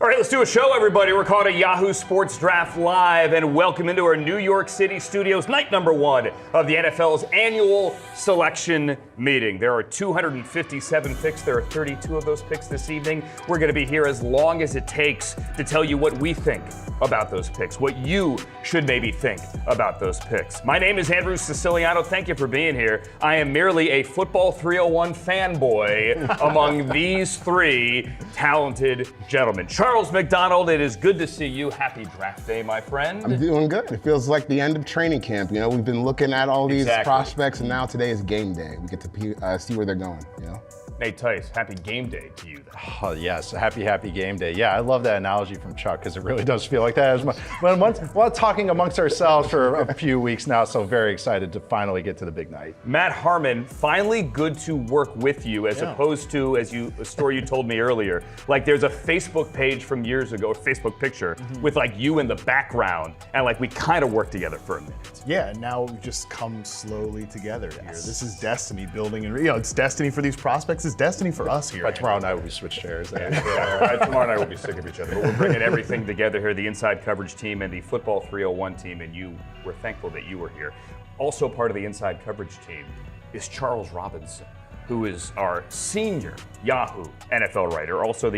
All right, let's do a show, everybody. We're calling it Yahoo Sports Draft Live, and welcome into our New York City studios, night number one of the NFL's annual selection meeting. There are 257 picks. There are 32 of those picks this evening. We're going to be here as long as it takes to tell you what we think about those picks, what you should maybe think about those picks. My name is Andrew Siciliano. Thank you for being here. I am merely a Football 301 fanboy among these three talented gentlemen. Charles McDonald, it is good to see you. Happy draft day, my friend. I'm doing good. It feels like the end of training camp. You know, we've been looking at all these prospects, and now today is game day. We get to see where they're going, you know? Hey, Tice, happy game day to you. Oh, yes, happy game day. Yeah, I love that analogy from Chuck because it really does feel like that. We're talking amongst ourselves for a few weeks now, so very excited to finally get to the big night. Matt Harmon, finally good to work with you as opposed to, a story you told me earlier, like there's a Facebook page from years ago, a Facebook picture with like you in the background, and like we kind of worked together for a minute. Yeah, and now we've just come slowly together here. This is destiny building, and it's destiny for these prospects. It's destiny for us here. But tomorrow night we switch chairs. Tomorrow night we'll be sick of each other. But we're bringing everything together here, the Inside Coverage team and the Football 301 team, and we're thankful that you were here. Also part of the Inside Coverage team is Charles Robinson, who is our senior Yahoo NFL writer, also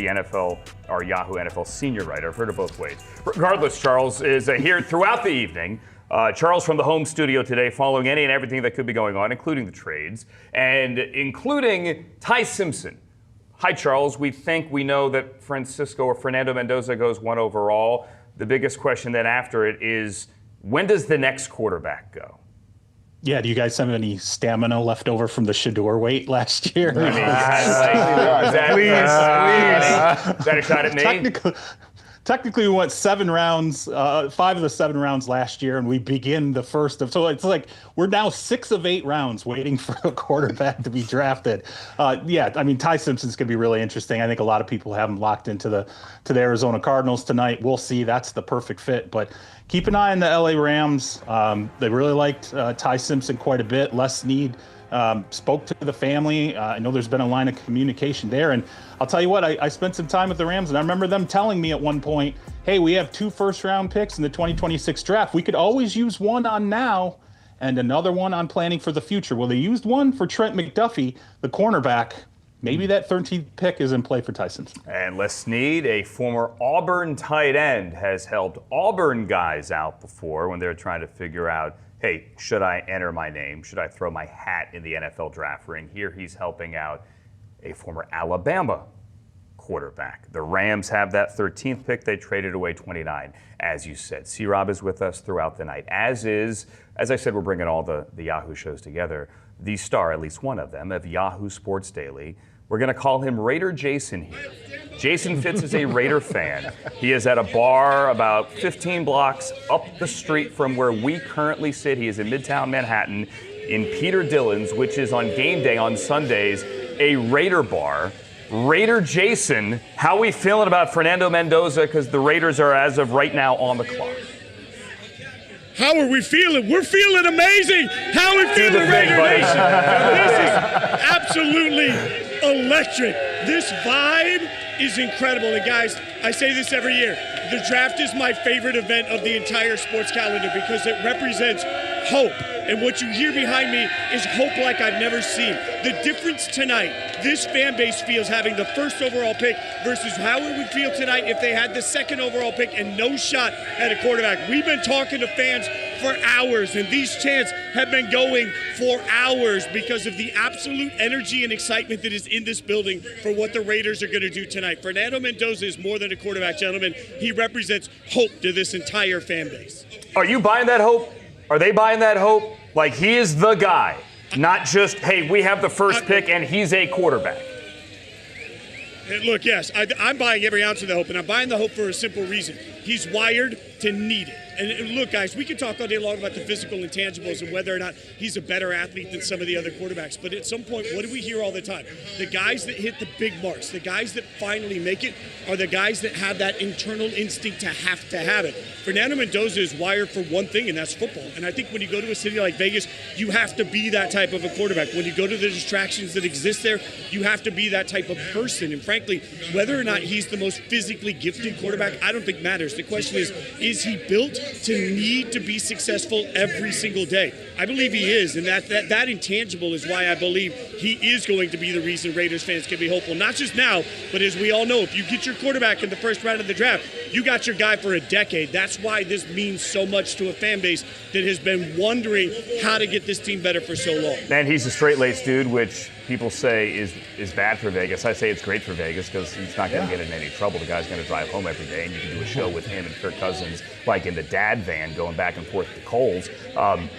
our Yahoo NFL senior writer. I've heard it both ways. Regardless, Charles is here throughout the evening. Charles from the home studio today, following any and everything that could be going on, including the trades, and including Ty Simpson. Hi, Charles. We know that Fernando Mendoza goes 1 overall. The biggest question then after it is, when does the next quarterback go? Yeah, do you guys have any stamina left over from the Shador wait last year? Is that a shot at me? Technically, we went 7 rounds, 5 of the 7 rounds last year, and we begin the first of. So it's like we're now 6 of 8 rounds waiting for a quarterback to be drafted. Ty Simpson's going to be really interesting. I think a lot of people have him locked into the Arizona Cardinals tonight. We'll see. That's the perfect fit. But keep an eye on the LA Rams. They really liked Ty Simpson quite a bit. Les Snead spoke to the family. I know there's been a line of communication there. And I'll tell you what, I spent some time with the Rams, and I remember them telling me at one point, hey, we have 2 first-round picks in the 2026 draft. We could always use one on now and another one on planning for the future. Well, they used one for Trent McDuffie, the cornerback. Maybe that 13th pick is in play for Ty Simpson. And Les Snead, a former Auburn tight end, has helped Auburn guys out before when they're trying to figure out, hey, should I enter my name? Should I throw my hat in the NFL draft ring? Here he's helping out a former Alabama quarterback. The Rams have that 13th pick. They traded away 29, as you said. C-Rob is with us throughout the night, as I said, we're bringing all the Yahoo shows together. The star, at least one of them, of Yahoo Sports Daily. We're going to call him Raider Jason here. Jason Fitz is a Raider fan. He is at a bar about 15 blocks up the street from where we currently sit. He is in Midtown Manhattan in Peter Dillon's, which is on game day on Sundays, a Raider bar. Raider Jason, how are we feeling about Fernando Mendoza? Because the Raiders are, as of right now, on the clock. How are we feeling? We're feeling amazing. How are we feeling, Raider Nation? This is absolutely electric. This vibe is incredible. And guys, I say this every year. The draft is my favorite event of the entire sports calendar because it represents hope. And what you hear behind me is hope like I've never seen. The difference tonight, this fan base feels having the first overall pick versus how it would feel tonight if they had the second overall pick and no shot at a quarterback. We've been talking to fans for hours, and these chants have been going for hours because of the absolute energy and excitement that is in this building for what the Raiders are going to do tonight. Fernando Mendoza is more than a quarterback, gentlemen. He represents hope to this entire fan base. Are you buying that hope? Are they buying that hope? Like, he is the guy, not just, hey, we have the first pick and he's a quarterback. Look, yes, I'm buying every ounce of the hope, and I'm buying the hope for a simple reason. He's wired to need it. And look, guys, we can talk all day long about the physical intangibles and whether or not he's a better athlete than some of the other quarterbacks. But at some point, what do we hear all the time? The guys that hit the big marks, the guys that finally make it, are the guys that have that internal instinct to have it. Fernando Mendoza is wired for one thing, and that's football. And I think when you go to a city like Vegas, you have to be that type of a quarterback. When you go to the distractions that exist there, you have to be that type of person. And frankly, whether or not he's the most physically gifted quarterback, I don't think matters. The question is he built to need to be successful every single day? I believe he is, and that intangible is why I believe he is going to be the reason Raiders fans can be hopeful, not just now, but as we all know, if you get your quarterback in the first round of the draft, you got your guy for a decade. That's why this means so much to a fan base that has been wondering how to get this team better for so long. And he's a straight-laced dude, which people say is bad for Vegas. I say it's great for Vegas because he's not going to get in any trouble. The guy's going to drive home every day, and you can do a show with him and Kirk Cousins, like in the dad van going back and forth to Kohl's,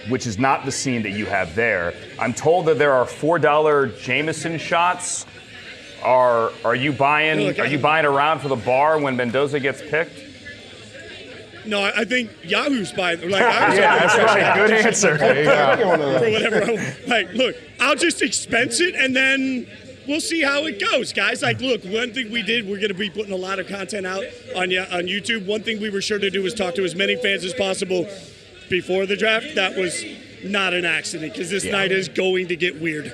which is not the scene that you have there. I'm told that there are $4 Jameson shots. Are you buying? Are you buying around for the bar when Mendoza gets picked? No, I think Yahoo's buying. That's right. Good answer. For whatever. Look, I'll just expense it and then we'll see how it goes, guys. Look, one thing we did, we're going to be putting a lot of content out on YouTube. One thing we were sure to do was talk to as many fans as possible before the draft. That was not an accident because this night is going to get weird.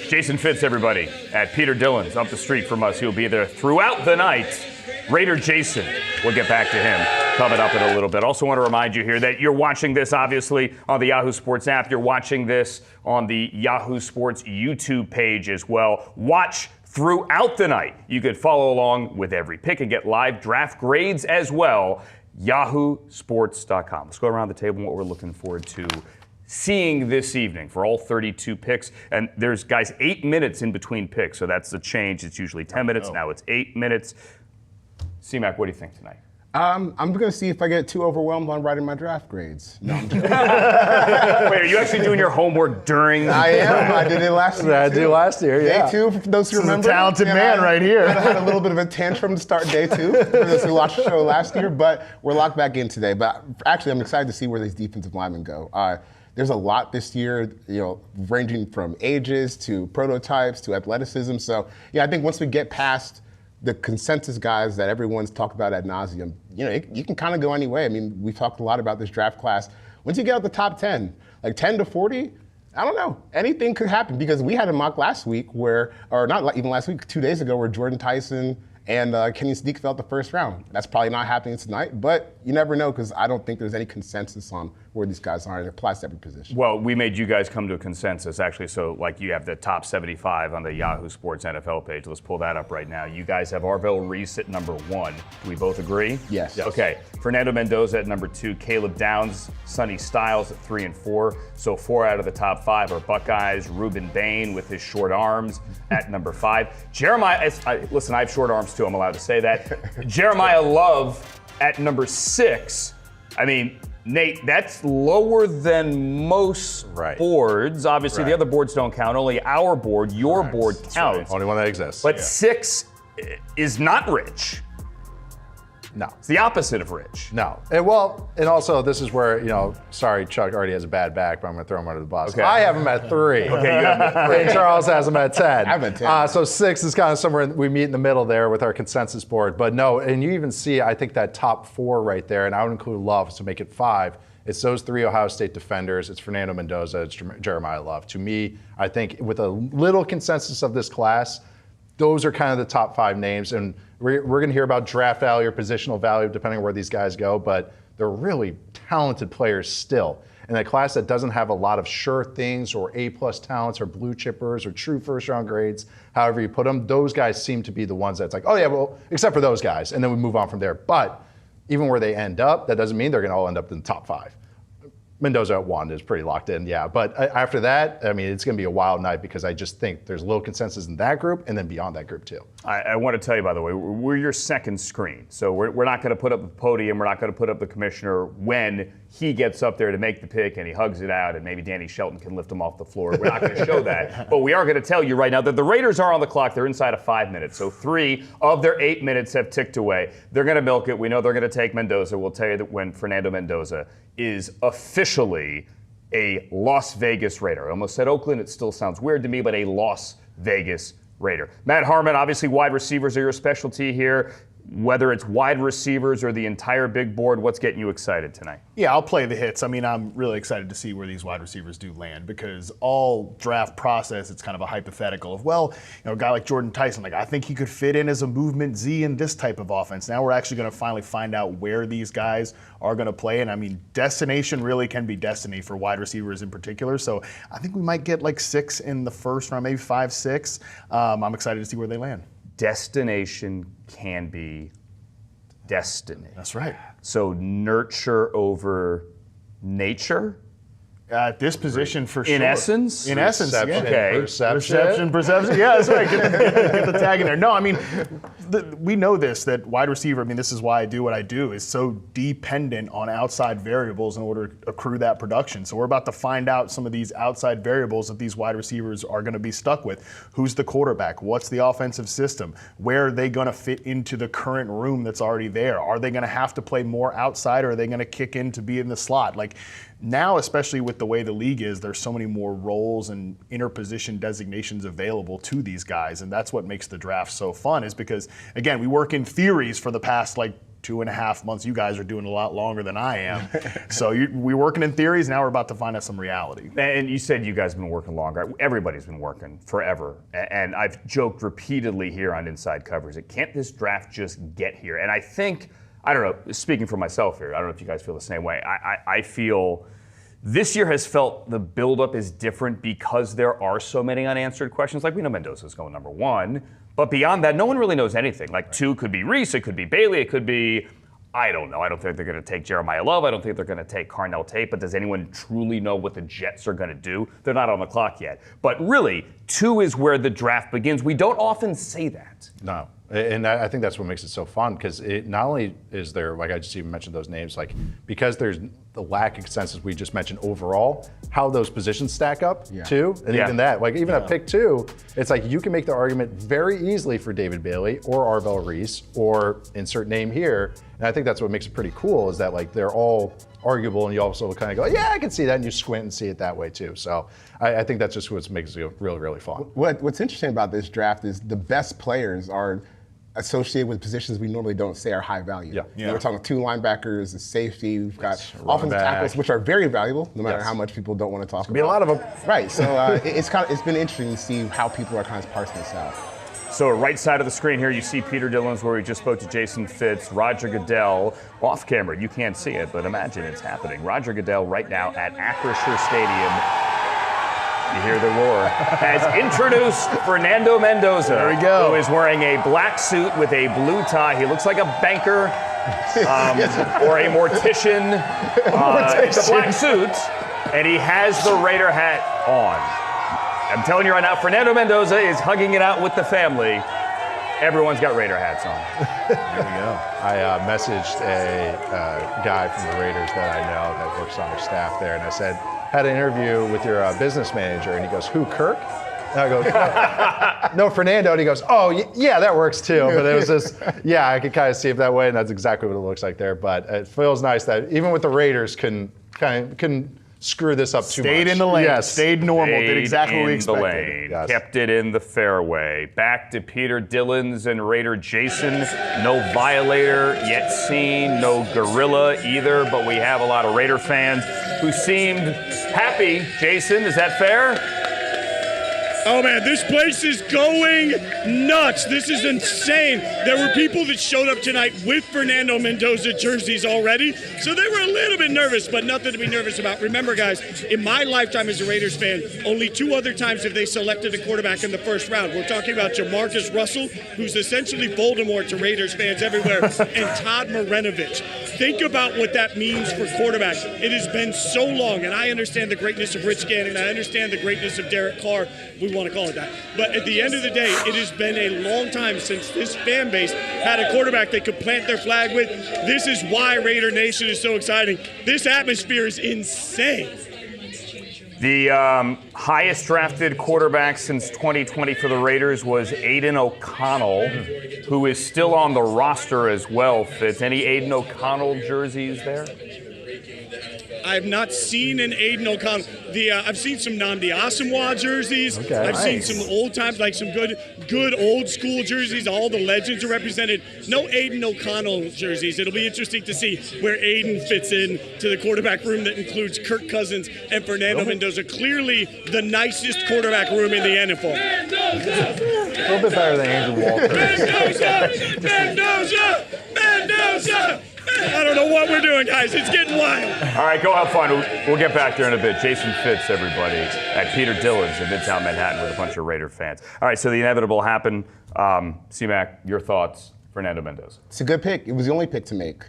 Jason Fitz, everybody, at Peter Dillon's up the street from us. He'll be there throughout the night. Raider Jason, we'll get back to him coming up in a little bit. Also want to remind you here that you're watching this, obviously, on the Yahoo Sports app. You're watching this on the Yahoo Sports YouTube page as well. Watch throughout the night. You could follow along with every pick and get live draft grades as well. YahooSports.com. Let's go around the table and what we're looking forward to seeing this evening for all 32 picks. And there's, guys, 8 minutes in between picks, so that's the change. It's usually 10 minutes. Now it's 8 minutes. C-Mac, what do you think tonight? I'm going to see if I get too overwhelmed on writing my draft grades. No, I'm joking. Wait, are you actually doing your homework during? I am. I did it last year. I did last year, yeah. Day 2, for those who remember. This is a talented man right here. I had a little bit of a tantrum to start day 2 for those who watched the show last year, but we're locked back in today. But actually, I'm excited to see where these defensive linemen go. There's a lot this year, ranging from ages to prototypes to athleticism. So, I think once we get past the consensus guys that everyone's talked about ad nauseum, you can kind of go any way. I mean, we've talked a lot about this draft class. Once you get out the top 10, like 10 to 40, I don't know. Anything could happen because we had a mock last week or not even last week, 2 days ago, where Jordan Tyson and Kenyon Sadi fell out the first round. That's probably not happening tonight, but you never know because I don't think there's any consensus on where these guys are. It applies to every position. Well, we made you guys come to a consensus, actually. So, you have the top 75 on the Yahoo Sports NFL page. Let's pull that up right now. You guys have Arvell Reese at number 1. Do we both agree? Yes. Okay. Fernando Mendoza at number 2. Caleb Downs, Sonny Styles at 3 and 4. So 4 out of the top 5 are Buckeyes. Ruben Bane with his short arms at number 5. Listen, I have short arms too. I'm allowed to say that. Jeremiyah Love at number 6. I mean, Nate, that's lower than most boards. Obviously, the other boards don't count. Only our board, your board counts. Only one that exists. But 6 is not rich. No. It's the opposite of rich. No. And also, this is where, sorry, Chuck already has a bad back, but I'm going to throw him under the bus. Okay. I have him at 3. Okay, you have him at 3. And Charles has him at 10. I'm at 10. So 6 is kind of somewhere we meet in the middle there with our consensus board. But no, and you even see, I think, that top 4 right there, and I would include Love to make it 5. It's those 3 Ohio State defenders. It's Fernando Mendoza. It's Jeremiyah Love. To me, I think with a little consensus of this class, those are kind of the top 5 names. And we're going to hear about draft value or positional value depending on where these guys go, but they're really talented players still. And a class that doesn't have a lot of sure things or A-plus talents or blue chippers or true first-round grades, however you put them, those guys seem to be the ones that's like, oh yeah, well, except for those guys. And then we move on from there. But even where they end up, that doesn't mean they're going to all end up in the top 5. Mendoza at 1 is pretty locked in, yeah. But after that, I mean, it's going to be a wild night because I just think there's little consensus in that group and then beyond that group too. I want to tell you, by the way, we're your second screen. So we're not going to put up the podium. We're not going to put up the commissioner when he gets up there to make the pick and he hugs it out and maybe Danny Shelton can lift him off the floor. We're not going to show that, but we are going to tell you right now that the Raiders are on the clock. They're inside of 5 minutes, so 3 of their 8 minutes have ticked away. They're going to milk it. We know they're going to take Mendoza. We'll tell you that when Fernando Mendoza is officially a Las Vegas Raider. I almost said Oakland. It still sounds weird to me, but a Las Vegas Raider. Matt Harmon, obviously wide receivers are your specialty here. Whether it's wide receivers or the entire big board, what's getting you excited tonight? Yeah, I'll play the hits. I mean, I'm really excited to see where these wide receivers do land because all draft process, it's kind of a hypothetical of, well, a guy like Jordan Tyson, I think he could fit in as a movement Z in this type of offense. Now we're actually going to finally find out where these guys are going to play. And I mean, destination really can be destiny for wide receivers in particular. So I think we might get 6 in the first round, maybe 5, 6. I'm excited to see where they land. Destination can be destiny. That's right. So nurture over nature? At this position, for sure. In essence? In essence, yeah. Okay. Perception. Yeah, that's right. Get the tag in there. No, I mean, we know this, that wide receiver, this is why I do what I do, is so dependent on outside variables in order to accrue that production. So we're about to find out some of these outside variables that these wide receivers are going to be stuck with. Who's the quarterback? What's the offensive system? Where are they going to fit into the current room that's already there? Are they going to have to play more outside, or are they going to kick in to be in the slot? Now, especially with the way the league is, there's so many more roles and interposition designations available to these guys, and that's what makes the draft so fun, is because, again, we work in theories for the past 2.5 months. You guys are doing a lot longer than I am. So we're working in theories, now we're about to find out some reality. And you said you guys have been working longer. Everybody's been working forever. And I've joked repeatedly here on Inside Covers, can't this draft just get here? And I think, I don't know, speaking for myself here, I don't know if you guys feel the same way. I feel this year has felt the buildup is different because there are so many unanswered questions. We know Mendoza's going number 1, but beyond that, no one really knows anything. 2 could be Reese, it could be Bailey, it could be, I don't know. I don't think they're going to take Jeremiyah Love. I don't think they're going to take Carnell Tate, but does anyone truly know what the Jets are going to do? They're not on the clock yet. But really, 2 is where the draft begins. We don't often say that. No. And I think that's what makes it so fun, because it not only is there, I just even mentioned those names, because there's the lack of consensus we just mentioned overall, how those positions stack up too, and even that, even at pick 2, it's you can make the argument very easily for David Bailey or Arvell Reese or insert name here, and I think that's what makes it pretty cool, is that they're all arguable, and you also kind of go, yeah, I can see that, and you squint and see it that way too. So I think that's just what makes it really, really fun. What's interesting about this draft is the best players are associated with positions we normally don't say are high value. We're talking 2 linebackers, a safety, we've got offensive tackles, which are very valuable, no matter how much people don't want to talk about. Be a lot of them. Right, so it's been interesting to see how people are kind of parsing this out. So right side of the screen here, you see Peter Dillon's, where we just spoke to Jason Fitz, Roger Goodell. Off camera, you can't see it, but imagine it's happening. Roger Goodell right now at Acrisure Stadium. You hear the roar. Has introduced Fernando Mendoza. There we go. Who is wearing a black suit with a blue tie. He looks like a banker or a mortician. It's a black suit, and he has the Raider hat on. I'm telling you right now, Fernando Mendoza is hugging it out with the family. Everyone's got Raider hats on. There we go. I messaged a guy from the Raiders that I know that works on their staff there, and I said, had an interview with your business manager, and he goes, who, Kirk? And I go, no, Fernando. And he goes, oh, yeah, that works too. But it was just, I could kind of see it that way, and that's exactly what it looks like there. But it feels nice that even with the Raiders can screw this up too much. Stayed in the lane, stayed normal, did exactly what we expected. In the lane, kept it in the fairway. Back to Peter Dillon's and Raider Jason. No violator yet seen, no gorilla either, but we have a lot of Raider fans who seemed happy. Jason, is that fair? Oh man, this place is going nuts. This is insane. There were people that showed up tonight with Fernando Mendoza jerseys already, so they were a little bit nervous, but nothing to be nervous about. Remember, guys, in my lifetime as a Raiders fan, only 2 other times have they selected a quarterback in the first round. We're talking about Jamarcus Russell, who's essentially Voldemort to Raiders fans everywhere, and Todd Marinovich. Think about what that means for quarterbacks. It has been so long, and I understand the greatness of Rich Gannon. I understand the greatness of Derek Carr. We want to call it that. But at the end of the day, it has been a long time since this fan base had a quarterback they could plant their flag with. This is why Raider Nation is so exciting. This atmosphere is insane. The highest drafted quarterback since 2020 for the Raiders was Aiden O'Connell, who is still on the roster as well, Fitz. Any Aiden O'Connell jerseys there? I have not seen an Aiden O'Connell. I've seen some Nnamdi Asomugha jerseys. Okay, I've nice. seen some old times, like some good old school jerseys. All the legends are represented. No Aiden O'Connell jerseys. It'll be interesting to see where Aiden fits in to the quarterback room that includes Kirk Cousins and Fernando Mendoza. Clearly the nicest quarterback room in the NFL. A little bit better than Andrew Walter. Mendoza! I don't know what we're doing, guys. It's getting wild. All right, go have fun. We'll get back there in a bit. Jason Fitz, everybody, at Peter Dillon's in Midtown Manhattan with a bunch of Raider fans. All right, so the inevitable happened. C-Mac, your thoughts, Fernando Mendoza. It's a good pick. It was the only pick to make.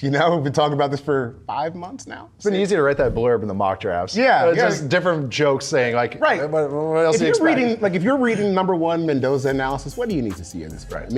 We've been talking about this for 5 months now. It's been easy to write that blurb in the mock drafts. Yeah. Just different jokes saying like, Right. What else do you expect? If you're reading number one Mendoza analysis, what do you need to see in this? Right.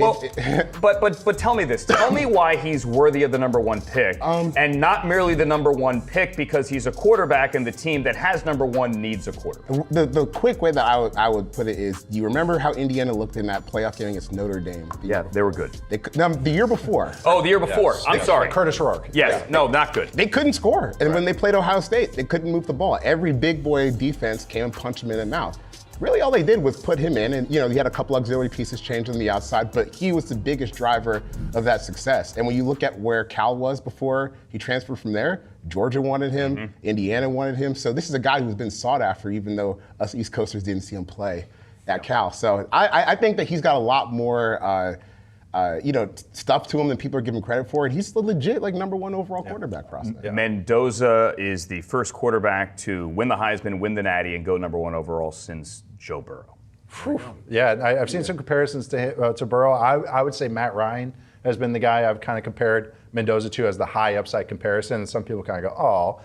But tell me this. Tell me why he's worthy of the number one pick, and not merely the number one pick because he's a quarterback and the team that has number one needs a quarterback. The quick way that I would put it is, do you remember how Indiana looked in that playoff game against Notre Dame? Yeah, they were good. The year before. Oh, the year before. Yes. I'm sorry. Curtis Rourke. Yes. Yeah. No, not good. They couldn't score. And when they played Ohio State, they couldn't move the ball. Every big boy defense came and punched him in the mouth. Really, all they did was put him in, and he had a couple auxiliary pieces changed on the outside, but he was the biggest driver of that success. And when you look at where Cal was before he transferred from there, Georgia wanted him, Indiana wanted him. So this is a guy who's been sought after, even though us East Coasters didn't see him play at Cal. So I think that he's got a lot more stuff to him than people are giving credit for. And he's the legit number one overall quarterback prospect. Yeah. Mendoza is the first quarterback to win the Heisman, win the Natty, and go number one overall since Joe Burrow. Yeah, I've seen some comparisons to Burrow. I would say Matt Ryan has been the guy I've kind of compared Mendoza to as the high upside comparison. And some people kind of go, oh,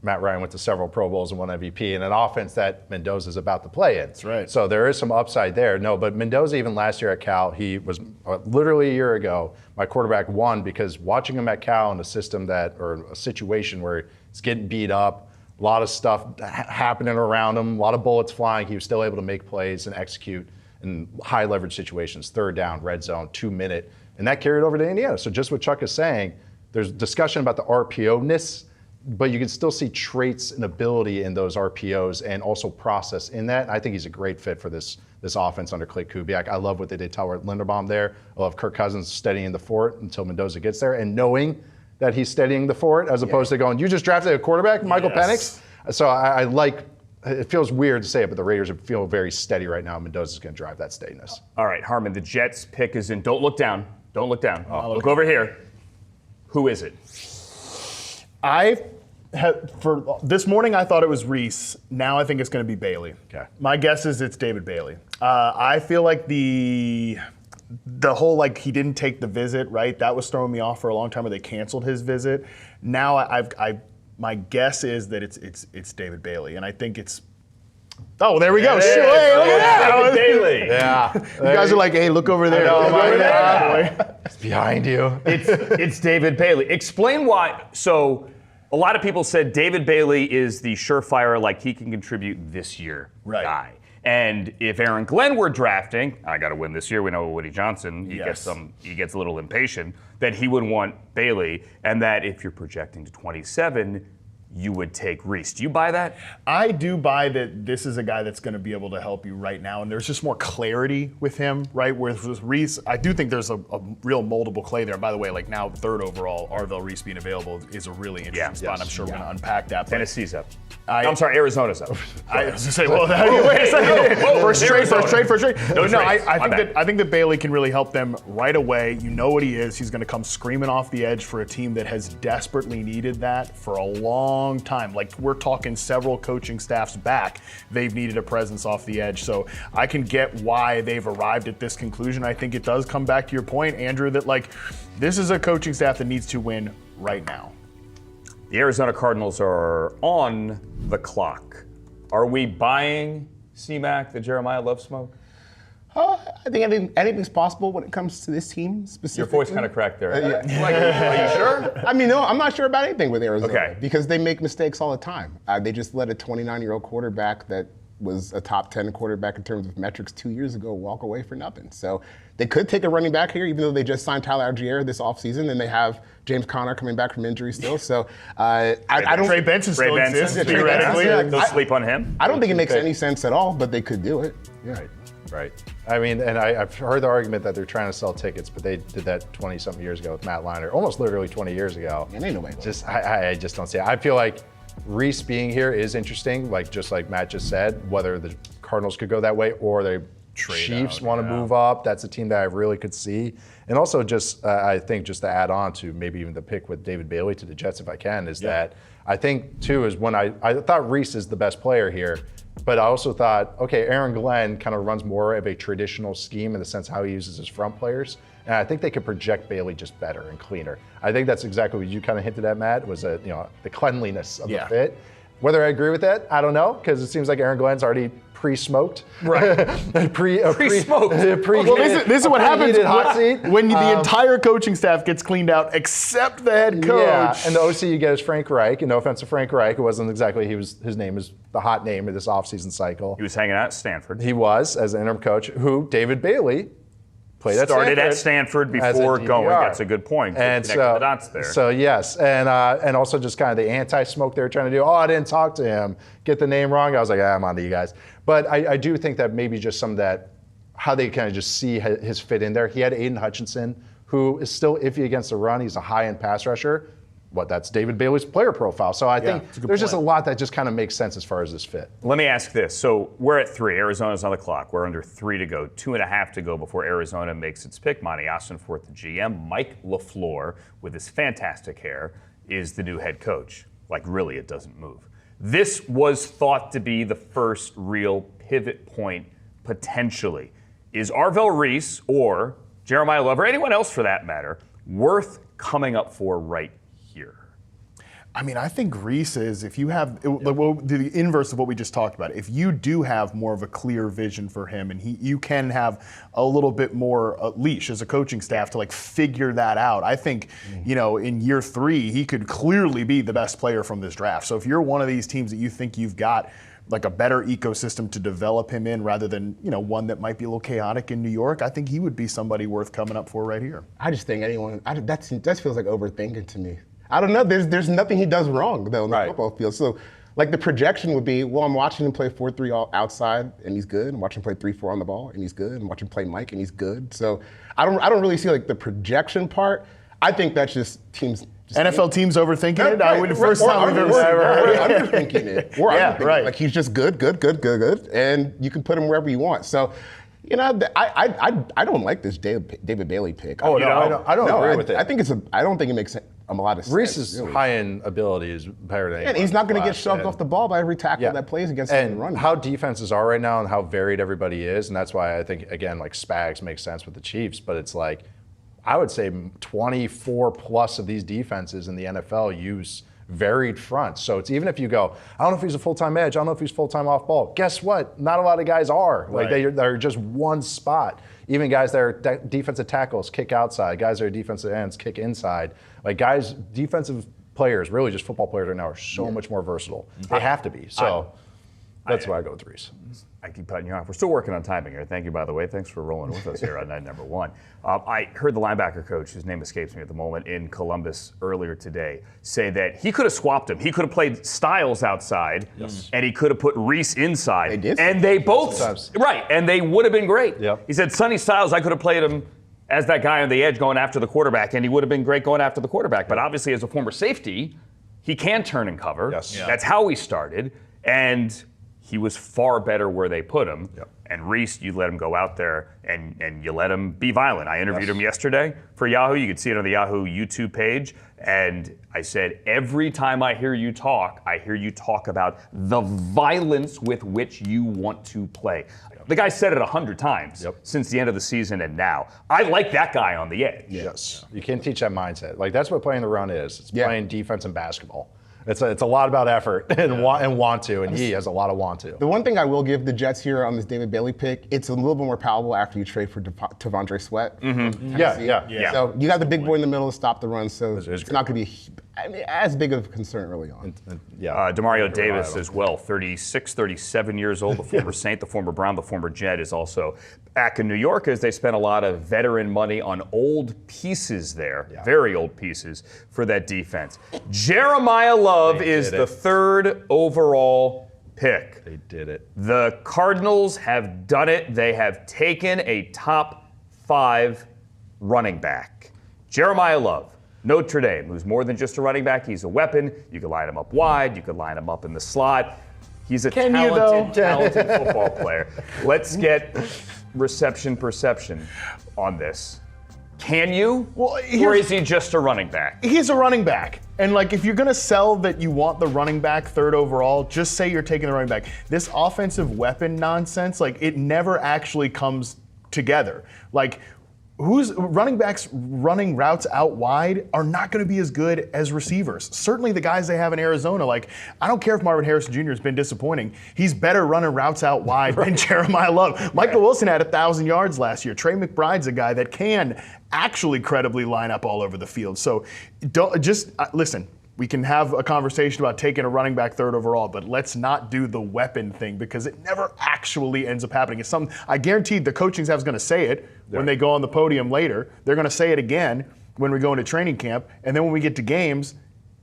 Matt Ryan went to several Pro Bowls and won MVP in an offense that Mendoza's about to play in. That's right. So there is some upside there. No, but Mendoza, even last year at Cal, he was literally a year ago, my quarterback one, because watching him at Cal in a system or a situation where he's getting beat up, a lot of stuff happening around him, a lot of bullets flying, he was still able to make plays and execute in high leverage situations, third down, red zone, 2 minute, and that carried over to Indiana. So just what Chuck is saying, there's discussion about the RPO-ness, but you can still see traits and ability in those RPOs and also process in that. I think he's a great fit for this offense under Clay Kubiak. I love what they did to Howard Linderbaum there. I love Kirk Cousins steadying the fort until Mendoza gets there and knowing that he's steadying the fort as opposed to going, you just drafted a quarterback, Michael Penix? So I like, it feels weird to say it, but the Raiders feel very steady right now. Mendoza's going to drive that steadiness. All right, Harmon, the Jets pick is in. Don't look down. Don't look down. Look over here. Who is it? For this morning, I thought it was Reese. Now I think it's going to be Bailey. Okay. My guess is it's David Bailey. I feel like the whole he didn't take the visit, right? That was throwing me off for a long time, where they canceled his visit. Now my guess is that it's David Bailey, and I think it's. Oh, there we go. Hey, look at that. David Bailey. Yeah. You guys are like, hey, look over there. Look over there. It's behind you. It's David Bailey. Explain why. So a lot of people said David Bailey is the surefire, he can contribute this year guy. And if Aaron Glenn were drafting, I got to win this year. We know Woody Johnson. He gets a little impatient. That he would want Bailey, and that if you're projecting to 27, you would take Reese. Do you buy that? I do buy that this is a guy that's going to be able to help you right now, and there's just more clarity with him, right? Whereas with Reese, I do think there's a real moldable clay there. By the way, now third overall, Arvell Reese being available is a really interesting spot. I'm sure we're going to unpack that. Tennessee's up. I'm sorry, Arizona's up. I was going to say, well, wait a second. First trade. I think that Bailey can really help them right away. You know what he is. He's going to come screaming off the edge for a team that has desperately needed that for a long time. We're talking several coaching staffs back, they've needed a presence off the edge. So I can get why they've arrived at this conclusion. I think it does come back to your point, Andrew, that this is a coaching staff that needs to win right now. The Arizona Cardinals are on the clock. Are we buying C-Mac, the Jeremiyah Love smoke? I think anything's possible when it comes to this team specifically. Your voice kind of cracked there. Yeah. Are you sure? I mean, no, I'm not sure about anything with Arizona. Okay. Because they make mistakes all the time. They just let a 29-year-old quarterback that was a top 10 quarterback in terms of metrics 2 years ago walk away for nothing. So they could take a running back here, even though they just signed Tyler Algier this offseason, and they have James Conner coming back from injury still. So I don't. Trey Benson still exists, theoretically. Don't sleep on him. I don't think it makes any sense at all, but they could do it. Yeah. Right. I mean, and I've heard the argument that they're trying to sell tickets, but they did that 20-something years ago with Matt Leinart, almost literally 20 years ago. And ain't no way. I just don't see it. I feel like Reese being here is interesting, just like Matt just said, whether the Cardinals could go that way or the Chiefs want to move up. That's a team that I really could see. And also just, I think just to add on to maybe even the pick with David Bailey to the Jets if I can, is that I think too is when I thought Reese is the best player here, but I also thought, okay, Aaron Glenn kind of runs more of a traditional scheme in the sense how he uses his front players. And I think they could project Bailey just better and cleaner. I think that's exactly what you kind of hinted at, Matt, was the cleanliness of the fit. Whether I agree with that, I don't know, because it seems like Aaron Glenn's already pre-smoked. Right. Well, Pre-smoked. this is what happens hot seat. when the entire coaching staff gets cleaned out except the head coach. Yeah, and the OC you get is Frank Reich, and no offense to Frank Reich, it wasn't exactly, his name is the hot name of this offseason cycle. He was hanging out at Stanford. He was, as an interim coach, who David Bailey started at Stanford before going. That's a good point. And the dots there. So yes, and also just kind of the anti-smoke they were trying to do. Oh, I didn't talk to him. Get the name wrong. I was like, I'm on to you guys. But I do think that maybe just some of that, how they kind of just see his fit in there. He had Aiden Hutchinson, who is still iffy against the run. He's a high-end pass rusher. That's David Bailey's player profile. So I think there's just a lot that just kind of makes sense as far as this fit. Let me ask this. So we're at 3. Arizona's on the clock. We're under 3 to go. 2.5 to go before Arizona makes its pick. Monty Ossenforth, the GM. Mike LaFleur, with his fantastic hair, is the new head coach. Like, really, it doesn't move. This was thought to be the first real pivot point, potentially. Is Arvell Reese or Jeremiyah Love, or anyone else for that matter, worth coming up for right here? I mean, I think Reese is, if you have the inverse of what we just talked about, if you do have more of a clear vision for him and you can have a little bit more leash as a coaching staff to figure that out, I think, in year 3, he could clearly be the best player from this draft. So if you're one of these teams that you think you've got a better ecosystem to develop him in rather than, one that might be a little chaotic in New York, I think he would be somebody worth coming up for right here. I just think that feels like overthinking to me. I don't know. There's nothing he does wrong, though, on the football field. So, the projection would be, well, I'm watching him play 4-3 outside, and he's good. I'm watching him play 3-4 on the ball, and he's good. I'm watching him play Mike, and he's good. So, I don't really see, the projection part. I think that's just teams. NFL teams overthinking it? Right. The first time we've ever underthinking it. Or underthinking it. He's just good, and you can put him wherever you want. So, I don't like this David Bailey pick. I don't agree with it. I don't think it makes a lot of sense. Reese's high-end ability is better than and he's not going to get shoved off the ball by every tackle that plays against him in the run. How defenses are right now and how varied everybody is, and that's why I think, again, Spags makes sense with the Chiefs, but it's I would say 24 plus of these defenses in the NFL use varied fronts. So it's even if you go, I don't know if he's a full-time edge, I don't know if he's full-time off ball. Guess what? Not a lot of guys are. They're just one spot. Even guys that are defensive tackles kick outside. Guys that are defensive ends kick inside. Defensive players, really just football players right now, are so much more versatile. They have to be. So that's why I go with Reese. I keep cutting you off. We're still working on timing here. Thank you, by the way. Thanks for rolling with us here on night number 1. I heard the linebacker coach, whose name escapes me at the moment, in Columbus earlier today, say that he could have swapped him. He could have played Styles outside, and he could have put Reese inside. They did. And they both, and they would have been great. Yep. He said, Sonny Styles, I could have played him as that guy on the edge going after the quarterback, and he would have been great going after the quarterback. But obviously, as a former safety, he can turn and cover. Yes. Yeah. That's how he started. And he was far better where they put him. Yep. And Reese, you let him go out there and you let him be violent. I interviewed him yesterday for Yahoo. You could see it on the Yahoo YouTube page. And I said, every time I hear you talk about the violence with which you want to play. The guy said it 100 times since the end of the season and now. I like that guy on the edge. Yes. You can't teach that mindset. That's what playing the run is. It's playing defense and basketball. It's a lot about effort and want to, and he has a lot of want to. The one thing I will give the Jets here on this David Bailey pick, it's a little bit more palatable after you trade for Tavondre Sweat. Mm-hmm. Yeah. So you got the big boy in the middle to stop the run, so it's not going to be as big of a concern early on. Demario Davis as well, 36, 37 years old, the former Saint, the former Brown, the former Jet, is also back in New York as they spent a lot of veteran money on old pieces there, very old pieces for that defense. Jeremiyah Love is the 3rd overall pick. They did it. The Cardinals have done it. They have taken a top 5 running back. Jeremiyah Love. Notre Dame, who's more than just a running back. He's a weapon. You can line him up wide. You can line him up in the slot. He's a talented football player. Let's get reception perception on this. Can you? Well, or is he just a running back? He's a running back. And if you're going to sell that you want the running back 3rd overall, just say you're taking the running back. This offensive weapon nonsense, it never actually comes together. Who's running backs running routes out wide are not going to be as good as receivers. Certainly the guys they have in Arizona, I don't care if Marvin Harrison Jr. has been disappointing. He's better running routes out wide than Jeremiyah Love. Michael Wilson had 1,000 yards last year. Trey McBride's a guy that can actually credibly line up all over the field. So listen. We can have a conversation about taking a running back 3rd overall, but let's not do the weapon thing because it never actually ends up happening. It's something I guarantee the coaching staff is going to say it when they go on the podium later. They're going to say it again when we go into training camp, and then when we get to games,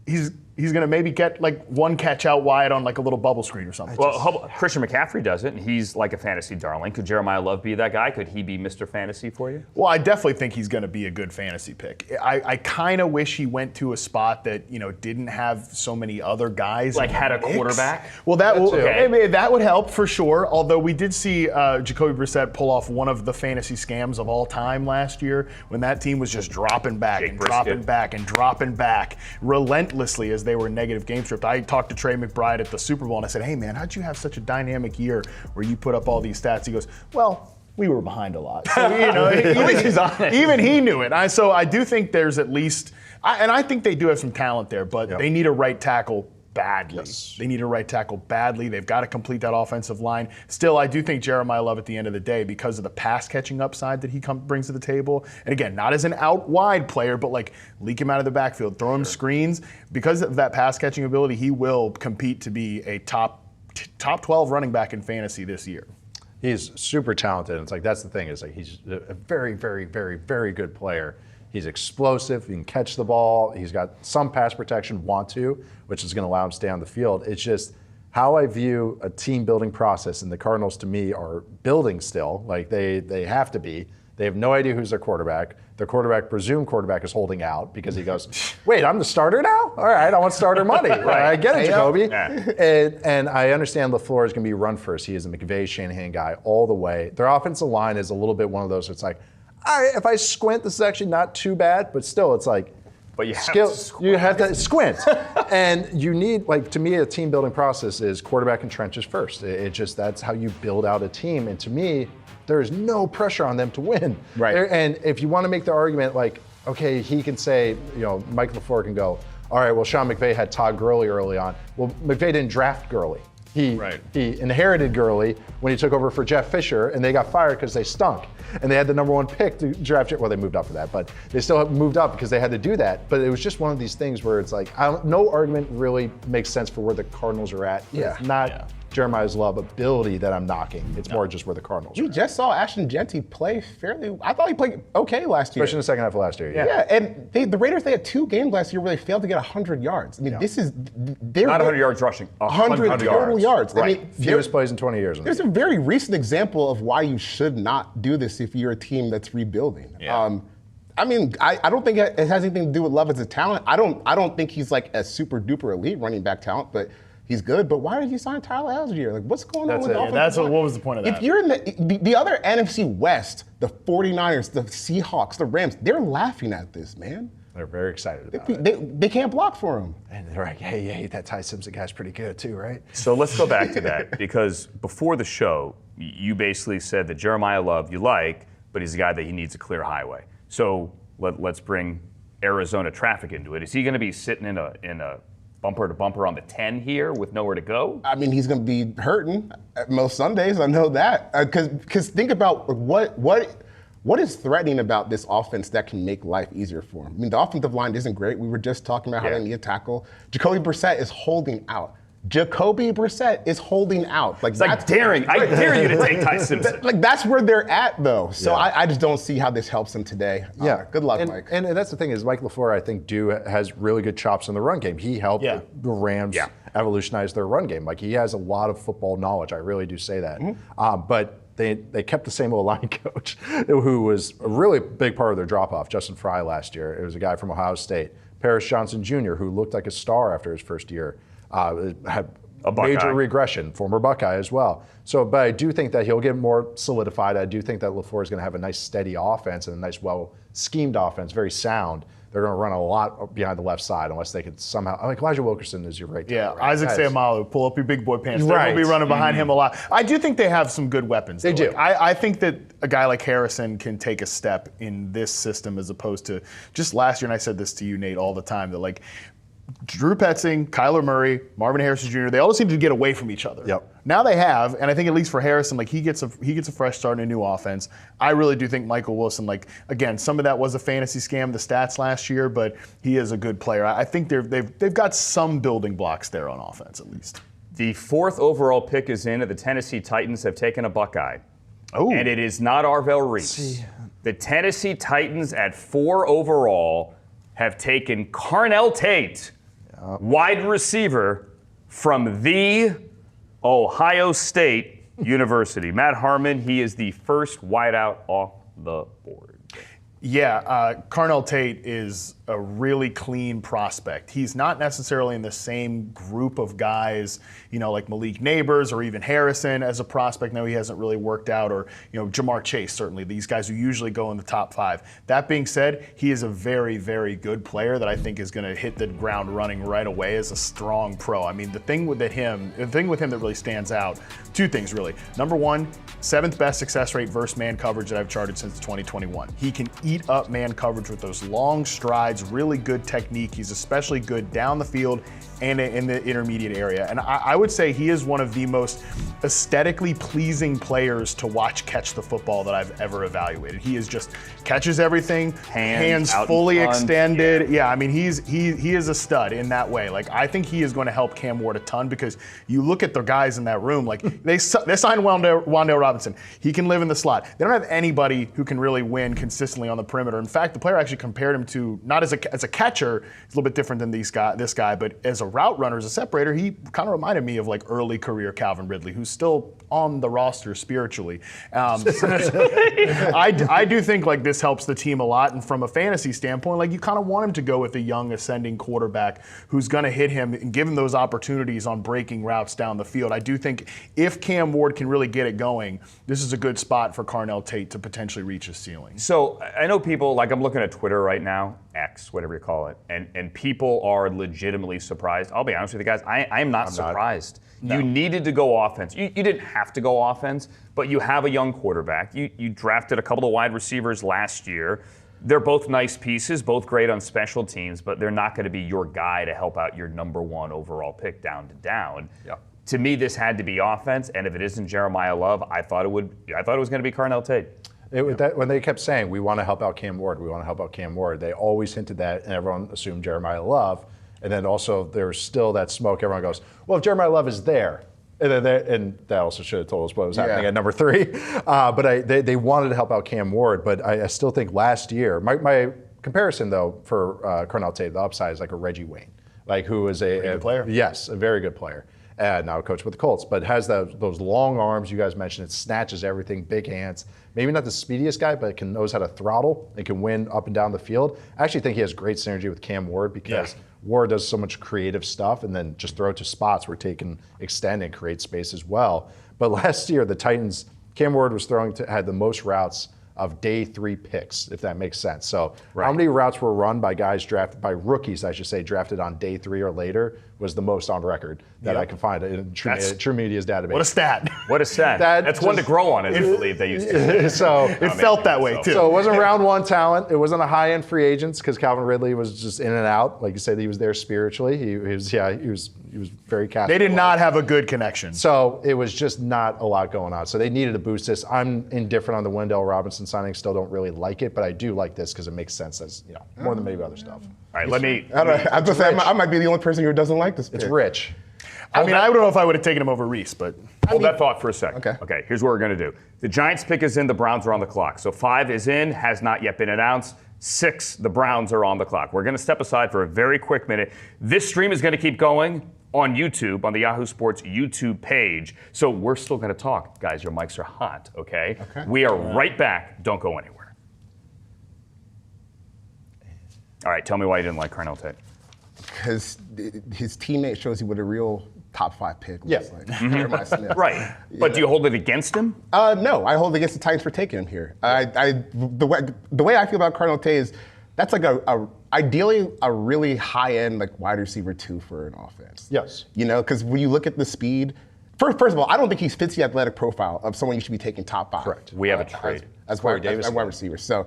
he's going to maybe get one catch out wide on a little bubble screen or something. Well, Christian McCaffrey does it, and he's like a fantasy darling. Could Jeremiyah Love be that guy? Could he be Mr. Fantasy for you? Well, I definitely think he's going to be a good fantasy pick. I kind of wish he went to a spot that didn't have so many other guys. Had a quarterback? Well, that would help for sure. Although we did see Jacoby Brissett pull off one of the fantasy scams of all time last year when that team was just dropping back dropping back relentlessly as they were negative game script. I talked to Trey McBride at the Super Bowl and I said, hey man, how'd you have such a dynamic year where you put up all these stats? He goes, well, we were behind a lot. So, even he knew it. So I do think there's at least, and I think they do have some talent there, but they need a right tackle badly. Yes. They need a right tackle badly. They've got to complete that offensive line. Still, I do think Jeremiyah Love at the end of the day, because of the pass catching upside that he brings to the table, and again, not as an out wide player, but leak him out of the backfield, throw him screens. Because of that pass catching ability, he will compete to be a top 12 running back in fantasy this year. He's super talented. It's that's the thing. He's a very, very, very, very good player. He's explosive. He can catch the ball. He's got some pass protection, which is going to allow him to stay on the field. It's just how I view a team building process, and the Cardinals to me are building still. They have to be. They have no idea who's their quarterback. Their presumed quarterback is holding out because he goes, wait, I'm the starter now? All right, I want starter money. I get it, Jacoby. Yeah. And I understand LaFleur is going to be run first. He is a McVay, Shanahan guy all the way. Their offensive line is a little bit one of those. It's if I squint, this is actually not too bad, but still, it's but you have to squint. You have to squint. And you need, to me, a team building process is quarterback and trenches first. That's how you build out a team. And to me, there is no pressure on them to win. Right. And if you want to make the argument okay, he can say, Mike LaFleur can go, all right, well, Sean McVay had Todd Gurley early on. Well, McVay didn't draft Gurley. He inherited Gurley when he took over for Jeff Fisher, and they got fired because they stunk. And they had the number 1 pick to draft. Well, they moved up for that, but they still moved up because they had to do that. But it was just one of these things where it's no argument really makes sense for where the Cardinals are at. Yeah. It's not Jeremiyah's Love ability that I'm knocking. It's more just where the Cardinals are. You just saw Ashton Genty play fairly. I thought he played okay last year. Especially in the second half of last year. Yeah, and the Raiders, they had 2 games last year where they failed to get 100 yards. I mean, this is not 100 yards rushing, 100 total yards. Right. I mean, fewest plays in 20 years. There's a very recent example of why you should not do this if you're a team that's rebuilding. Yeah. I mean, I don't think it has anything to do with Love as a talent. I don't think he's a super duper elite running back talent, but he's good. But why did you sign Tyler Algier? What's going on with the offensive line? What was the point of that? If you're in the other NFC West, the 49ers, the Seahawks, the Rams, they're laughing at this, man. They're very excited about it. They can't block for him. And they're like, hey, that Ty Simpson guy's pretty good too, right? So let's go back to that, because before the show, you basically said that Jeremiyah Love you like, but he's a guy that he needs a clear highway. So let's bring Arizona traffic into it. Is he going to be sitting in a bumper to bumper on the 10 here with nowhere to go? I mean, he's going to be hurting most Sundays. I know that. Because think about what is threatening about this offense that can make life easier for him. I mean, the offensive line isn't great. We were just talking about how they need a tackle. Jacoby Brissett is holding out. Like, it's like daring. I dare you to take Ty Simpson. Like, that's where they're at, though. So I just don't see how this helps him today. Good luck, Mike. And that's the thing is Mike LaFleur, I think, has really good chops in the run game. He helped the Rams evolutionize their run game. Like, he has a lot of football knowledge. I really do say that. But they kept the same O-line coach, who was a really big part of their drop-off, Justin Fry last year. It was a guy from Ohio State. Paris Johnson Jr., who looked like a star after his first year, had a major regression, former Buckeye as well. So, but I do think that he'll get more solidified. I do think that LaFleur is going to have a nice steady offense and a nice, well-schemed offense, very sound. They're going to run a lot behind the left side unless they could somehow. Like Elijah Wilkerson is your right tackle. Yeah, right? Isaac Seumalo, pull up your big boy pants. They're going to be running behind him a lot. I do think they have some good weapons. They do. I think that a guy like Harrison can take a step in this system as opposed to just last year, and I said this to you, Nate, all the time, that like Drew Petzing, Kyler Murray, Marvin Harrison Jr., they all seem to get away from each other. Yep. Now they have, and I think at least for Harrison, like he gets a fresh start in a new offense. I really do think Michael Wilson, like again, some of that was a fantasy scam, the stats last year, but he is a good player. I think they've got some building blocks there on offense at least. The 4th overall pick is in, and the Tennessee Titans have taken a Buckeye. Oh. And it is not Arvell Reese. The Tennessee Titans at 4 overall have taken Carnell Tate, wide receiver from the Ohio State University. Matt Harmon, he is the first wideout off the board. Yeah, Carnell Tate is a really clean prospect. He's not necessarily in the same group of guys, like Malik Neighbors or even Harrison as a prospect. No, he hasn't really worked out, or, Jamar Chase, certainly, these guys who usually go in the top 5. That being said, he is a very, very good player that I think is going to hit the ground running right away as a strong pro. I mean, the thing with him that really stands out, 2 things really. Number 1, 7th best success rate versus man coverage that I've charted since 2021. He can eat up man coverage with those long strides, really good technique. He's especially good down the field and in the intermediate area. And I would say he is one of the most aesthetically pleasing players to watch catch the football that I've ever evaluated. He is just catches everything, hands fully extended. Yeah, I mean, he is a stud in that way. Like, I think he is going to help Cam Ward a ton, because you look at the guys in that room, like they signed Wandale Robinson. He can live in the slot. They don't have anybody who can really win consistently on the perimeter. In fact, the player actually compared him to, not as a catcher, he's a little bit different than this guy, but as a route runner, as a separator, he kind of reminded me of like early career Calvin Ridley, who's still on the roster spiritually. I do think like this helps the team a lot, and from a fantasy standpoint, like you kind of want him to go with a young ascending quarterback who's going to hit him and give him those opportunities on breaking routes down the field. I do think if Cam Ward can really get it going, this is a good spot for Carnell Tate to potentially reach his ceiling. So I know people, like I'm looking at Twitter right now, X, whatever you call it, and people are legitimately surprised. I'll be honest with you guys, I am not surprised. No. You needed to go offense. You didn't have to go offense, but you have a young quarterback. You drafted a couple of wide receivers last year. They're both nice pieces, both great on special teams, but they're not going to be your guy to help out your number 1 overall pick down to down. Yeah. To me, this had to be offense, and if it isn't Jeremiyah Love, I thought it was going to be Carnell Tate. When they kept saying, we want to help out Cam Ward, they always hinted that, and everyone assumed Jeremiyah Love. And then also there was still that smoke. Everyone goes, well, if Jeremiyah Love is there, and that also should have told us what was happening at number 3. But they wanted to help out Cam Ward. But I still think last year, my comparison though for Carnell Tate, the upside is like a Reggie Wayne, like who is a good player. Yes, a very good player. Now a coach with the Colts, but has those long arms you guys mentioned. It snatches everything, big hands. Maybe not the speediest guy, but knows how to throttle and can win up and down the field. I actually think he has great synergy with Cam Ward, because Ward does so much creative stuff and then just throw it to spots where he can extend and create space as well. But last year, the Titans, Cam Ward was had the most routes of day 3 picks, if that makes sense. So how many routes were run by guys drafted, by rookies, I should say, drafted on day 3 or later was the most on record that I can find in True Media's database. What a stat. What a stat. That's one to grow on, I believe they used to. So it felt that way, too. So it wasn't round 1 talent. It wasn't a high-end free agents because Calvin Ridley was just in and out. Like you said, he was there spiritually. He was very cast. They did not have a good connection. So it was just not a lot going on. So they needed to boost this. I'm indifferent on the Wendell Robinson signing. Still don't really like it, but I do like this because it makes sense as more than maybe other stuff. All right, let me. I might be the only person who doesn't like this pick. It's rich. I mean, I don't know if I would have taken him over Reese, but. Hold that thought for a second. Okay. Here's what we're going to do. The Giants pick is in, the Browns are on the clock. So 5 is in, has not yet been announced. 6, the Browns are on the clock. We're going to step aside for a very quick minute. This stream is going to keep going on YouTube, on the Yahoo Sports YouTube page. So we're still going to talk. Guys, your mics are hot, okay? We are right back. Don't go anywhere. All right, tell me why you didn't like Carnell Tate. Because his teammate shows you what a real top 5 pick looks like. Jeremiah Smith. Right. But do you hold it against him? No, I hold it against the Titans for taking him here. The way I feel about Carnell Tate is that's like ideally a really high-end wide receiver 2 for an offense. Yes. Because when you look at the speed, first of all, I don't think he fits the athletic profile of someone you should be taking top 5. Correct. We have a trade. As wide receiver. So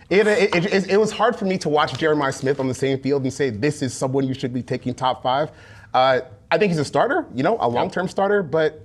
it was hard for me to watch Jeremiah Smith on the same field and say this is someone you should be taking top 5. I think he's a starter, a long-term starter, but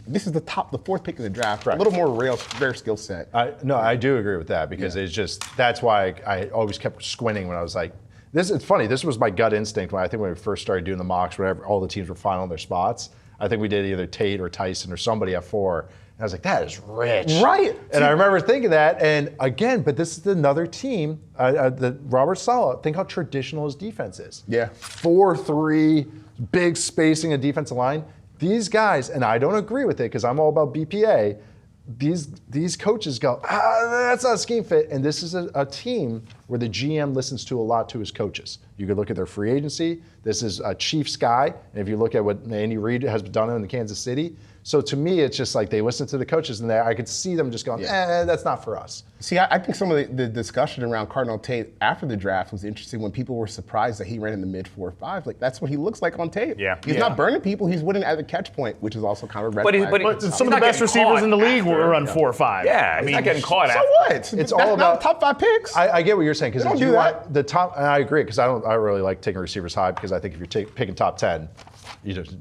this is the 4th pick in the draft. Right. A little more rare skill set. No, I do agree with that because it's just, that's why I always kept squinting when I was like, it's funny, this was my gut instinct when we first started doing the mocks, whenever all the teams were filing their spots. I think we did either Tate or Tyson or somebody at 4. And I was like, that is rich. Right. And I remember thinking that, and again, but this is another team, the Robert Saleh, think how traditional his defense is. Yeah. 4-3, big spacing of defensive line. These guys, and I don't agree with it because I'm all about BPA, these coaches go, that's not a scheme fit. And this is a team where the GM listens to a lot to his coaches. You could look at their free agency. This is a Chiefs guy. And if you look at what Andy Reid has done in the Kansas City, so to me, it's just like they listen to the coaches, and I could see them just going, that's not for us. See, I think some of the discussion around Carnell Tate after the draft was interesting when people were surprised that he ran in the mid 4.5. Like, that's what he looks like on tape. Yeah. He's not burning people. He's winning at the catch point, which is also kind of a red flag. But some of the best receivers in the league were on 4.5. Yeah, he's not getting caught So after. what? It's That's all about not top 5 picks. I get what you're saying because Don't if do you that. want the top, and I agree because I really like taking receivers high because I think if you're picking top 10,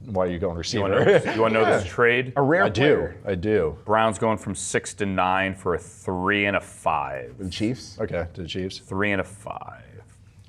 why are you going receiver? You want to know this trade? A rare I player. do. Browns going from 6 to 9 for a 3 and a 5. The Chiefs. Okay, to the Chiefs. 3 and a 5. All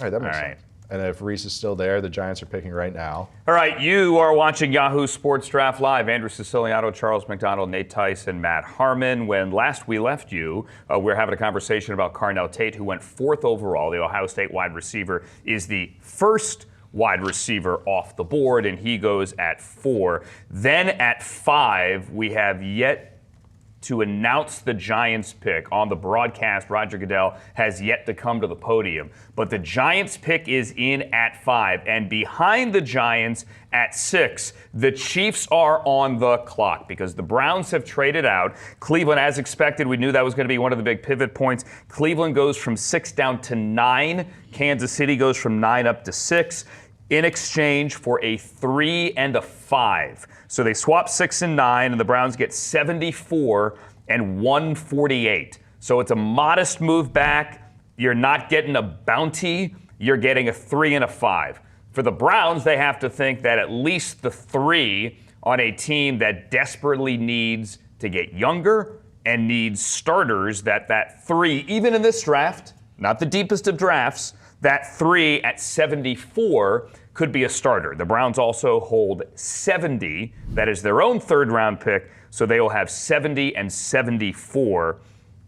right, that makes All sense. And if Reese is still there, the Giants are picking right now. All right, you are watching Yahoo Sports Draft Live. Andrew Siciliano, Charles McDonald, Nate Tice, and Matt Harmon. When last we left you, we were having a conversation about Carnell Tate, who went 4th overall. The Ohio State wide receiver is the first wide receiver off the board, and he goes at 4. Then at 5, we have yet to announce the Giants pick on the broadcast. Roger Goodell has yet to come to the podium. But the Giants pick is in at 5. And behind the Giants at 6, the Chiefs are on the clock because the Browns have traded out. Cleveland, as expected, we knew that was going to be one of the big pivot points. Cleveland goes from 6 down to 9. Kansas City goes from 9 up to 6 in exchange for a 3 and a 5. So they swap 6 and 9, and the Browns get 74 and 148. So it's a modest move back. You're not getting a bounty. You're getting a 3 and a 5. For the Browns, they have to think that at least the 3 on a team that desperately needs to get younger and needs starters, that 3, even in this draft, not the deepest of drafts, that 3 at 74 could be a starter. The Browns also hold 70. That is their own 3rd round pick, so they will have 70 and 74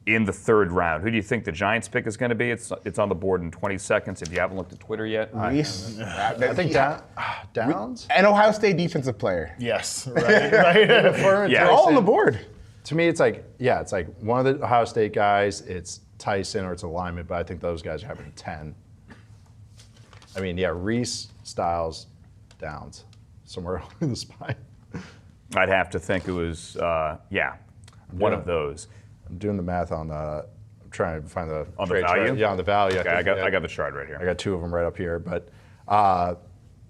in the 3rd round. Who do you think the Giants pick is going to be? It's on the board in 20 seconds if you haven't looked at Twitter yet. Reese. I think Downs? An Ohio State defensive player. Yes, right. Yeah. They're all on the board. To me, it's like one of the Ohio State guys, it's Tyson or it's a lineman, but I think those guys are having 10. I mean, Reese, Styles, Downs, somewhere in the spine. I'd have to think it was, one of those. I'm doing the math on trying to find the On the trade value? chart. Yeah, on the value. Okay, I got the chart right here. I got two of them right up here, but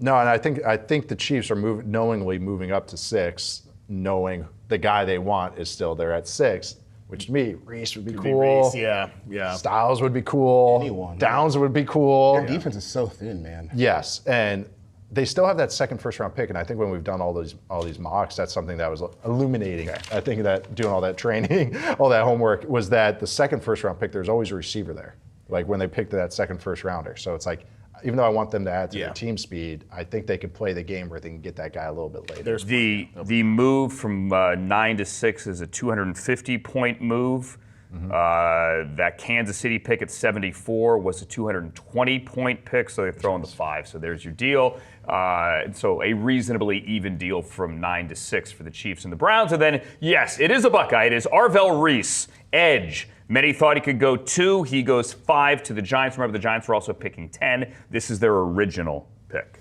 no, and I think the Chiefs are knowingly moving up to 6, knowing the guy they want is still there at 6, which to me, Reese would be cool. Reese, yeah. Styles would be cool. Anyone. Downs would be cool. Their defense is so thin, man. Yes, and they still have that second first-round pick, and I think when we've done all these mocks, that's something that was illuminating. Okay. I think that doing all that training, all that homework, was that the second first-round pick, there's always a receiver there, like when they picked that second first-rounder. So it's like, even though I want them to add to their team speed, I think they could play the game where they can get that guy a little bit later. The move from 9 to 6 is a 250-point move. That Kansas City pick at 74 was a 220-point pick, so they're throwing the 5. So there's your deal. So a reasonably even deal from 9 to 6 for the Chiefs and the Browns. And then, yes, it is a Buckeye. It is Arvell Reese, edge. Many thought he could go 2. He goes 5 to the Giants. Remember, the Giants were also picking 10. This is their original pick.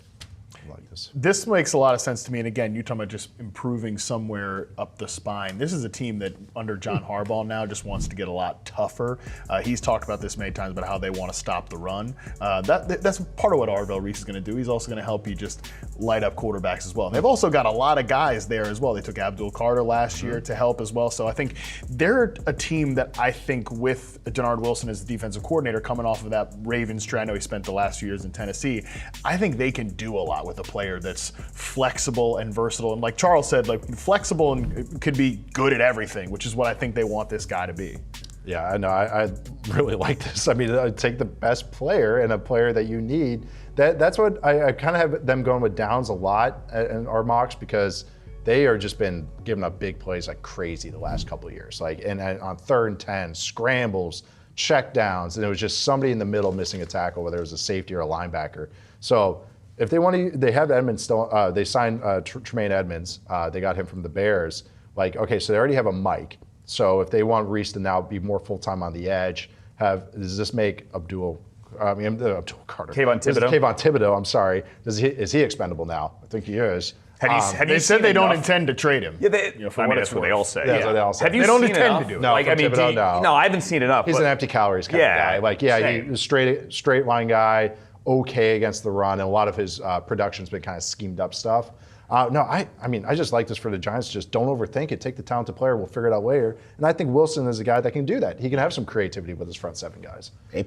This makes a lot of sense to me. And again, you're talking about just improving somewhere up the spine. This is a team that under John Harbaugh now just wants to get a lot tougher. He's talked about this many times about how they want to stop the run. That's part of what Arvell Reese is going to do. He's also going to help you just light up quarterbacks as well. And they've also got a lot of guys there as well. They took Abdul Carter last year to help as well. So I think they're a team that I think with Denard Wilson as the defensive coordinator coming off of that Ravens trend, I know he spent the last few years in Tennessee, I think they can do a lot with a player that's flexible and versatile. And like Charles said, like flexible and could be good at everything, which is what I think they want this guy to be. Yeah, I know. I really like this. I mean, I take the best player and a player that you need. That's what I kind of have them going with Downs a lot in our mocks, because they are just been giving up big plays like crazy the last couple of years. Like, and on 3rd and 10, scrambles, check downs, and it was just somebody in the middle missing a tackle, whether it was a safety or a linebacker. So if they want to, they have Edmonds still. They signed Tremaine Edmonds. They got him from the Bears. Like, okay, so they already have a Mike. So if they want Reese to now be more full-time on the edge, does this make Abdul Carter. Kayvon Thibodeau. Kayvon Thibodeau, I'm sorry. Is he expendable now? I think he is. They said they don't intend to trade him. Yeah, that's what they all say. Yeah, that's what they all say. Have you they don't seen intend enough? to do it. No, like, I mean, no, I haven't seen enough. He's an empty calories kind of guy. Like, he's a straight line guy, okay against the run, and a lot of his production's been kind of schemed up stuff. I just like this for the Giants. Just don't overthink it. Take the talented player. We'll figure it out later. And I think Wilson is a guy that can do that. He can have some creativity with his front 7 guys. A+.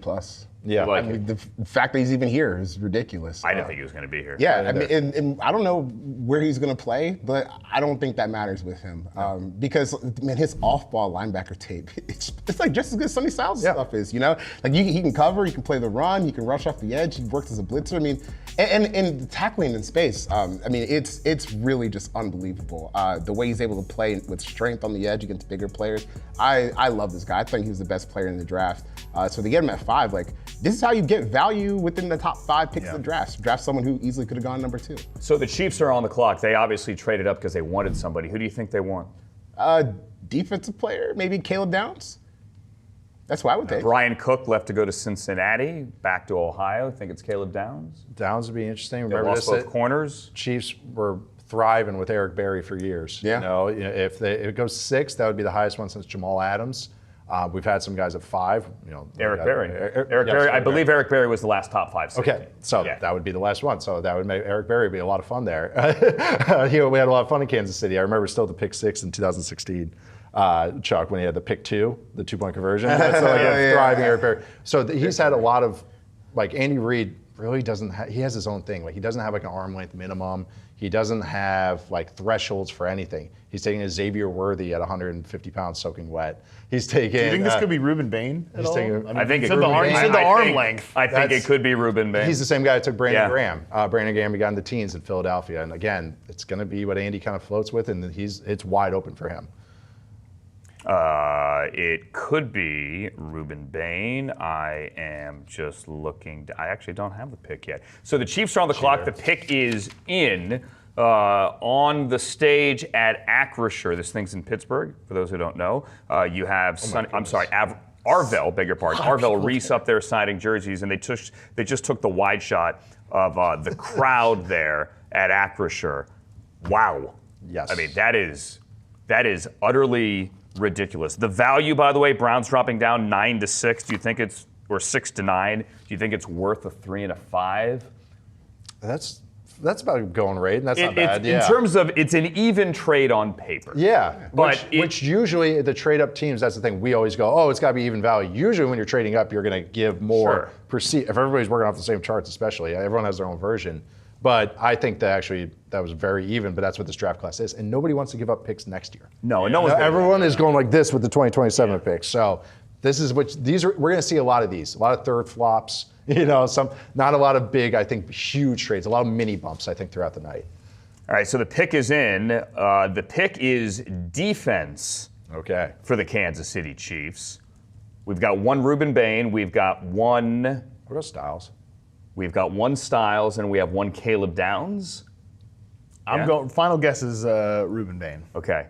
Yeah. I mean, the fact that he's even here is ridiculous. I didn't think he was going to be here. Yeah, I mean, and I don't know where he's going to play, but I don't think that matters with him because man, his off-ball linebacker tape, it's like just as good as Sonny Styles' stuff is. You know, like he can cover, he can play the run, he can rush off the edge, he works as a blitzer. I mean, and tackling in space. I mean, it's really just unbelievable the way he's able to play with strength on the edge against bigger players. I love this guy. I think he was the best player in the draft. So to get him at 5, like. This is how you get value within the top 5 picks of the draft. Draft someone who easily could have gone number 2. So the Chiefs are on the clock. They obviously traded up because they wanted somebody. Who do you think they want? Defensive player, maybe Caleb Downs. That's what I would take. Brian Cook left to go to Cincinnati, back to Ohio. I think it's Caleb Downs. Downs would be interesting. They Remember lost both corners. Chiefs were thriving with Eric Berry for years. Yeah. You know, if it goes 6, that would be the highest one since Jamal Adams. We've had some guys at 5. You know, Eric Berry. Eric Berry. I believe Eric Berry was the last top 5 safety. Okay, so that would be the last one. So that would make Eric Berry be a lot of fun there. We had a lot of fun in Kansas City. I remember still the pick 6 in 2016. Chuck, when he had the pick 2, the 2-point conversion. That's thriving Eric Berry. So he's had a lot of, like Andy Reid really doesn't. He has his own thing. Like he doesn't have like an arm length minimum. He doesn't have like thresholds for anything. He's taking a Xavier Worthy at 150 pounds soaking wet. He's taking. Do you think this could be Ruben Bane at all? I think it could be. You said the arm length. I think it could be Ruben Bane. He's the same guy that took Brandon Graham. Brandon Graham, he got in the teens in Philadelphia. And again, it's going to be what Andy kind of floats with, and it's wide open for him. It could be Ruben Bane. I am just looking. I actually don't have the pick yet. So the Chiefs are on the clock. The pick is in. On the stage at Acrisure. This thing's in Pittsburgh, for those who don't know. You have Arvell, beg your pardon, Arvell Reese up there signing jerseys, and they just took the wide shot of the crowd there at Acrisure. Wow. Yes. I mean, that is utterly ridiculous. The value, by the way, Browns dropping down 9-6. Do you think it's, or 6-9? Do you think it's worth a 3 and a 5? That's about a going rate, and that's not bad. In terms of, it's an even trade on paper. Yeah, but which usually the trade up teams, that's the thing. We always go, oh, it's got to be even value. Usually when you're trading up, you're going to give more. If everybody's working off the same charts, especially, everyone has their own version. But I think that was very even, but that's what this draft class is. And nobody wants to give up picks next year. No, and no one's everyone is going like this with the 2027 picks. So this is we're going to see a lot of these, a lot of third flops. Not a lot of big, I think, huge trades, a lot of mini bumps, I think, throughout the night. All right, so the pick is in. The pick is defense for the Kansas City Chiefs. We've got one Ruben Bane. We've got one... What about Styles? We've got one Styles, and we have one Caleb Downs. I'm going. Final guess is Ruben Bane. Okay.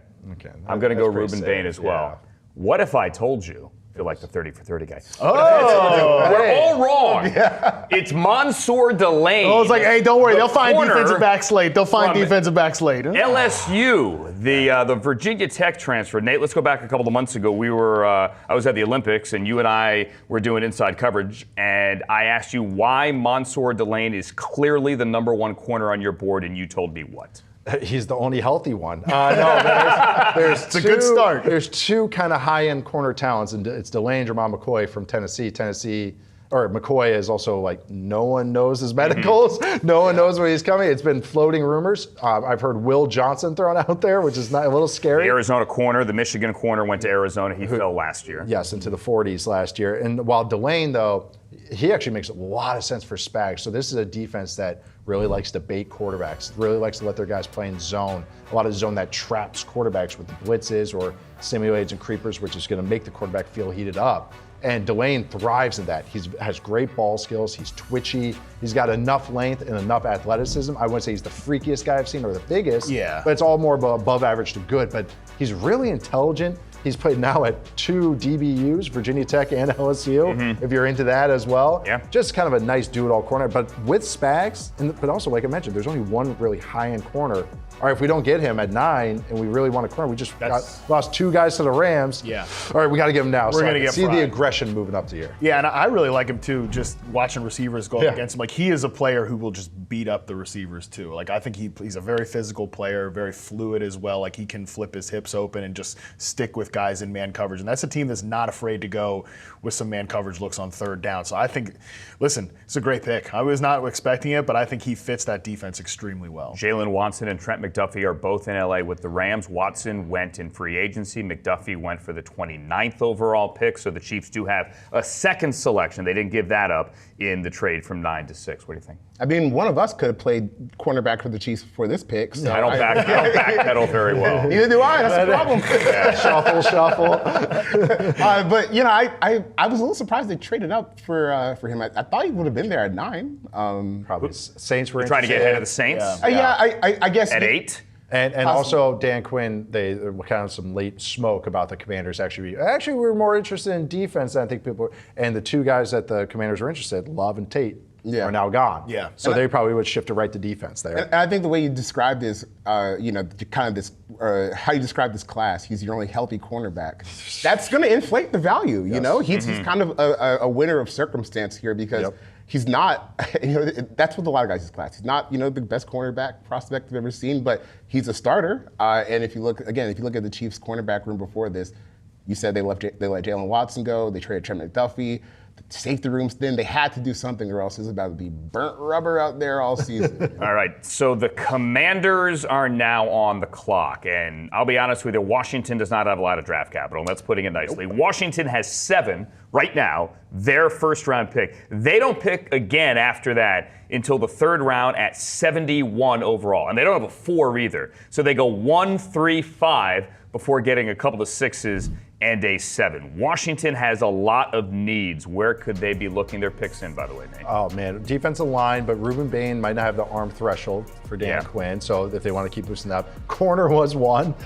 I'm going to go Ruben Bane as well. Yeah. What if I told you? Feel like the 30 for 30 guy. Oh, we're all wrong. Yeah. It's Mansoor Delane. Oh, it's like, hey, don't worry. They'll find defensive back slate. They'll find defensive back slate. LSU, the Virginia Tech transfer. Nate, let's go back a couple of months ago. I was at the Olympics, and you and I were doing inside coverage, and I asked you why Mansoor Delane is clearly the number one corner on your board, and you told me what? He's the only healthy one. There's it's a good start. There's two kind of high-end corner talents, and it's Delane, Jeremiah McCoy from Tennessee. McCoy is also like, no one knows his medicals. No one knows where he's coming. It's been floating rumors. I've heard Will Johnson thrown out there, which is not a little scary. The Arizona corner, the Michigan corner went to Arizona. He fell last year. Yes, into the 40s last year. And while Delane, though, he actually makes a lot of sense for Spags. So this is a defense that really likes to bait quarterbacks, really likes to let their guys play in zone. A lot of zone that traps quarterbacks with the blitzes or simulates and creepers, which is going to make the quarterback feel heated up. And Delane thrives in that. He has great ball skills. He's twitchy. He's got enough length and enough athleticism. I wouldn't say he's the freakiest guy I've seen or the biggest. Yeah. But it's all more above average to good. But he's really intelligent. He's played now at 2 DBUs, Virginia Tech and LSU, if you're into that as well. Yeah. Just kind of a nice do-it-all corner. But with Spags, but also, like I mentioned, there's only one really high-end corner. All right, if we don't get him at 9 and we really want a corner, we just lost 2 guys to the Rams. Yeah. All right, we got to get him now. We're going to get see fried. the aggression moving up to here. Yeah, and I really like him too, just watching receivers go up against him. Like, he is a player who will just beat up the receivers too. Like, I think he's a very physical player, very fluid as well. Like, he can flip his hips open and just stick with guys in man coverage. And that's a team that's not afraid to go with some man coverage looks on third down. So I think, listen, it's a great pick. I was not expecting it, but I think he fits that defense extremely well. Jalen Watson and Trent McDuffie are both in LA with the Rams. Watson went in free agency. McDuffie went for the 29th overall pick. So the Chiefs do have a second selection. They didn't give that up in the trade from 9 to 6. What do you think? I mean, one of us could have played cornerback for the Chiefs before this pick. So I don't backpedal very well. Neither do I. That's the problem. Shuffle. But I was a little surprised they traded up for him. I thought he would have been there at 9. Probably Saints were Trying to get ahead of the Saints? I guess At 8? And also Dan Quinn, they kind of some late smoke about the Commanders. Actually, we were more interested in defense than I think people were. And the 2 guys that the Commanders were interested, Love and Tate, are now gone. Yeah. So they probably would shift to right to defense there. And I think the way you described this, how you describe this class, he's your only healthy cornerback. That's going to inflate the value. You know, he's kind of a winner of circumstance here because. He's not, that's what a lot of guys in this class. He's not, the best cornerback prospect I've ever seen, but he's a starter. And if you look at the Chiefs' cornerback room before this, you said they let Jalen Watson go. They traded Trent McDuffie. The safety room's thin. They had to do something, or else it's about to be burnt rubber out there all season. All right, so the Commanders are now on the clock, and I'll be honest with you, Washington does not have a lot of draft capital, and that's putting it nicely. Washington has 7 right now, their first-round pick. They don't pick again after that until the 3rd round at 71 overall, and they don't have a 4 either. So they go 1, 3, 5 before getting a couple of 6s and a 7. Washington has a lot of needs. Where could they be looking their picks in, by the way, Nate? Oh, man. Defensive line, but Ruben Bane might not have the arm threshold for Dan Quinn, so if they want to keep boosting up. Corner was one.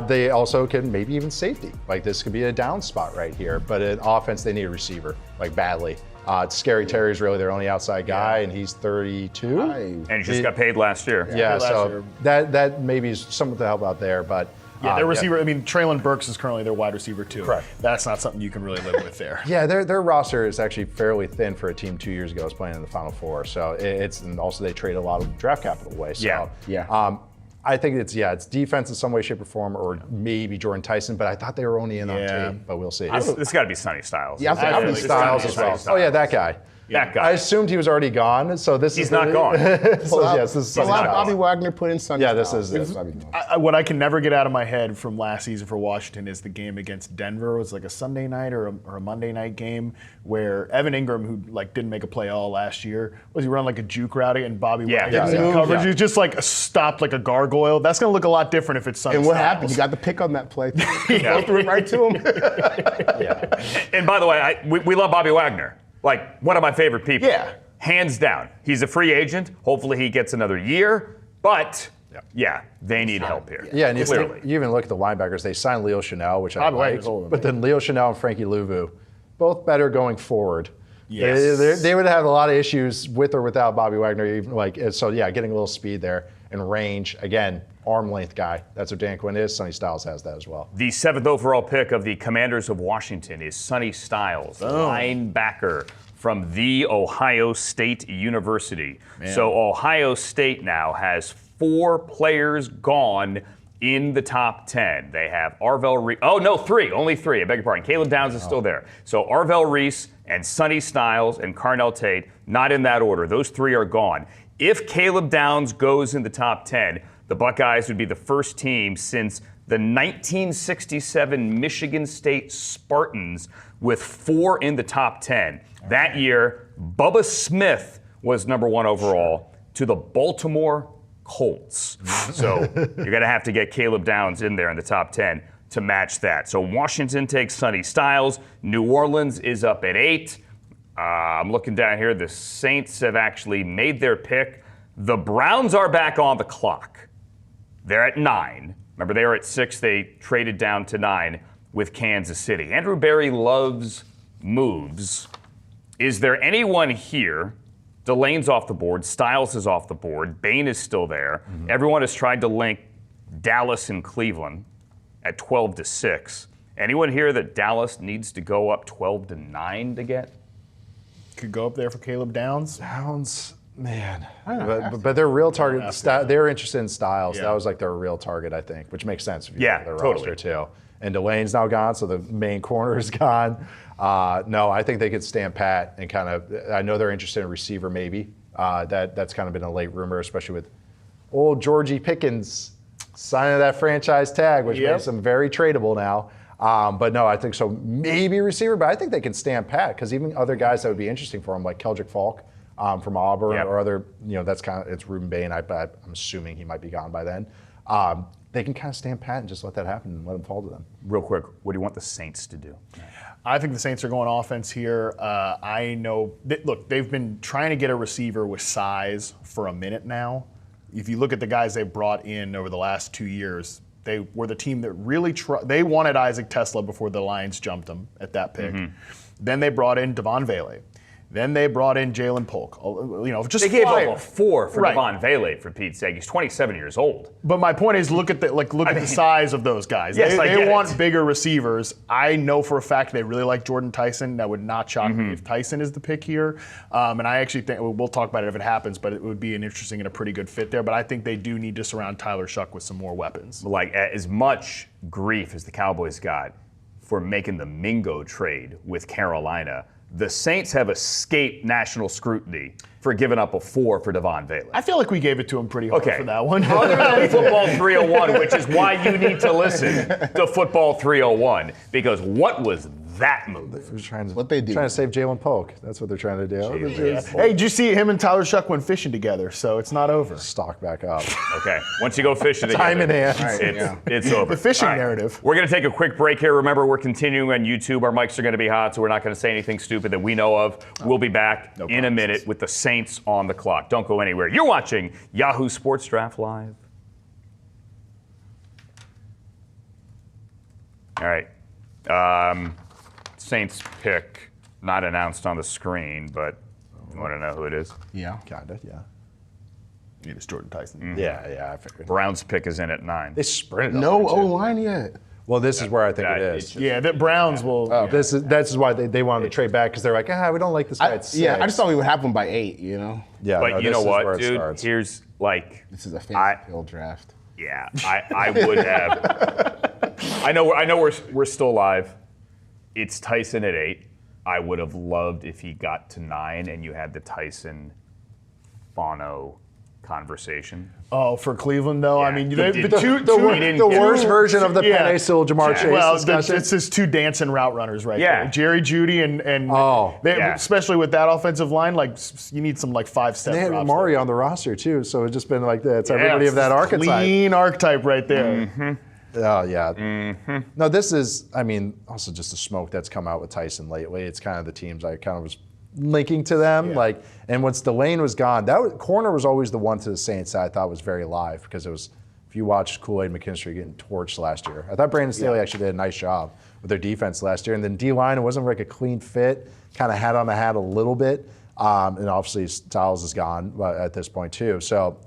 They also can maybe even safety. Like, this could be a down spot right here. But in offense, they need a receiver, like, badly. Scary Terry's really their only outside guy, and he's 32. And he just got paid last year. Yeah, so that maybe is something to help out there. But Yeah, their receiver, I mean, Traylon Burks is currently their wide receiver too. Correct. That's not something you can really live with there. Yeah, their roster is actually fairly thin for a team 2 years ago was playing in the Final Four. So and also they trade a lot of draft capital away. So, I think it's defense in some way, shape, or form, or maybe Jordan Tyson, but I thought they were only in on Tate, but we'll see. This got to be Sonny Styles. Yeah, I think Styles as well. Oh yeah, that guy. That guy. I assumed he was already gone, so He's not gone. So yes, this is So Sonny a lot of Styles. Bobby Wagner put in Sonny Yeah, this Styles. is What I can never get out of my head from last season for Washington is the game against Denver. It was like a Sunday night or a Monday night game where Evan Ingram, who didn't make a play all last year, was he running like a juke route and Bobby Wagner in coverage? He just stopped like a gargoyle. That's going to look a lot different if it's Sonny And what Styles. happened? He got the pick on that play. Threw it right to him. And by the way, we love Bobby Wagner. Like, one of my favorite people. Yeah. Hands down. He's a free agent. Hopefully he gets another year. But, they need help here. Yeah, and clearly. you even look at the linebackers. They signed Leo Chanel, which I Bobby liked, Wagner's older, but then Leo Chanel and Frankie Louvu, both better going forward. Yes. They would have a lot of issues with or without Bobby Wagner. Even so getting a little speed there and range. Again, arm length guy. That's what Dan Quinn is. Sonny Styles has that as well. The 7th overall pick of the Commanders of Washington is Sonny Styles, linebacker from The Ohio State University. So Ohio State now has 4 players gone in the top 10. They have Arvell Reese. Oh, no, 3. Only 3. I beg your pardon. Caleb Downs is still there. So Arvell Reese and Sonny Styles and Carnell Tate, not in that order. Those 3 are gone. If Caleb Downs goes in the top 10, the Buckeyes would be the first team since the 1967 Michigan State Spartans with 4 in the top 10. That year, Bubba Smith was number 1 overall to the Baltimore Colts. So you're going to have to get Caleb Downs in there in the top 10 to match that. So Washington takes Sonny Styles. New Orleans is up at 8. I'm looking down here. The Saints have actually made their pick. The Browns are back on the clock. They're at 9. Remember, they were at 6. They traded down to 9 with Kansas City. Andrew Berry loves moves. Is there anyone here? Delane's off the board. Styles is off the board. Bane is still there. Everyone has tried to link Dallas and Cleveland at 12-6. Anyone here that Dallas needs to go up 12-9 to get? Could go up there for Caleb Downs. Downs, man. But their real target, they're interested in Styles. That was their real target, I think, which makes sense if you look at their roster too. And Delane's now gone, so the main corner is gone. No, I think they could stand pat and kind of. I know they're interested in receiver, maybe. That's kind of been a late rumor, especially with old Georgie Pickens signing that franchise tag, which makes him very tradable now. But no, I think so. Maybe receiver, but I think they can stand pat because even other guys that would be interesting for him, like Kendrick Faulk from Auburn or other, that's kind of it's Ruben Bane. I'm assuming he might be gone by then. They can kind of stand pat and just let that happen and let them fall to them. Real quick, what do you want the Saints to do? I think the Saints are going offense here. I know, look, they've been trying to get a receiver with size for a minute now. If you look at the guys they've brought in over the last 2 years, they were the team that really they wanted Isaac Tesla before the Lions jumped him at that pick. Then they brought in Devon Vele. Then they brought in Jalen Polk. Just they gave fire. up a 4 for Devon Vele, for Pete's sake. He's 27 years old. But my point is, look at the size of those guys. Yes, they want bigger receivers. I know for a fact they really like Jordan Tyson. That would not shock me if Tyson is the pick here. And I actually think we'll talk about it if it happens. But it would be an interesting and a pretty good fit there. But I think they do need to surround Tyler Shuck with some more weapons. Like as much grief as the Cowboys got for making the Mingo trade with Carolina, the Saints have escaped national scrutiny for giving up a 4 for Devon Vele. I feel like we gave it to him pretty hard for that one. Other than Football 301, which is why you need to listen to Football 301, because what was that move? What they do? Trying to save Jalen Polk. That's what they're trying to do. Hey, did you see him and Tyler Shuck went fishing together? So it's not over. Stock back up. Okay, once you go fishing together, Time in hand. It's over. The fishing narrative. We're going to take a quick break here. Remember, we're continuing on YouTube. Our mics are going to be hot, so we're not going to say anything stupid that we know of. We'll be back in a minute with the Saints on the clock. Don't go anywhere. You're watching Yahoo Sports Draft Live. All right. Saints pick, not announced on the screen, but you want to know who it is? Yeah. Kinda, yeah. It's Jordan Tyson. Yeah, I figured. Browns pick is in at 9. They sprinted. No up there, too. O-line yet. Well, this is where I think Yeah, it it's is. just- Yeah, the Browns will. Oh, this is why they wanted to trade back because they're like, we don't like this guy. At Yeah, I 6. just thought we would have them by 8. You know, Yeah, But no, you this know is where what, it dude? starts. Here's like, this is a fantasy field draft. yeah, I would have. I know we're still alive. It's Tyson at 8. I would have loved if he got to 9 and you had the Tyson Fono conversation. Oh, for Cleveland though, I mean, He the did- two, The worst version of the Yeah. Penei Sewell Jamar Chase well, discussion. it's just 2 dancing route runners right Yeah. there. Jerry Jeudy and yeah. especially with that offensive line, like you need some like 5-step They had drops Amari there. on the roster too, so it's just been like that. It's Yeah, everybody of that archetype. Clean archetype right there. Oh yeah. No, this is. I mean, also just the smoke that's come out with Tyson lately. It's kind of the teams I kind of was linking to them. Yeah. Like, and once Delane was gone, corner was always the one to the Saints that I thought was very live because it was. If you watched Kool-Aid McKinstry getting torched last year, I thought Brandon Staley actually did a nice job with their defense last year. And then D-line, it wasn't like a clean fit. Kind of had on the hat a little bit. And obviously Styles is gone at this point too. So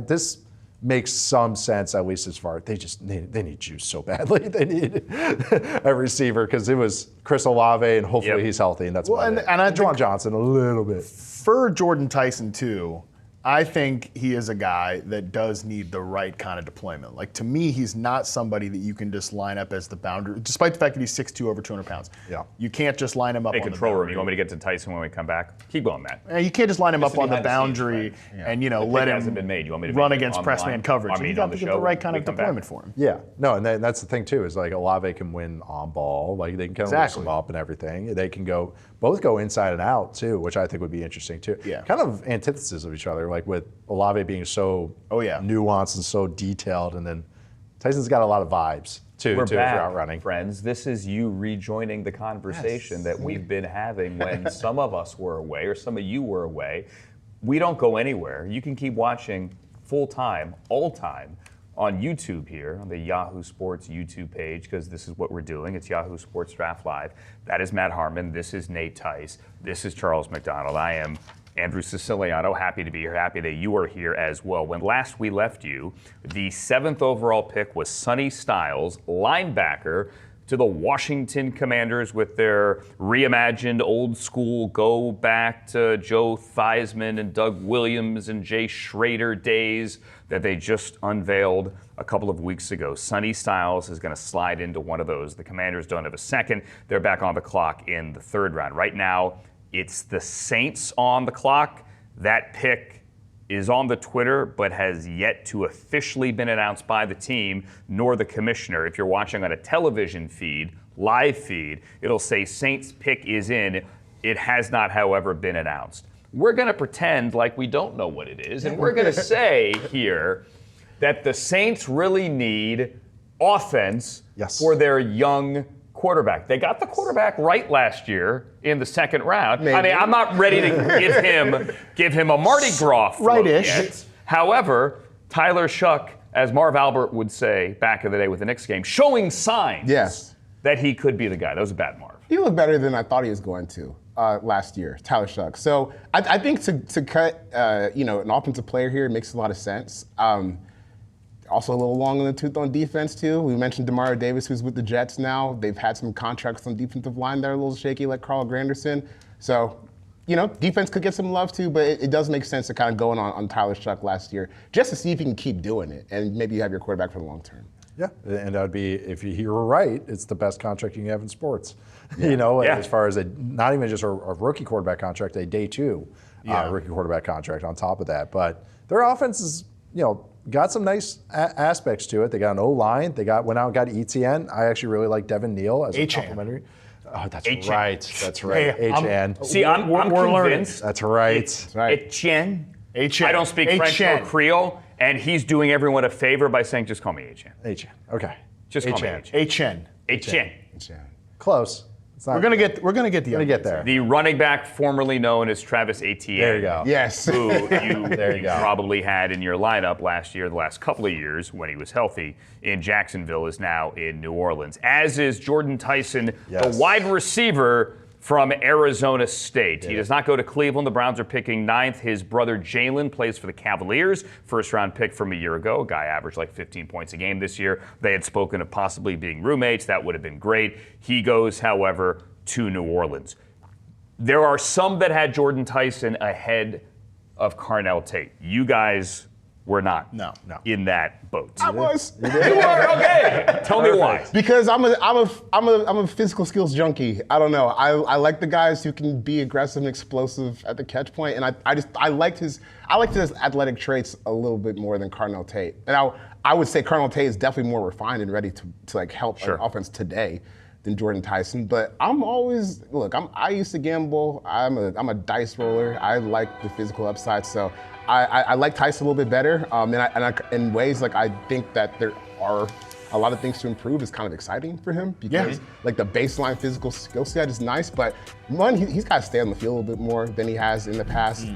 this makes some sense, at least as far they need juice so badly. They need a receiver because it was Chris Olave and hopefully he's healthy and that's about it. and I Juwan think- Johnson a little bit. For Jordan Tyson too, I think he is a guy that does need the right kind of deployment. Like to me, he's not somebody that you can just line up as the boundary, despite the fact that he's 6'2", over 200 pounds. Yeah. You can't just line him up Hey, on control the room. boundary. You want me to get to Tyson when we come back? Keep going, Matt. You can't just line him Just up on the behind the scenes, boundary right? and The let pick him hasn't been made. You want me to run make it against on press the man line? coverage. I mean, You got on to the get show the right when kind we of come back? deployment for him. Yeah, no, and that's the thing too. Is like Olave can win on ball, like they can kind of Exactly. loosen him up and everything. They can both go inside and out too, which I think would be interesting too. Yeah. Kind of antithesis of each other, like with Olave being so nuanced and so detailed, and then Tyson's got a lot of vibes too. We're if you're back, out running. friends. This is you rejoining the conversation that we've been having when some of us were away or some of you were away. We don't go anywhere. You can keep watching full time, all time, on YouTube here, on the Yahoo Sports YouTube page, because this is what we're doing. It's Yahoo Sports Draft Live. That is Matt Harmon. This is Nate Tice. This is Charles McDonald. I am Andrew Siciliano. Happy to be here. Happy that you are here as well. When last we left you, the 7th overall pick was Sonny Styles, linebacker, to the Washington Commanders with their reimagined old school go back to Joe Theismann and Doug Williams and Jay Schrader days that they just unveiled a couple of weeks ago. Sonny Styles is going to slide into one of those. The Commanders don't have a second. They're back on the clock in the 3rd round. Right now, it's the Saints on the clock. That pick is on the Twitter, but has yet to officially been announced by the team nor the commissioner. If you're watching on a television feed, live feed, it'll say Saints pick is in. It has not, however, been announced. We're going to pretend like we don't know what it is, and we're going to say here that the Saints really need offense for their young quarterback. They got the quarterback right last year in the 2nd round. Maybe. I mean, I'm not ready to give him a Mardi Gras float Right-ish. yet. However, Tyler Shuck, as Marv Albert would say back in the day with the Knicks game, showing signs that he could be the guy. That was a bad Marv. He looked better than I thought he was going to last year, Tyler Shuck. So I think to cut an offensive player here makes a lot of sense. Also a little long in the tooth on defense too. We mentioned Demario Davis, who's with the Jets now. They've had some contracts on defensive line that are a little shaky, like Carl Granderson. So, defense could get some love too, but it does make sense to kind of go on Tyler Shuck last year, just to see if he can keep doing it, and maybe you have your quarterback for the long term. Yeah, and that would be, if you were right, it's the best contract you can have in sports. Yeah. As far as not even just a rookie quarterback contract, a day 2 rookie quarterback contract on top of that. But their offense is, got some nice aspects to it. They got an O-line. They went out and got ETN. I actually really like Devin Neal as a complimentary. Oh, that's right. That's right. HN. See, I'm convinced. That's right. Etienne. I don't speak French or Creole, and he's doing everyone a favor by saying, just call me Etienne. HN. Okay. Just call me Etienne. Etienne. Close. We're gonna get the there. The running back formerly known as Travis Etienne. There you go. Yes. Who you probably had in your lineup last year, the last couple of years when he was healthy in Jacksonville, is now in New Orleans. As is Jordan Tyson, the wide receiver from Arizona State. He does not go to Cleveland. The Browns are picking 9th. His brother Jalen plays for the Cavaliers. First-round pick from a year ago. A guy averaged like 15 points a game this year. They had spoken of possibly being roommates. That would have been great. He goes, however, to New Orleans. There are some that had Jordan Tyson ahead of Carnell Tate. You guys were not in that boat. I was. You were? Okay. Tell me why. Because I'm a physical skills junkie. I don't know. I like the guys who can be aggressive and explosive at the catch point, and I liked his athletic traits a little bit more than Carnell Tate. And I would say Carnell Tate is definitely more refined and ready to like help an offense today than Jordan Tyson. But I used to gamble. I'm a dice roller. I like the physical upside, so I like Tyson a little bit better. In ways, like, I think that there are a lot of things to improve. Is kind of exciting for him because like the baseline physical skill set is nice, but he's got to stay on the field a little bit more than he has in the past.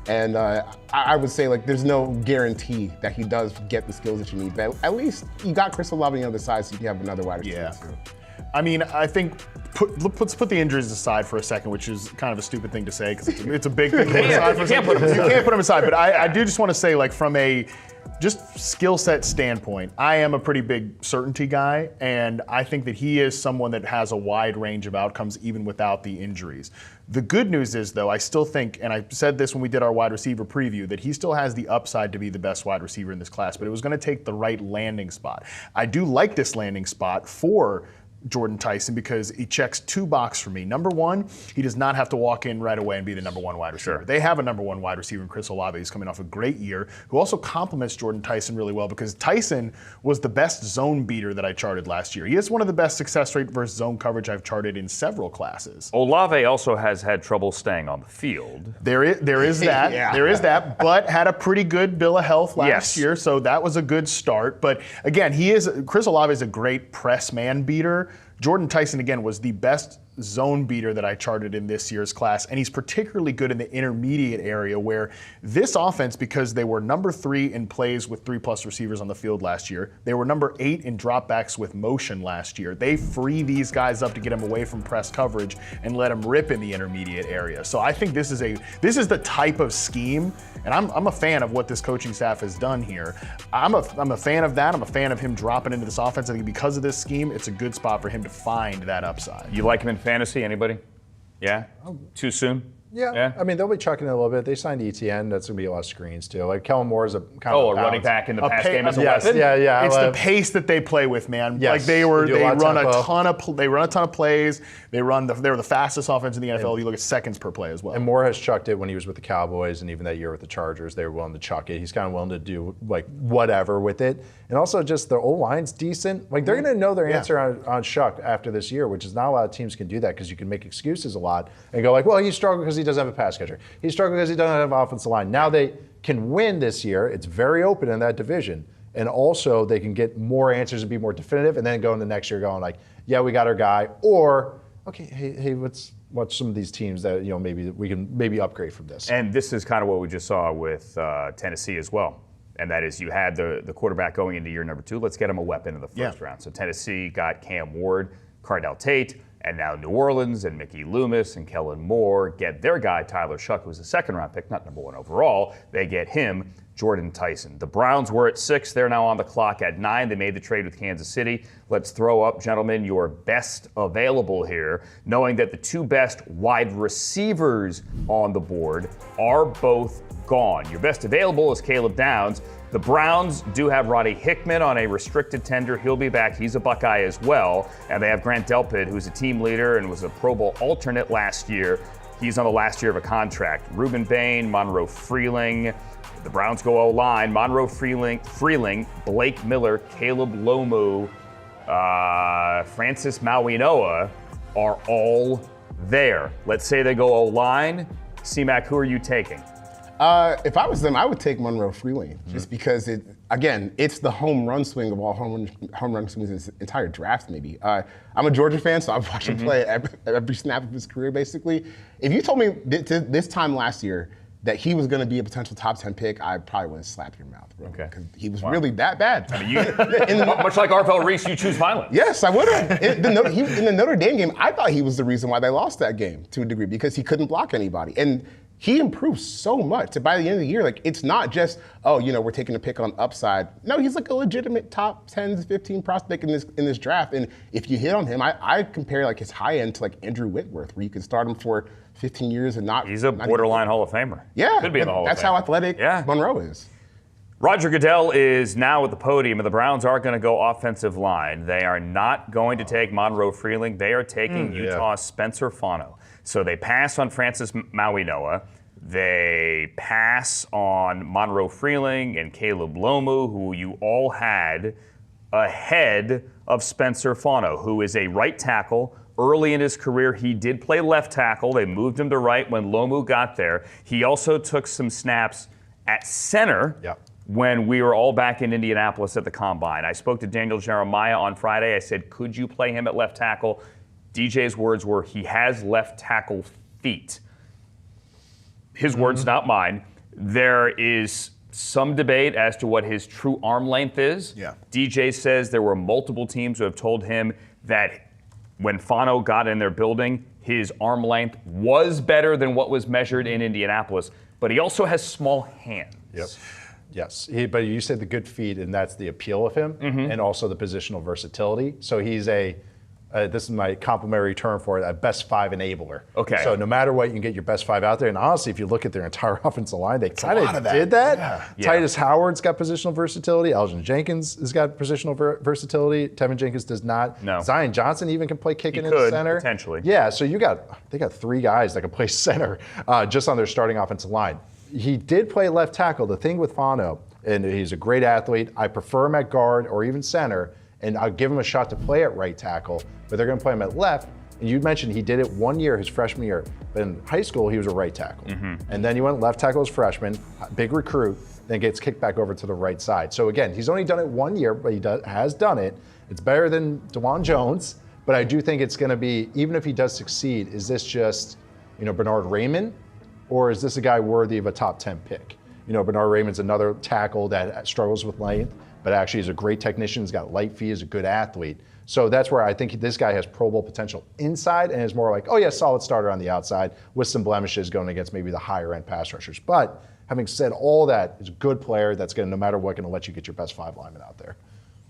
I would say, like, there's no guarantee that he does get the skills that you need, but at least you got Chris Olave on the other side, so you can have another wide receiver. I mean, I think let's put the injuries aside for a second, which is kind of a stupid thing to say because it's a big thing to put aside. You can't put them aside. But I do just want to say, like, from a just skill set standpoint, I am a pretty big certainty guy, and I think that he is someone that has a wide range of outcomes even without the injuries. The good news is, though, I still think, and I said this when we did our wide receiver preview, that he still has the upside to be the best wide receiver in this class, but it was going to take the right landing spot. I do like this landing spot for Jordan Tyson because he checks 2 boxes for me. Number one, he does not have to walk in right away and be the number 1 wide receiver. They have a number 1 wide receiver in Chris Olave. He's coming off a great year, who also complements Jordan Tyson really well because Tyson was the best zone beater that I charted last year. He has one of the best success rate versus zone coverage I've charted in several classes. Olave also has had trouble staying on the field. There is that. There is that, but had a pretty good bill of health last year, so that was a good start. But again, Chris Olave is a great press man beater. Jordan Tyson, again, was the best zone beater that I charted in this year's class, and he's particularly good in the intermediate area where this offense, because they were number 3 in plays with 3+ receivers on the field last year, they were number 8 in dropbacks with motion last year. They free these guys up to get them away from press coverage and let them rip in the intermediate area. So I think this is the type of scheme, and I'm a fan of what this coaching staff has done here. I'm a fan of that. I'm a fan of him dropping into this offense. I think because of this scheme, it's a good spot for him to find that upside. You like him in fantasy? Anybody? Yeah? Too soon? Yeah. I mean, they'll be chucking it a little bit. They signed ETN. That's going to be a lot of screens, too. Like, Kellen Moore is a kind of a running back in the pass game as a weapon? Yeah. It's the pace that they play with, man. Yes. Like, they run a ton of plays. They were the fastest offense in the NFL. You look at seconds per play as well. And Moore has chucked it when he was with the Cowboys, and even that year with the Chargers, they were willing to chuck it. He's kind of willing to do, like, whatever with it. And also just their O-line's decent. Like, they're going to know their answer on Shuck after this year, which is not a lot of teams can do that because you can make excuses a lot and go like, well, he struggled because he doesn't have a pass catcher. He struggled because he doesn't have an offensive line. Now they can win this year. It's very open in that division. And also they can get more answers and be more definitive and then go into next year going like, yeah, we got our guy. Or, okay, hey, let's watch some of these teams that, maybe we can upgrade from this. And this is kind of what we just saw with Tennessee as well. And that is you had the quarterback going into year number 2. Let's get him a weapon in the first round. So Tennessee got Cam Ward, Carnell Tate, and now New Orleans and Mickey Loomis and Kellen Moore get their guy, Tyler Shuck, who's a second-round pick, not number 1 overall. They get him, Jordan Tyson. The Browns were at 6. They're now on the clock at 9. They made the trade with Kansas City. Let's throw up, gentlemen, your best available here, knowing that the 2 best wide receivers on the board are both gone. Your best available is Caleb Downs. The Browns do have Roddy Hickman on a restricted tender. He'll be back. He's a Buckeye as well. And they have Grant Delpit, who's a team leader and was a Pro Bowl alternate last year. He's on the last year of a contract. Ruben Bane, Monroe Freeling. The Browns go O-line. Monroe Freeling, Blake Miller, Caleb Lomu, Francis Mauinoa are all there. Let's say they go O-line. C-Mac, who are you taking? If I was them, I would take Monroe Freeling just because it's the home run swing of all home run swings in his entire draft, maybe. I'm a Georgia fan, so I've watched him play every snap of his career, basically. If you told me this time last year that he was going to be a potential top 10 pick, I probably would have slapped your mouth, bro. Okay. Because he was really that bad. I mean, much like Arvell Reese, you choose violence. Yes, I would have. In the Notre Dame game, I thought he was the reason why they lost that game to a degree, because he couldn't block anybody. And he improved so much that by the end of the year, like, it's not just, we're taking a pick on upside. No, he's like a legitimate top 10 to 15 prospect in this draft. And if you hit on him, I compare like his high end to like Andrew Whitworth, where you could start him for 15 years and not. He's a borderline Hall of Famer. Yeah. Could be in the Hall of Fame. That's how athletic Monroe is. Roger Goodell is now at the podium, and the Browns are going to go offensive line. They are not going to take Monroe Freeling. They are taking Utah's Spencer Fono. So they pass on Francis Mauigoa. They pass on Monroe Freeling and Caleb Lomu, who you all had ahead of Spencer Fono, who is a right tackle. Early in his career, he did play left tackle. They moved him to right when Lomu got there. He also took some snaps at center when we were all back in Indianapolis at the Combine. I spoke to Daniel Jeremiyah on Friday. I said, could you play him at left tackle? DJ's words were, he has left tackle feet. His words, not mine. There is some debate as to what his true arm length is. Yeah. DJ says there were multiple teams who have told him that when Fono got in their building, his arm length was better than what was measured in Indianapolis, but he also has small hands. Yep. Yes, but you said the good feet, and that's the appeal of him, and also the positional versatility. So he's this is my complimentary term for it, a best five enabler. Okay. So no matter what, you can get your best five out there. And honestly, if you look at their entire offensive line, they kind of did that. Yeah. Titus Howard's got positional versatility. Elgin Jenkins has got positional versatility. Tevin Jenkins does not. No. Zion Johnson even can play kicking in could, the center. potentially. Yeah, so they got three guys that can play center just on their starting offensive line. He did play left tackle. The thing with Fono, and he's a great athlete, I prefer him at guard or even center, and I'll give him a shot to play at right tackle, but they're going to play him at left. And you mentioned he did it 1 year, his freshman year. But in high school, he was a right tackle. And then he went left tackle as freshman, big recruit, then gets kicked back over to the right side. So again, he's only done it 1 year, but he has done it. It's better than DeJuan Jones, but I do think it's going to be, even if he does succeed, is this just, Bernard Raymond, or is this a guy worthy of a top 10 pick? Bernard Raymond's another tackle that struggles with length, but actually is a great technician, he's got light feet, is a good athlete. So that's where I think this guy has Pro Bowl potential inside and is more like, solid starter on the outside with some blemishes going against maybe the higher end pass rushers. But having said all that, is a good player that's going to, no matter what, going to let you get your best five linemen out there.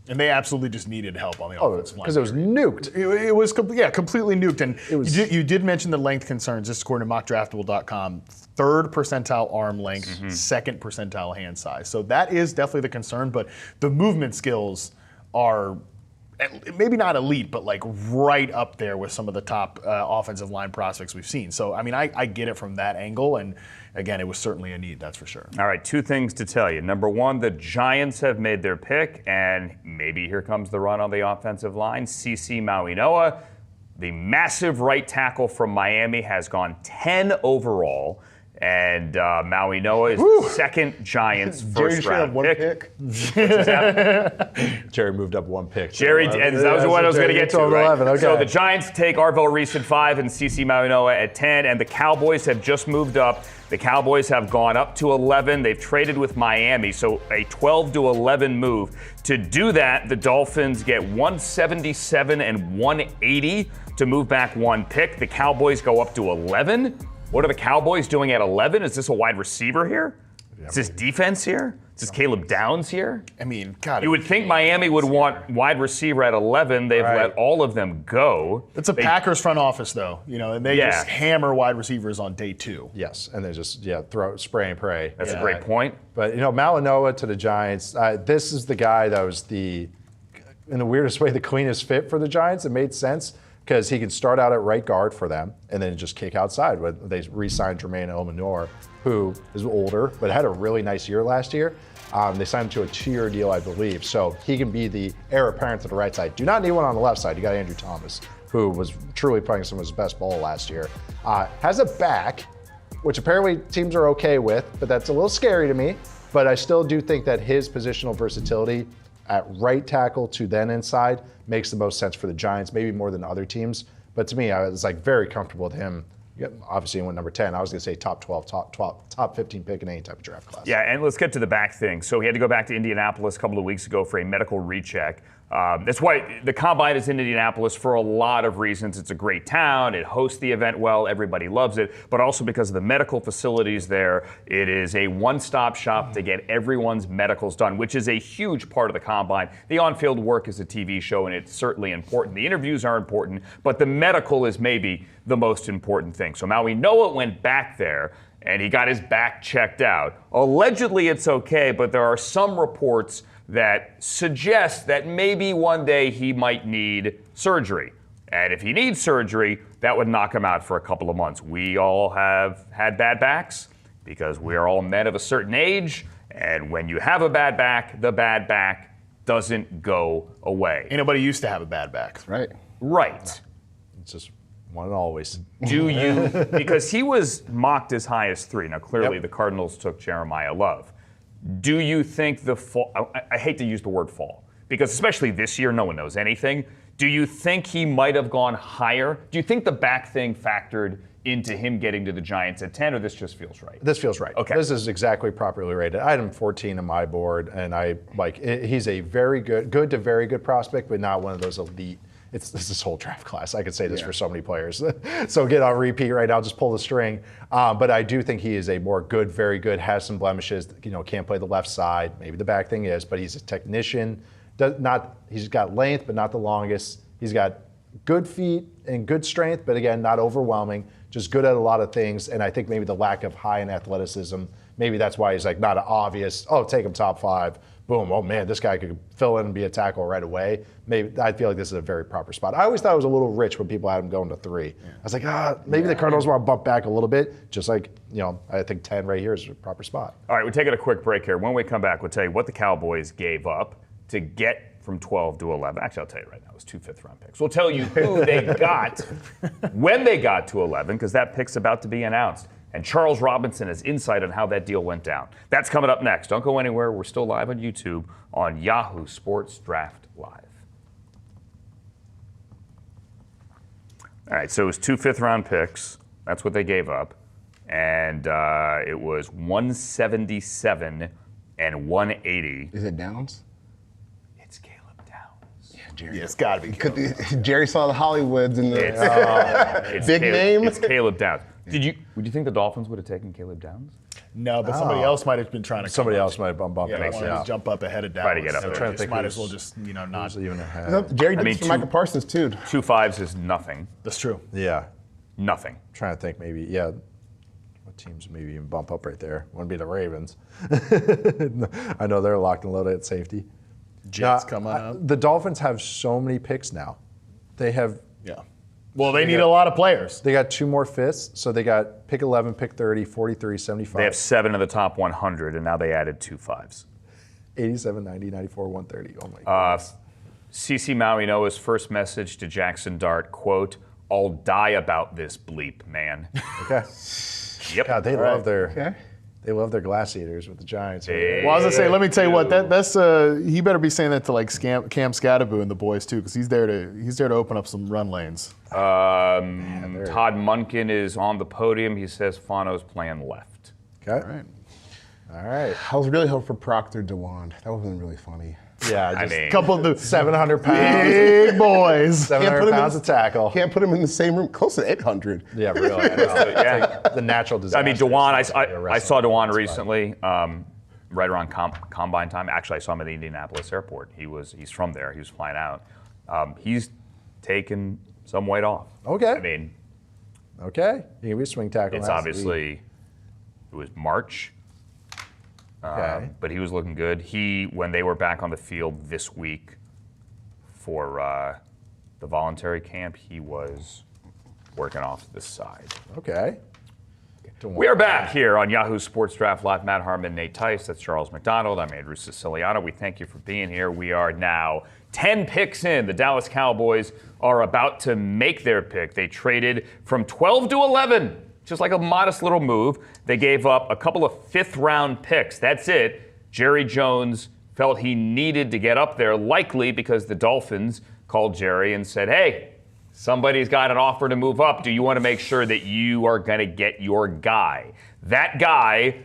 And they absolutely just needed help on the offensive line. Because it was nuked. It was completely nuked. And you did mention the length concerns, just according to mockdraftable.com. Third percentile arm length, second percentile hand size. So that is definitely the concern, but the movement skills are maybe not elite, but like right up there with some of the top offensive line prospects we've seen. So, I mean, I get it from that angle, and again, it was certainly a need, that's for sure. All right, two things to tell you. Number one, the Giants have made their pick, and maybe here comes the run on the offensive line. CeCe Mauigoa, the massive right tackle from Miami, has gone 10 overall. And Mauigoa is the second Giants first round pick. Jerry moved up one pick. Jerry, and that was what I was going to get to. Right? 11, okay. So the Giants take Arvell Reese at 5 and CeCe Mauigoa at 10, and the Cowboys have just moved up. The Cowboys have gone up to 11. They've traded with Miami, so a 12 to 11 move. To do that, the Dolphins get 177 and 180 to move back one pick. The Cowboys go up to 11. What are the Cowboys doing at 11? Is this a wide receiver here? Is this defense here? Is this Caleb Downs here? I mean, God. You would think Miami would want wide receiver at 11. They've let all of them go. It's a Packers front office, though, and they just hammer wide receivers on day 2. Yes, and they just throw spray and pray. That's a great point. But Mauigoa to the Giants. This is the guy that was in the weirdest way, the cleanest fit for the Giants. It made sense, because he could start out at right guard for them and then just kick outside. They re-signed Jermaine Elmanor, who is older but had a really nice year last year. They signed him to a 2-year deal, I believe. So he can be the heir apparent to the right side. Do not need one on the left side. You got Andrew Thomas, who was truly playing some of his best ball last year. Has a back, which apparently teams are okay with, but that's a little scary to me. But I still do think that his positional versatility at right tackle to then inside makes the most sense for the Giants, maybe more than other teams. But to me, I was very comfortable with him, obviously he went number 10. I was going to say top 12, top 15 pick in any type of draft class. Yeah, and let's get to the back thing. So he had to go back to Indianapolis a couple of weeks ago for a medical recheck. That's why the Combine is in Indianapolis for a lot of reasons. It's a great town. It hosts the event well. Everybody loves it. But also because of the medical facilities there, it is a one-stop shop to get everyone's medicals done, which is a huge part of the Combine. The on-field work is a TV show, and it's certainly important. The interviews are important, but the medical is maybe the most important thing. So Maui Noah went back there, and he got his back checked out. Allegedly, it's okay, but there are some reports that suggest that maybe one day he might need surgery. And if he needs surgery, that would knock him out for a couple of months. We all have had bad backs because we are all men of a certain age. And when you have a bad back, the bad back doesn't go away. Ain't nobody used to have a bad back. Right. Right. It's just one and always. Do you? Because he was mocked as high as 3. Now, clearly the Cardinals took Jeremiyah Love. Do you think the fall, I hate to use the word fall, because especially this year, no one knows anything. Do you think he might have gone higher? Do you think the back thing factored into him getting to the Giants at 10, or this just feels right? This feels right. Okay. This is exactly properly rated. I had him 14 on my board, and he's a very good to very good prospect, but not one of those elite. It's this whole draft class. I could say this for so many players. So get on repeat right now, just pull the string. But I do think he is a more good, very good, has some blemishes, can't play the left side. Maybe the back thing is, but he's a technician. He's got length, but not the longest. He's got good feet and good strength, but again, not overwhelming, just good at a lot of things. And I think maybe the lack of high in athleticism, maybe that's why he's like not an obvious, take him top 5. Boom, oh man, this guy could fill in and be a tackle right away. Maybe I feel like this is a very proper spot. I always thought it was a little rich when people had him going to 3. Yeah. I was like, maybe the Cardinals want to bump back a little bit, just like, I think 10 right here is a proper spot. All right, we're taking a quick break here. When we come back, we'll tell you what the Cowboys gave up to get from 12 to 11. Actually, I'll tell you right now, it was 2 fifth-round picks. We'll tell you who they got when they got to 11, because that pick's about to be announced. And Charles Robinson has insight on how that deal went down. That's coming up next. Don't go anywhere. We're still live on YouTube on Yahoo Sports Draft Live. All right, so it was 2 fifth-round picks. That's what they gave up. And it was 177 and 180. Is it Downs? It's Caleb Downs. Yeah, Jerry. Yeah, it's got to be. Jerry saw the Hollywoods and the It's big name. It's Caleb Downs. Would you think the Dolphins would have taken Caleb Downs? No, but somebody else might have been trying to. Somebody else might have bumped up. Yeah, jump up ahead of Dallas. Try to get up there. Trying to think might as well just not even ahead. Jerry did this for Micah Parsons too. 2 5s is nothing. That's true. Yeah. Nothing. Trying to think maybe, what teams maybe even bump up right there? Wouldn't be the Ravens. I know they're locked and loaded at safety. Jets coming up. The Dolphins have so many picks now. They have. Yeah. Well, they need a lot of players. They got 2 more fifths, so they got pick 11, pick 30, 43, 75. They have 7 of the top 100, and now they added 2 5s. 87, 90, 94, 130. Oh my God. CC Maui Noah's first message to Jackson Dart, quote, "I'll die about this bleep, man." Okay. Yep. God, they love their glass eaters with the Giants. Hey. Well, I was gonna say, let me tell you what. That's he better be saying that to like Cam Scadaboo and the boys too, because he's there to open up some run lanes. Todd Munkin is on the podium. He says Fono's playing left. Okay. All right. I was really hoping for Proctor DeWand. That wasn't really funny. Yeah, I mean, Couple of the 700 pounds. big boys. 700 pounds of tackle. Can't put him in the same room. Close to 800. Yeah, really. I know. yeah. It's like the natural disaster. I mean, DeWan, I saw DeWan recently, right around combine time. Actually, I saw him at the Indianapolis airport. He's from there. He was flying out. He's taken some weight off. Okay. I mean, okay. You can be a swing tackle. it's obviously, it was March. Okay. But he was looking good. When they were back on the field this week for the voluntary camp, he was working off this side. Okay. We are back here on Yahoo Sports Draft Live. Matt Harmon, Nate Tice. That's Charles McDonald. I'm Andrew Siciliano. We thank you for being here. We are now 10 picks in. The Dallas Cowboys are about to make their pick. They traded from 12 to 11. Just like a modest little move. They gave up a couple of fifth-round picks. That's it. Jerry Jones felt he needed to get up there, likely because the Dolphins called Jerry and said, hey, Somebody's got an offer to move up. Do you want to make sure that you are going to get your guy? That guy,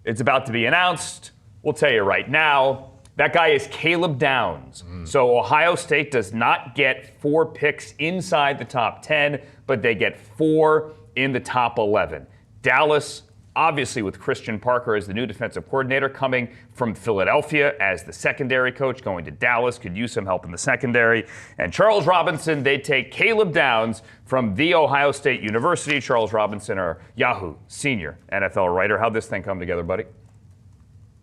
it's about to be announced. We'll tell you right now. That guy is Caleb Downs. So Ohio State does not get 4 picks inside the top 10, but they get 4 in the top 11. Dallas, obviously with Christian Parker as the new defensive coordinator, coming from Philadelphia as the secondary coach, going to Dallas, could use some help in the secondary. And Charles Robinson, they take Caleb Downs from The Ohio State University. Charles Robinson, our Yahoo senior NFL writer. How'd this thing come together, buddy?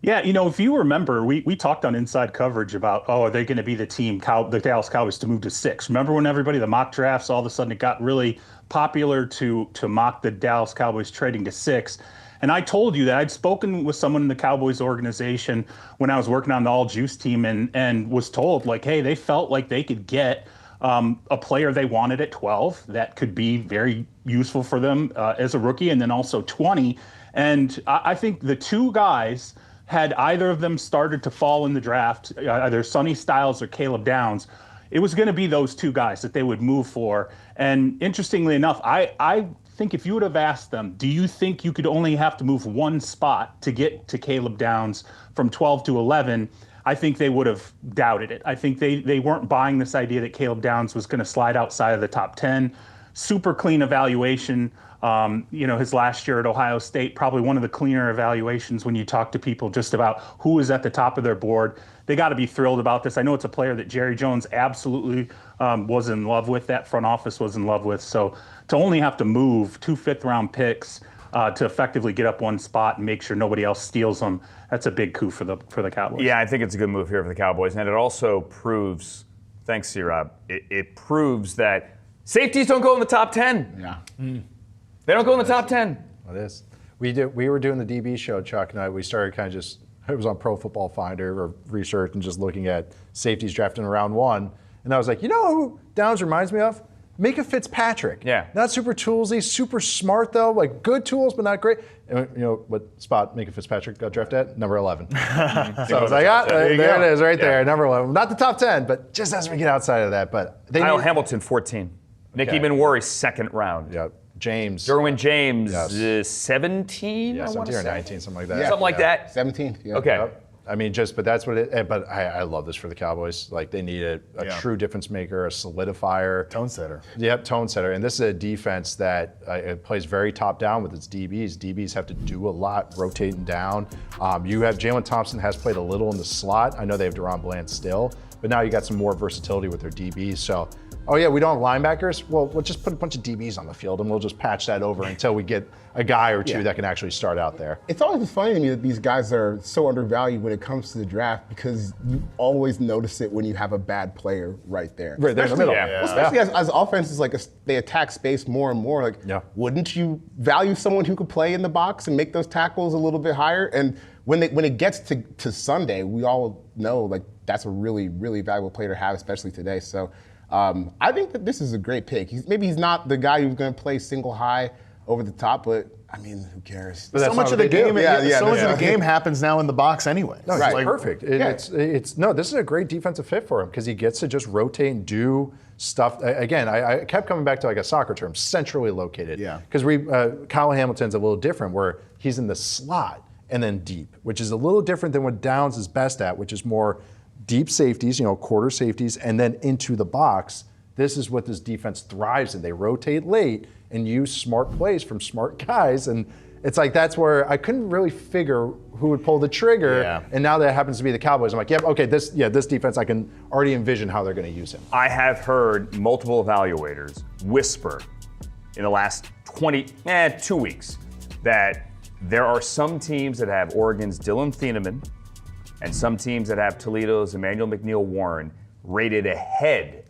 Yeah, if you remember, we talked on Inside Coverage about, are they going to be the team, the Dallas Cowboys, to move to 6? Remember when the mock drafts, all of a sudden it got really popular to mock the Dallas Cowboys trading to 6. And I told you that I'd spoken with someone in the Cowboys organization when I was working on the All Juice team and was told, hey, they felt like they could get a player they wanted at 12 that could be very useful for them as a rookie, and then also 20. And I think the 2 guys, had either of them started to fall in the draft, either Sonny Styles or Caleb Downs, it was going to be those 2 guys that they would move for. And interestingly enough, I think if you would have asked them, do you think you could only have to move 1 spot to get to Caleb Downs from 12 to 11, I think they would have doubted it. I think they weren't buying this idea that Caleb Downs was going to slide outside of the top 10. Super clean evaluation. His last year at Ohio State, probably one of the cleaner evaluations when you talk to people just about who is at the top of their board. They got to be thrilled about this. I know it's a player that Jerry Jones absolutely was in love with, that front office was in love with. So to only have to move 2 fifth-round picks to effectively get up 1 spot and make sure nobody else steals them, that's a big coup for the Cowboys. Yeah, I think it's a good move here for the Cowboys. And it also proves, thanks, C-Rob, it proves that safeties don't go in the top 10. Yeah. They don't go in the top 10. It is. We were doing the DB show, Chuck and I. We started kind of just, it was on Pro Football Finder or research and just looking at safeties drafted in round 1. And I was like, you know who Downs reminds me of? Micah Fitzpatrick. Yeah. Not super toolsy, super smart though, good tools, but not great. And you know what spot Micah Fitzpatrick got drafted at? Number 11. So I was like, there it is right there, number 11. Not the top 10, but just as we get outside of that. But Kyle Hamilton, 14. Nicky Manwari, 2nd round. Yeah. James. Derwin James, 17? Yeah, 17 or 19, something like that. Yeah. Something like that. 17th. Yeah. Okay. Yep. I mean, but that's what it. But I love this for the Cowboys. They need a true difference maker, a solidifier, Tone setter. Yep, tone setter. And this is a defense that it plays very top down with its DBs. DBs have to do a lot, rotating down. You have Jalen Thompson has played a little in the slot. I know they have Deron Bland still, but now you got some more versatility with their DBs. So. Oh yeah, we don't have linebackers? Well, we'll just put a bunch of DBs on the field and we'll just patch that over until we get a guy or 2 that can actually start out there. It's always funny to me that these guys are so undervalued when it comes to the draft because you always notice it when you have a bad player right there. Right there in the middle. Well, especially as offenses they attack space more and more. Wouldn't you value someone who could play in the box and make those tackles a little bit higher? And when it gets to Sunday, we all know that's a really, really valuable player to have, especially today. So. I think that this is a great pick. Maybe he's not the guy who's going to play single high over the top, but I mean, who cares? But so much of the game, the game happens now in the box anyway. No, it's perfect. This is a great defensive fit for him because he gets to just rotate and do stuff. Again, I kept coming back to a soccer term, centrally located. Yeah. Because Kyle Hamilton's a little different, where he's in the slot and then deep, which is a little different than what Downs is best at, which is more deep safeties, quarter safeties, and then into the box. This is what this defense thrives in. They rotate late and use smart plays from smart guys. And it's that's where I couldn't really figure who would pull the trigger. Yeah. And now that it happens to be the Cowboys, I'm like, this defense, I can already envision how they're going to use him. I have heard multiple evaluators whisper in the last 2 weeks that there are some teams that have Oregon's Dylan Theamman and some teams that have Toledo's Emmanuel McNeil-Warren rated ahead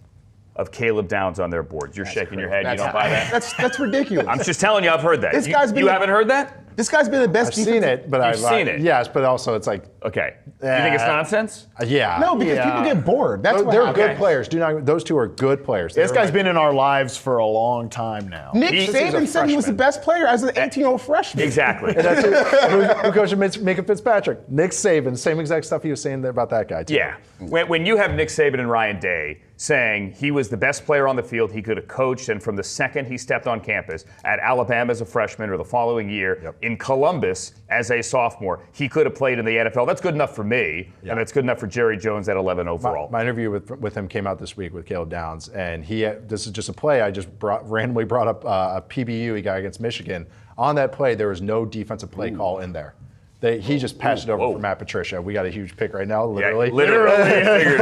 of Caleb Downs on their boards. You're shaking your head. You don't buy that? That's ridiculous. I'm just telling you, I've heard that. You haven't heard that? This guy's been the best. I've seen it, but I've seen it. Yes, but also it's okay. You think it's nonsense? Yeah. No, because people get bored. That's what they're good players. Those 2 are good players. This guy's been in our lives for a long time now. Nick Saban said he was the best player as an 18-year-old freshman. Exactly. And that's who coached Micah Fitzpatrick? Nick Saban. Same exact stuff he was saying about that guy too. Yeah. When you have Nick Saban and Ryan Day saying he was the best player on the field he could have coached, and from the second he stepped on campus at Alabama as a freshman or the following year, in Columbus as a sophomore, he could have played in the NFL. That's good enough for me, and that's good enough for Jerry Jones at 11 overall. My interview with him came out this week with Caleb Downs, and this is just a play I just randomly brought up a PBU he got against Michigan. On that play, there was no defensive play call in there. He just passed it over for Matt Patricia. We got a huge pick right now, literally. Yeah, literally.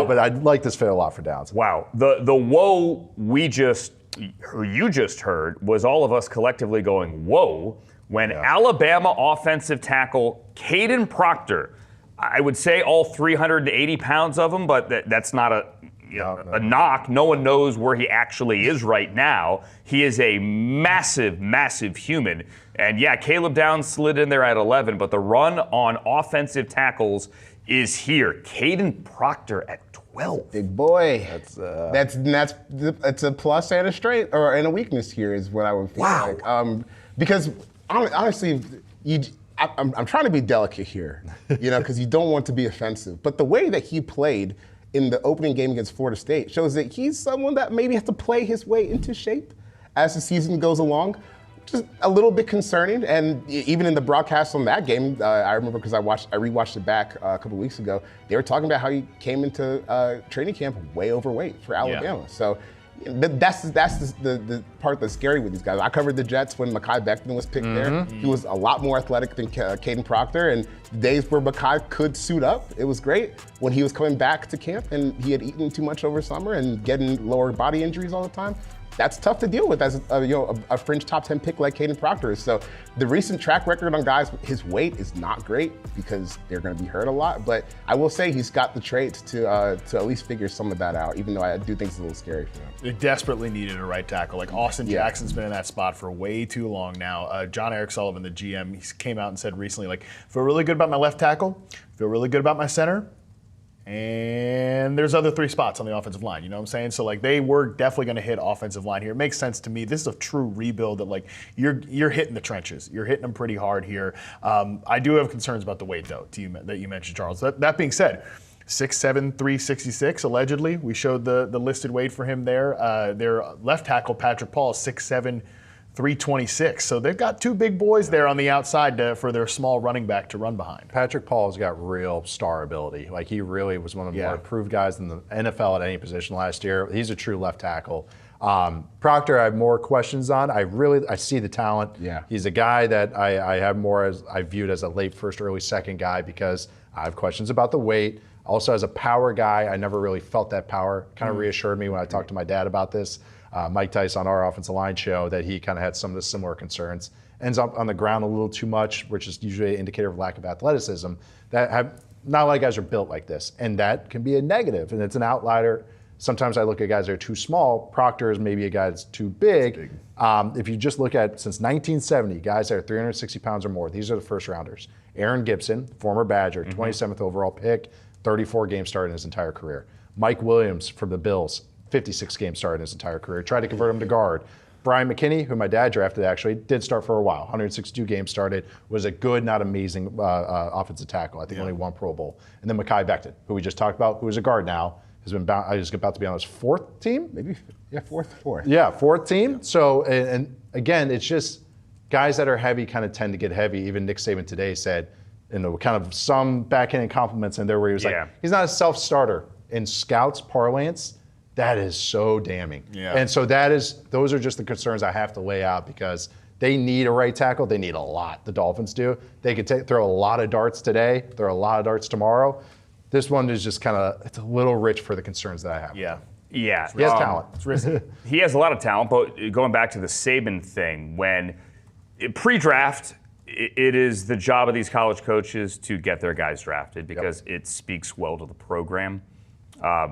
But I like this fit a lot for Downs. Wow. The whoa you just heard was all of us collectively going, whoa, when Alabama offensive tackle Kaden Proctor, I would say all 380 pounds of him, but that's not a knock. No one knows where he actually is right now. He is a massive, massive human. And yeah, Caleb Downs slid in there at 11, but the run on offensive tackles is here. Kaden Proctor at 12. Big boy. That's a plus and a strength and a weakness here is what I would feel like. Because honestly, I'm trying to be delicate here, because you don't want to be offensive. But the way that he played in the opening game against Florida State shows that he's someone that maybe has to play his way into shape as the season goes along. Just a little bit concerning, and even in the broadcast on that game, I remember because I rewatched it back a couple weeks ago. They were talking about how he came into training camp way overweight for Alabama. So that's the part that's scary with these guys. I covered the Jets when Mekhi Becton was picked there. He was a lot more athletic than Kaden Proctor, and the days where Mekhi could suit up, it was great. When he was coming back to camp and he had eaten too much over summer and getting lower body injuries all the time, that's tough to deal with as a fringe top 10 pick like Kaden Proctor is. So the recent track record on guys, his weight is not great because they're going to be hurt a lot. But I will say he's got the traits to at least figure some of that out, even though I do think it's a little scary for him. They desperately needed a right tackle. Like Austin Jackson's been in that spot for way too long now. John Eric Sullivan, the GM, he came out and said recently, feel really good about my left tackle, feel really good about my center. And there's other 3 spots on the offensive line, you know what I'm saying? So they were definitely going to hit offensive line here. It makes sense to me. This is a true rebuild that you're hitting the trenches. You're hitting them pretty hard here. I do have concerns about the weight though that you mentioned, Charles. That being said, 6'7", 366 allegedly. We showed the listed weight for him there. Their left tackle Patrick Paul is 6'7", 326. So they've got 2 big boys there on the outside for their small running back to run behind. Patrick Paul's got real star ability. He really was one of the more improved guys in the NFL at any position last year. He's a true left tackle. Proctor, I have more questions on. I see the talent. Yeah. He's a guy that I viewed as a late first, early second guy because I have questions about the weight. Also, as a power guy, I never really felt that power. Kind of reassured me when I talked to my dad about this. Mike Tice on our offensive line show that he kind of had some of the similar concerns. Ends up on the ground a little too much, which is usually an indicator of lack of athleticism. Not a lot of guys are built like this, and that can be a negative, and it's an outlier. Sometimes I look at guys that are too small. Proctor is maybe a guy that's too big. If you just look at since 1970, guys that are 360 pounds or more, these are the first rounders. Aaron Gibson, former Badger, 27th overall pick, 34 games started in his entire career. Mike Williams from the Bills, 56 games started in his entire career. Tried to convert him to guard. Brian McKinney, who my dad drafted actually, did start for a while. 162 games started, was a good, not amazing offensive tackle. I think only 1 Pro Bowl. And then Mekhi Becton, who we just talked about, who is a guard now, is about to be on his 4th team? Maybe, fourth. Yeah, 4th team. Yeah. So, and again, it's just guys that are heavy kind of tend to get heavy. Even Nick Saban today said, kind of some backhanded compliments in there where he was like, he's not a self-starter. In scouts parlance, that is so damning. Yeah. And so those are just the concerns I have to lay out because they need a right tackle. They need a lot, the Dolphins do. They could throw a lot of darts today, throw a lot of darts tomorrow. This one is just it's a little rich for the concerns that I have. Yeah. He has talent. It's risky. He has a lot of talent, but going back to the Saban thing, when pre-draft, it is the job of these college coaches to get their guys drafted because it speaks well to the program.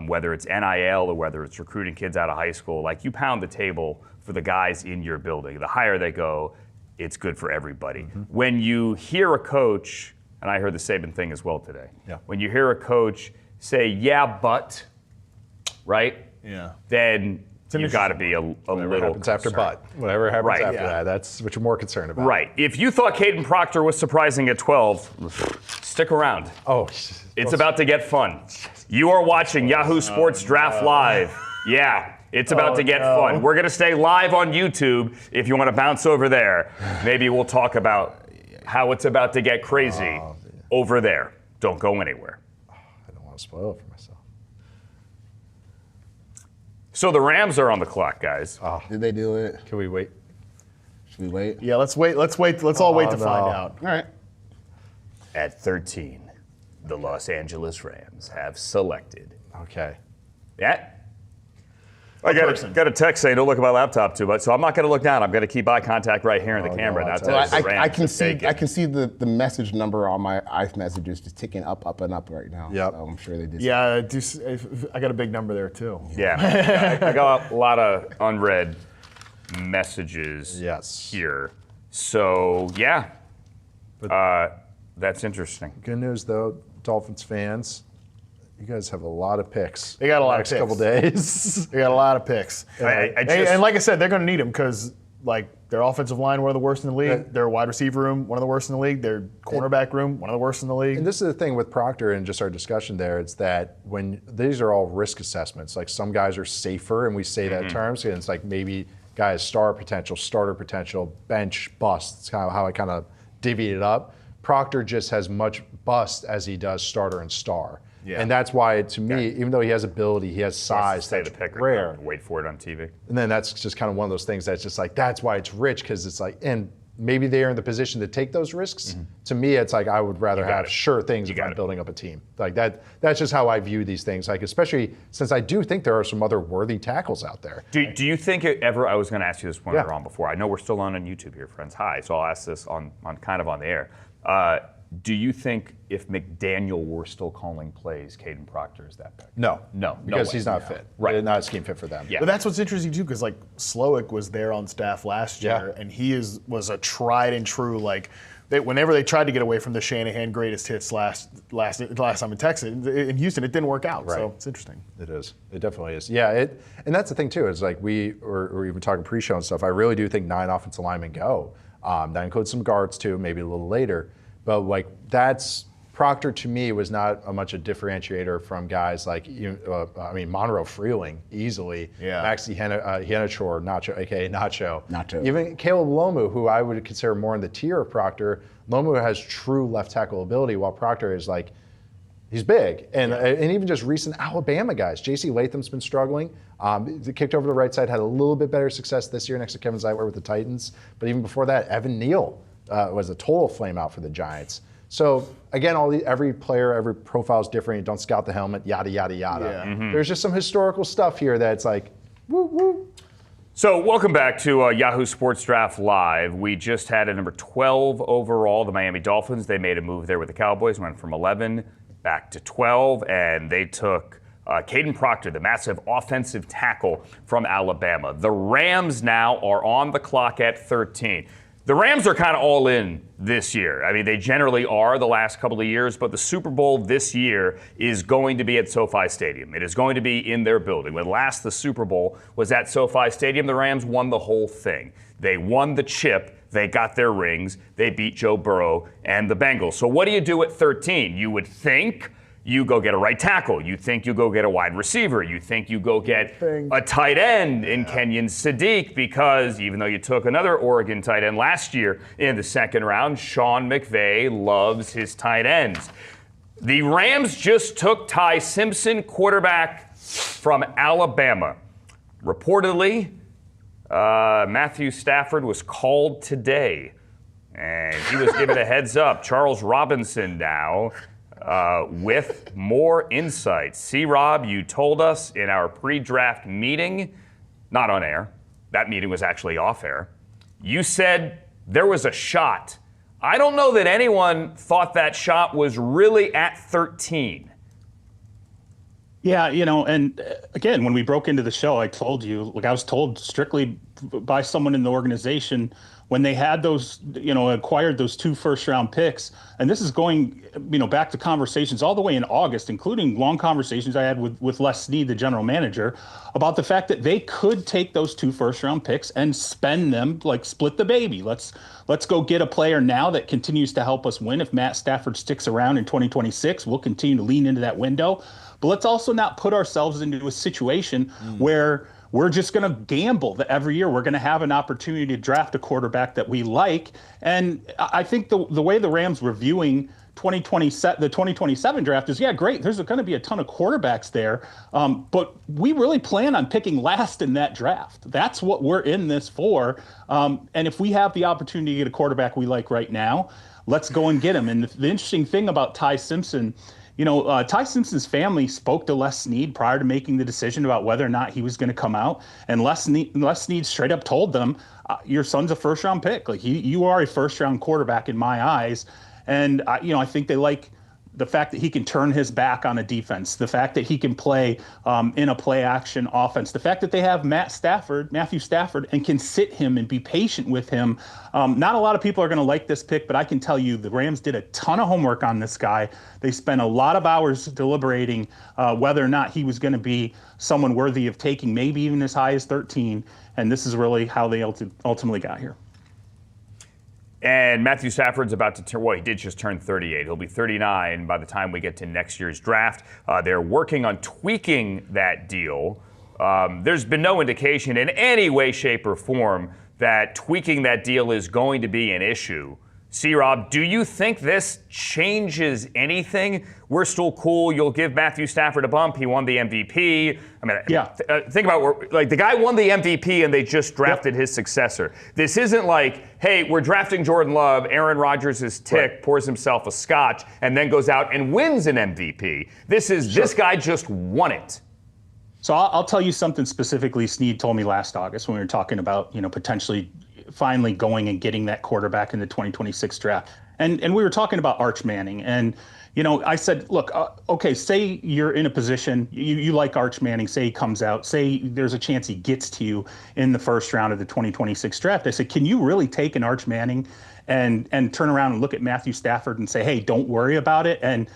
Whether it's NIL or whether it's recruiting kids out of high school, you pound the table for the guys in your building. The higher they go, it's good for everybody. Mm-hmm. When you hear a coach, and I heard the Saban thing as well today, when you hear a coach say, yeah, but, right? Yeah. Then you've got to be a little happens after concerned. Whatever happens Right. after that, that's what you're more concerned about. Right. If you thought Kaden Proctor was surprising at 12, stick around. Oh, It's about to get fun. You are watching Yahoo Sports Draft Live. Yeah, it's about to get fun. We're going to stay live on YouTube if you want to bounce over there. Maybe we'll talk about how it's about to get crazy over there. Don't go anywhere. I don't want to spoil it for myself. So the Rams are on the clock, guys. Did they do it? Can we wait? Should we wait? Yeah, let's wait. Let's all wait to no. find out. All right. At 13, the Los Angeles Rams have selected. Okay. Yeah. I got a text saying don't look at my laptop too much, so I'm not going to look down. I'm going to keep eye contact right here in the camera. no, That's Well, the Rams I can have see. taken. I can see the message number on my iMessages just ticking up and up right now. Yep. So I'm sure they did. Yeah, I got a big number there too. Yeah, I got a lot of unread messages Yes. here. So, yeah, that's interesting. Good news, though, Dolphins fans. You guys have a lot of picks. They got a lot of next picks. couple days. They got a lot of picks. And like I said, they're going to need them because their offensive line, one of the worst in the league. Their wide receiver room, one of the worst in the league. Their cornerback room, one of the worst in the league. And this is the thing with Proctor and just our discussion there. It's that when these are all risk assessments. Like some guys are safer, and we say that terms. And it's like maybe guys star potential, starter potential, bench bust. It's kind of how I kind of divvy it up. Proctor just has much bust as he does starter and star. Yeah. And that's why, to me, even though he has ability, he has size. Say That's the pick rare. Wait for it on TV. And then that's just kind of one of those things that's just like, that's why it's rich, because it's like, and maybe they are in the position to take those risks. To me, it's like I would rather have sure things if I'm building up a team. Like that's just how I view these things. Like, especially since I do think there are some other worthy tackles out there. Do you think I was going to ask you this when we were on before. I know we're still on YouTube here, friends. Hi. So I'll ask this on kind of on the air. Do you think if McDaniel were still calling plays, Kaden Proctor is that pick? No, because way. he's not fit. Right. Not a scheme fit for them. Yeah. But that's what's interesting too, because Slowick was there on staff last year, and he was a tried and true whenever they tried to get away from the Shanahan greatest hits last time in Texas in Houston, it didn't work out. Right. So it's interesting. It is. It definitely is. Yeah. And that's the thing too. Is like we were even talking pre-show and stuff. I really do think 9 offensive linemen go. That includes some guards too, maybe a little later. But Proctor to me was not much a differentiator from guys like Monroe Freeling easily. Yeah. Max Ehanachure, Nacho, aka Nacho. Even Caleb Lomu, who I would consider more in the tier of Proctor. Lomu has true left tackle ability, while Proctor is he's big. And even just recent Alabama guys. J.C. Latham's been struggling. Kicked over to the right side, had a little bit better success this year next to Kevin Zeitler with the Titans. But even before that, Evan Neal was a total flame out for the Giants. So again, every player, every profile is different. You don't scout the helmet, yada, yada, yada. Yeah. There's just some historical stuff here that's like, woo, woo. So welcome back to Yahoo Sports Draft Live. We just had a number 12 overall, the Miami Dolphins. They made a move there with the Cowboys, went from 11 back to 12, and they took Kaden Proctor, the massive offensive tackle from Alabama. The Rams now are on the clock at 13. The Rams are kind of all in this year. I mean, they generally are the last couple of years, but the Super Bowl this year is going to be at SoFi Stadium. It is going to be in their building. When last the Super Bowl was at SoFi Stadium, the Rams won the whole thing. They won the chip. They got their rings. They beat Joe Burrow and the Bengals. So what do you do at 13? You would think you go get a right tackle. You think you go get a wide receiver. You think you go get a tight end in Kenyon Sadi, because even though you took another Oregon tight end last year in the second round, Sean McVay loves his tight ends. The Rams just took Ty Simpson, quarterback from Alabama. Reportedly, Matthew Stafford was called today, and he was given a heads up. Charles Robinson now with more insights. C-Rob, you told us in our pre-draft meeting, not on air, that meeting was actually off air, you said there was a shot. I don't know that anyone thought that shot was really at 13. Yeah, and again, when we broke into the show, I told you, I was told strictly by someone in the organization when they had those, acquired those 2 first-round picks, and this is going, back to conversations all the way in August, including long conversations I had with Les Snead, the general manager, about the fact that they could take those 2 first-round picks and spend them, like split the baby. Let's go get a player now that continues to help us win. If Matt Stafford sticks around in 2026, we'll continue to lean into that window. But let's also not put ourselves into a situation where we're just going to gamble that every year we're going to have an opportunity to draft a quarterback that we like. And I think the way the Rams were viewing the 2027 draft is, yeah, great. There's going to be a ton of quarterbacks there. But we really plan on picking last in that draft. That's what we're in this for. And if we have the opportunity to get a quarterback we like right now, let's go and get him. And the interesting thing about Ty Simpson, Ty Simpson's family spoke to Les Snead prior to making the decision about whether or not he was going to come out. And Les Snead straight up told them, your son's a first-round pick. Like, you are a first-round quarterback in my eyes. And, I think they like the fact that he can turn his back on a defense, the fact that he can play in a play-action offense, the fact that they have Matthew Stafford, and can sit him and be patient with him. Not a lot of people are going to like this pick, but I can tell you the Rams did a ton of homework on this guy. They spent a lot of hours deliberating whether or not he was going to be someone worthy of taking, maybe even as high as 13, and this is really how they ultimately got here. And Matthew Stafford's about to turn, he did just turn 38. He'll be 39 by the time we get to next year's draft. They're working on tweaking that deal. There's been no indication in any way, shape, or form that tweaking that deal is going to be an issue. C-Rob, do you think this changes anything? We're still cool. You'll give Matthew Stafford a bump. He won the MVP. Think about the guy won the MVP and they just drafted his successor. This isn't like, hey, we're drafting Jordan Love. Aaron Rodgers is ticked, pours himself a scotch, and then goes out and wins an MVP. This guy just won it. So I'll tell you something specifically Snead told me last August when we were talking about, potentially finally going and getting that quarterback in the 2026 draft. And we were talking about Arch Manning. And, I said, look, okay, say you're in a position, you like Arch Manning, say he comes out, say there's a chance he gets to you in the first round of the 2026 draft. I said, can you really take an Arch Manning and turn around and look at Matthew Stafford and say, hey, don't worry about it? And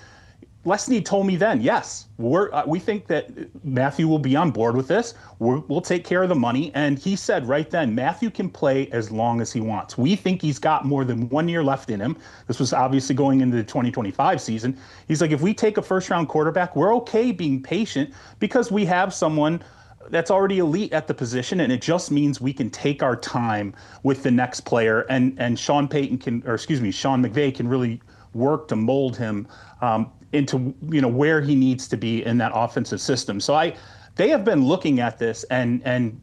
Les Snead told me then, yes, we think that Matthew will be on board with this. We'll take care of the money. And he said right then, Matthew can play as long as he wants. We think he's got more than 1 year left in him. This was obviously going into the 2025 season. He's like, if we take a first-round quarterback, we're okay being patient because we have someone that's already elite at the position, and it just means we can take our time with the next player. And Sean McVay can really work to mold him into where he needs to be in that offensive system. So they have been looking at this and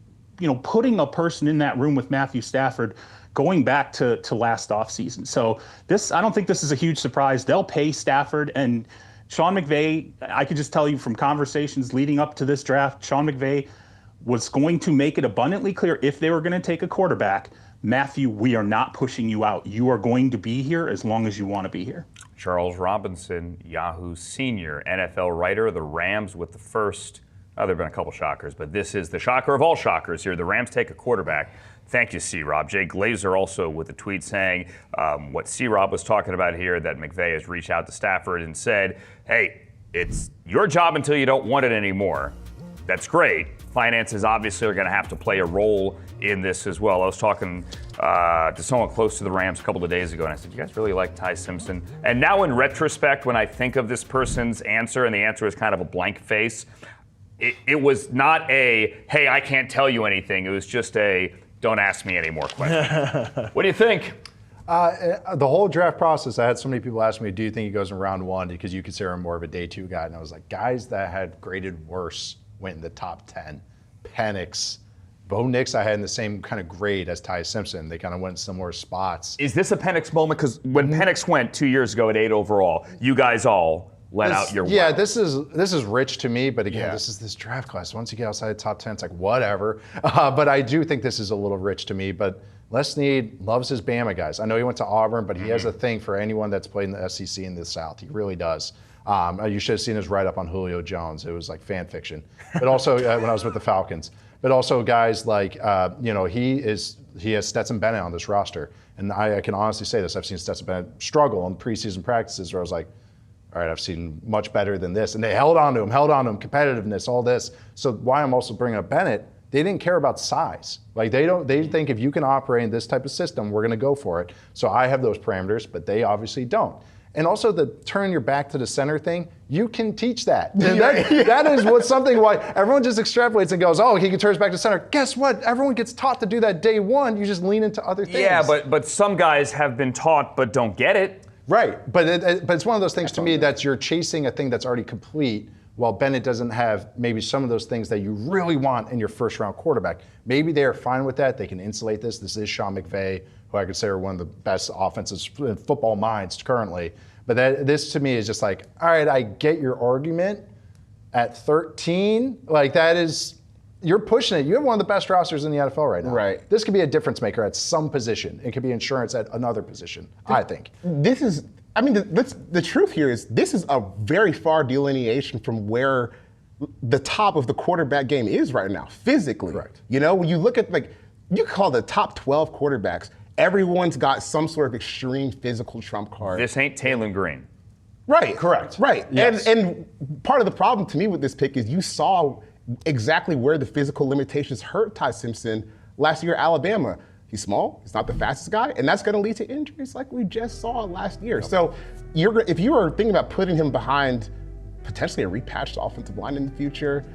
putting a person in that room with Matthew Stafford going back to last offseason. So I don't think this is a huge surprise. They'll pay Stafford, and Sean McVay, I could just tell you from conversations leading up to this draft, Sean McVay was going to make it abundantly clear if they were going to take a quarterback, Matthew, we are not pushing you out. You are going to be here as long as you want to be here. Charles Robinson, Yahoo senior NFL writer, the Rams with the first. There have been a couple shockers, but this is the shocker of all shockers here. The Rams take a quarterback. Thank you, C-Rob. Jay Glazer also with a tweet saying what C-Rob was talking about here, that McVay has reached out to Stafford and said, hey, it's your job until you don't want it anymore. That's great. Finances obviously are going to have to play a role in this as well. I was talking to someone close to the Rams a couple of days ago, and I said, you guys really like Ty Simpson? And now in retrospect, when I think of this person's answer, and the answer is kind of a blank face, it was not a, hey, I can't tell you anything. It was just a, don't ask me any more questions. What do you think? The whole draft process, I had so many people ask me, do you think he goes in round one because you consider him more of a day two guy? And I was like, guys that had graded worse went in the top 10. Penix, Bo Nix, I had in the same kind of grade as Ty Simpson. They kind of went in similar spots. Is this a Penix moment? Because when Penix went 2 years ago at 8 overall, you guys all let out your yeah, this is rich to me, but again, this is this draft class. Once you get outside the top 10, it's like whatever. But I do think this is a little rich to me. But Les Snead loves his Bama guys. I know he went to Auburn, but he has a thing for anyone that's played in the SEC in the South. He really does. You should have seen his write-up on Julio Jones. It was like fan fiction. But also when I was with the Falcons. But also guys like, he has Stetson Bennett on this roster. And I can honestly say this. I've seen Stetson Bennett struggle in preseason practices where I was like, all right, I've seen much better than this. And they held on to him, competitiveness, all this. So why I'm also bringing up Bennett, they didn't care about size. Like they think if you can operate in this type of system, we're going to go for it. So I have those parameters, but they obviously don't. And also the turn your back to the center thing, you can teach that. That is what's something why everyone just extrapolates and goes, oh, he can turn his back to center. Guess what? Everyone gets taught to do that day one. You just lean into other things. Yeah, but some guys have been taught but don't get it. Right, but it's one of those things to me that you're chasing a thing that's already complete, while Bennett doesn't have maybe some of those things that you really want in your first-round quarterback. Maybe they're fine with that. They can insulate this. This is Sean McVay, who I consider one of the best offensive football minds currently. But this to me is just like, all right, I get your argument at 13. Like that is, you're pushing it. You have one of the best rosters in the NFL right now. Right. This could be a difference maker at some position. It could be insurance at another position, I think. The truth here is this is a very far delineation from where the top of the quarterback game is right now, physically. Correct. When you look at, you call the top 12 quarterbacks, everyone's got some sort of extreme physical trump card. This ain't Taylor Green. Right. Correct. Right. Yes. And part of the problem to me with this pick is you saw exactly where the physical limitations hurt Ty Simpson last year at Alabama. He's small, he's not the fastest guy, and that's going to lead to injuries like we just saw last year. Yep. So if you are thinking about putting him behind potentially a repatched offensive line in the future,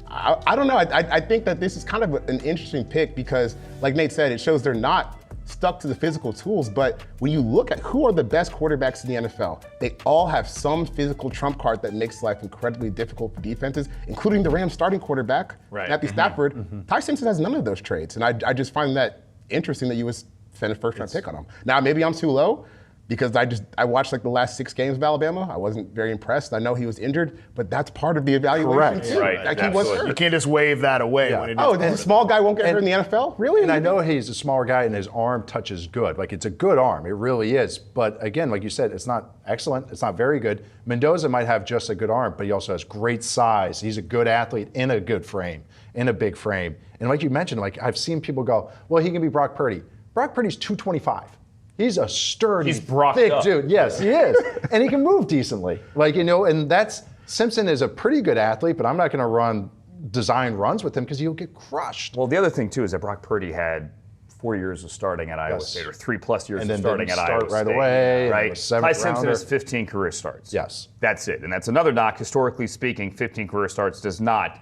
I don't know. I think that this is kind of an interesting pick because, like Nate said, it shows they're not stuck to the physical tools, but when you look at who are the best quarterbacks in the NFL, they all have some physical trump card that makes life incredibly difficult for defenses, including the Rams starting quarterback, Matthew Stafford. Mm-hmm. Ty Simpson has none of those traits, and I just find that interesting that you would spend a first-round pick on him. Now, maybe I'm too low because I watched the last 6 games of Alabama. I wasn't very impressed. I know he was injured, but that's part of the evaluation too. Right. He was hurt. You can't just wave that away. Yeah. When it Oh, the small guy won't get hurt in the NFL? Really? And I know he's a smaller guy and his arm touches good. It's a good arm. It really is. But again, like you said, it's not excellent. It's not very good. Mendoza might have just a good arm, but he also has great size. He's a good athlete in a good frame, in a big frame. And like you mentioned, I've seen people go, well, he can be Brock Purdy. Brock Purdy's 225. He's a sturdy, thick dude. Yes, he is. And he can move decently. And Simpson is a pretty good athlete, but I'm not going to run design runs with him because he'll get crushed. Well, the other thing, too, is that Brock Purdy had 4 years of starting at Iowa State, or 3+ years of starting at Iowa State. Right away. Right. Ty Simpson has 15 career starts. Yes. That's it. And that's another knock. Historically speaking, 15 career starts does not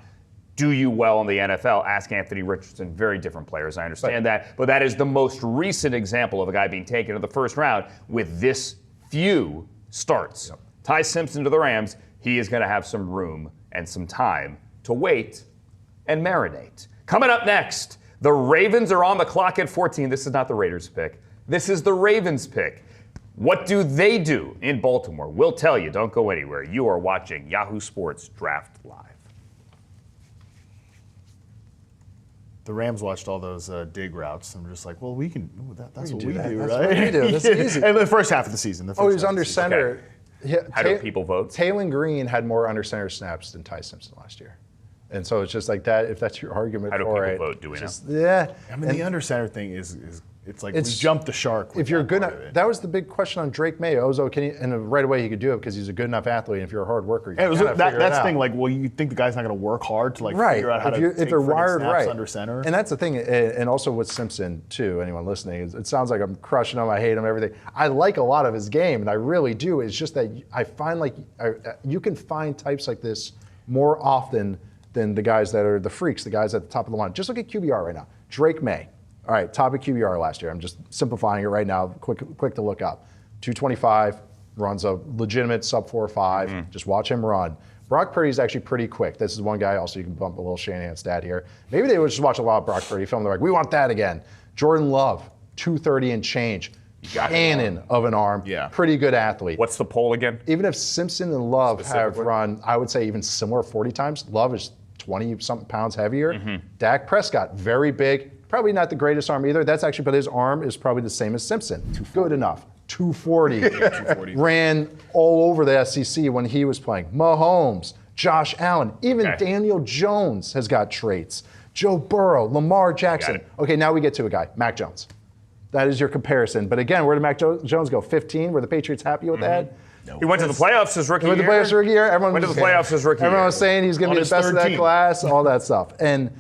do you well in the NFL. Ask Anthony Richardson, very different players. I understand that. But that is the most recent example of a guy being taken in the first round with this few starts. Yep. Ty Simpson to the Rams, he is going to have some room and some time to wait and marinate. Coming up next, the Ravens are on the clock at 14. This is not the Raiders pick. This is the Ravens pick. What do they do in Baltimore? We'll tell you. Don't go anywhere. You are watching Yahoo Sports Draft Live. The Rams watched all those dig routes and were just like, well, we can. That's what we do, That's right? what we do. That's easy. And the first half of the season. He was under center. Okay. How do people vote? Taylor Green had more under center snaps than Ty Simpson last year. And so it's just like that. If that's your argument for it. How do people vote? Do we know? Yeah. The under center thing is it's like we jumped the shark. If you're good enough, that was the big question on Drake May. And right away he could do it because he's a good enough athlete. And if you're a hard worker, you can figure it out. That's the thing. Well, you think the guy's not going to work hard to figure out how to take they're wired snaps right under center. And that's the thing. And also with Simpson too. Anyone listening, it sounds like I'm crushing him. I hate him. Everything. I like a lot of his game, and I really do. It's just that I find you can find types like this more often than the guys that are the freaks, the guys at the top of the line. Just look at QBR right now. Drake May. All right, top of QBR last year. I'm just simplifying it right now, quick to look up. 225, runs a legitimate sub 4.5. Mm-hmm. Just watch him run. Brock Purdy's actually pretty quick. This is one guy also you can bump a little Shanahan stat here. Maybe they would just watch a lot of Brock Purdy film. They're like, we want that again. Jordan Love, 230 and change. Cannon of an arm. Yeah. Pretty good athlete. What's the poll again? Even if Simpson and Love have run, I would say even similar 40 times, Love is 20-something pounds heavier. Mm-hmm. Dak Prescott, very big. Probably not the greatest arm either. But his arm is probably the same as Simpson. Good enough. 240. Ran all over the SEC when he was playing. Mahomes, Josh Allen, even Daniel Jones has got traits. Joe Burrow, Lamar Jackson. Okay, now we get to a guy, Mac Jones. That is your comparison. But again, where did Mac Jones go? 15? Were the Patriots happy with that? No. He went to the playoffs his rookie year. He went to the playoffs his rookie year. Everyone went to the playoffs his rookie year. Everyone was saying he's going to be the best of that class, all that stuff. And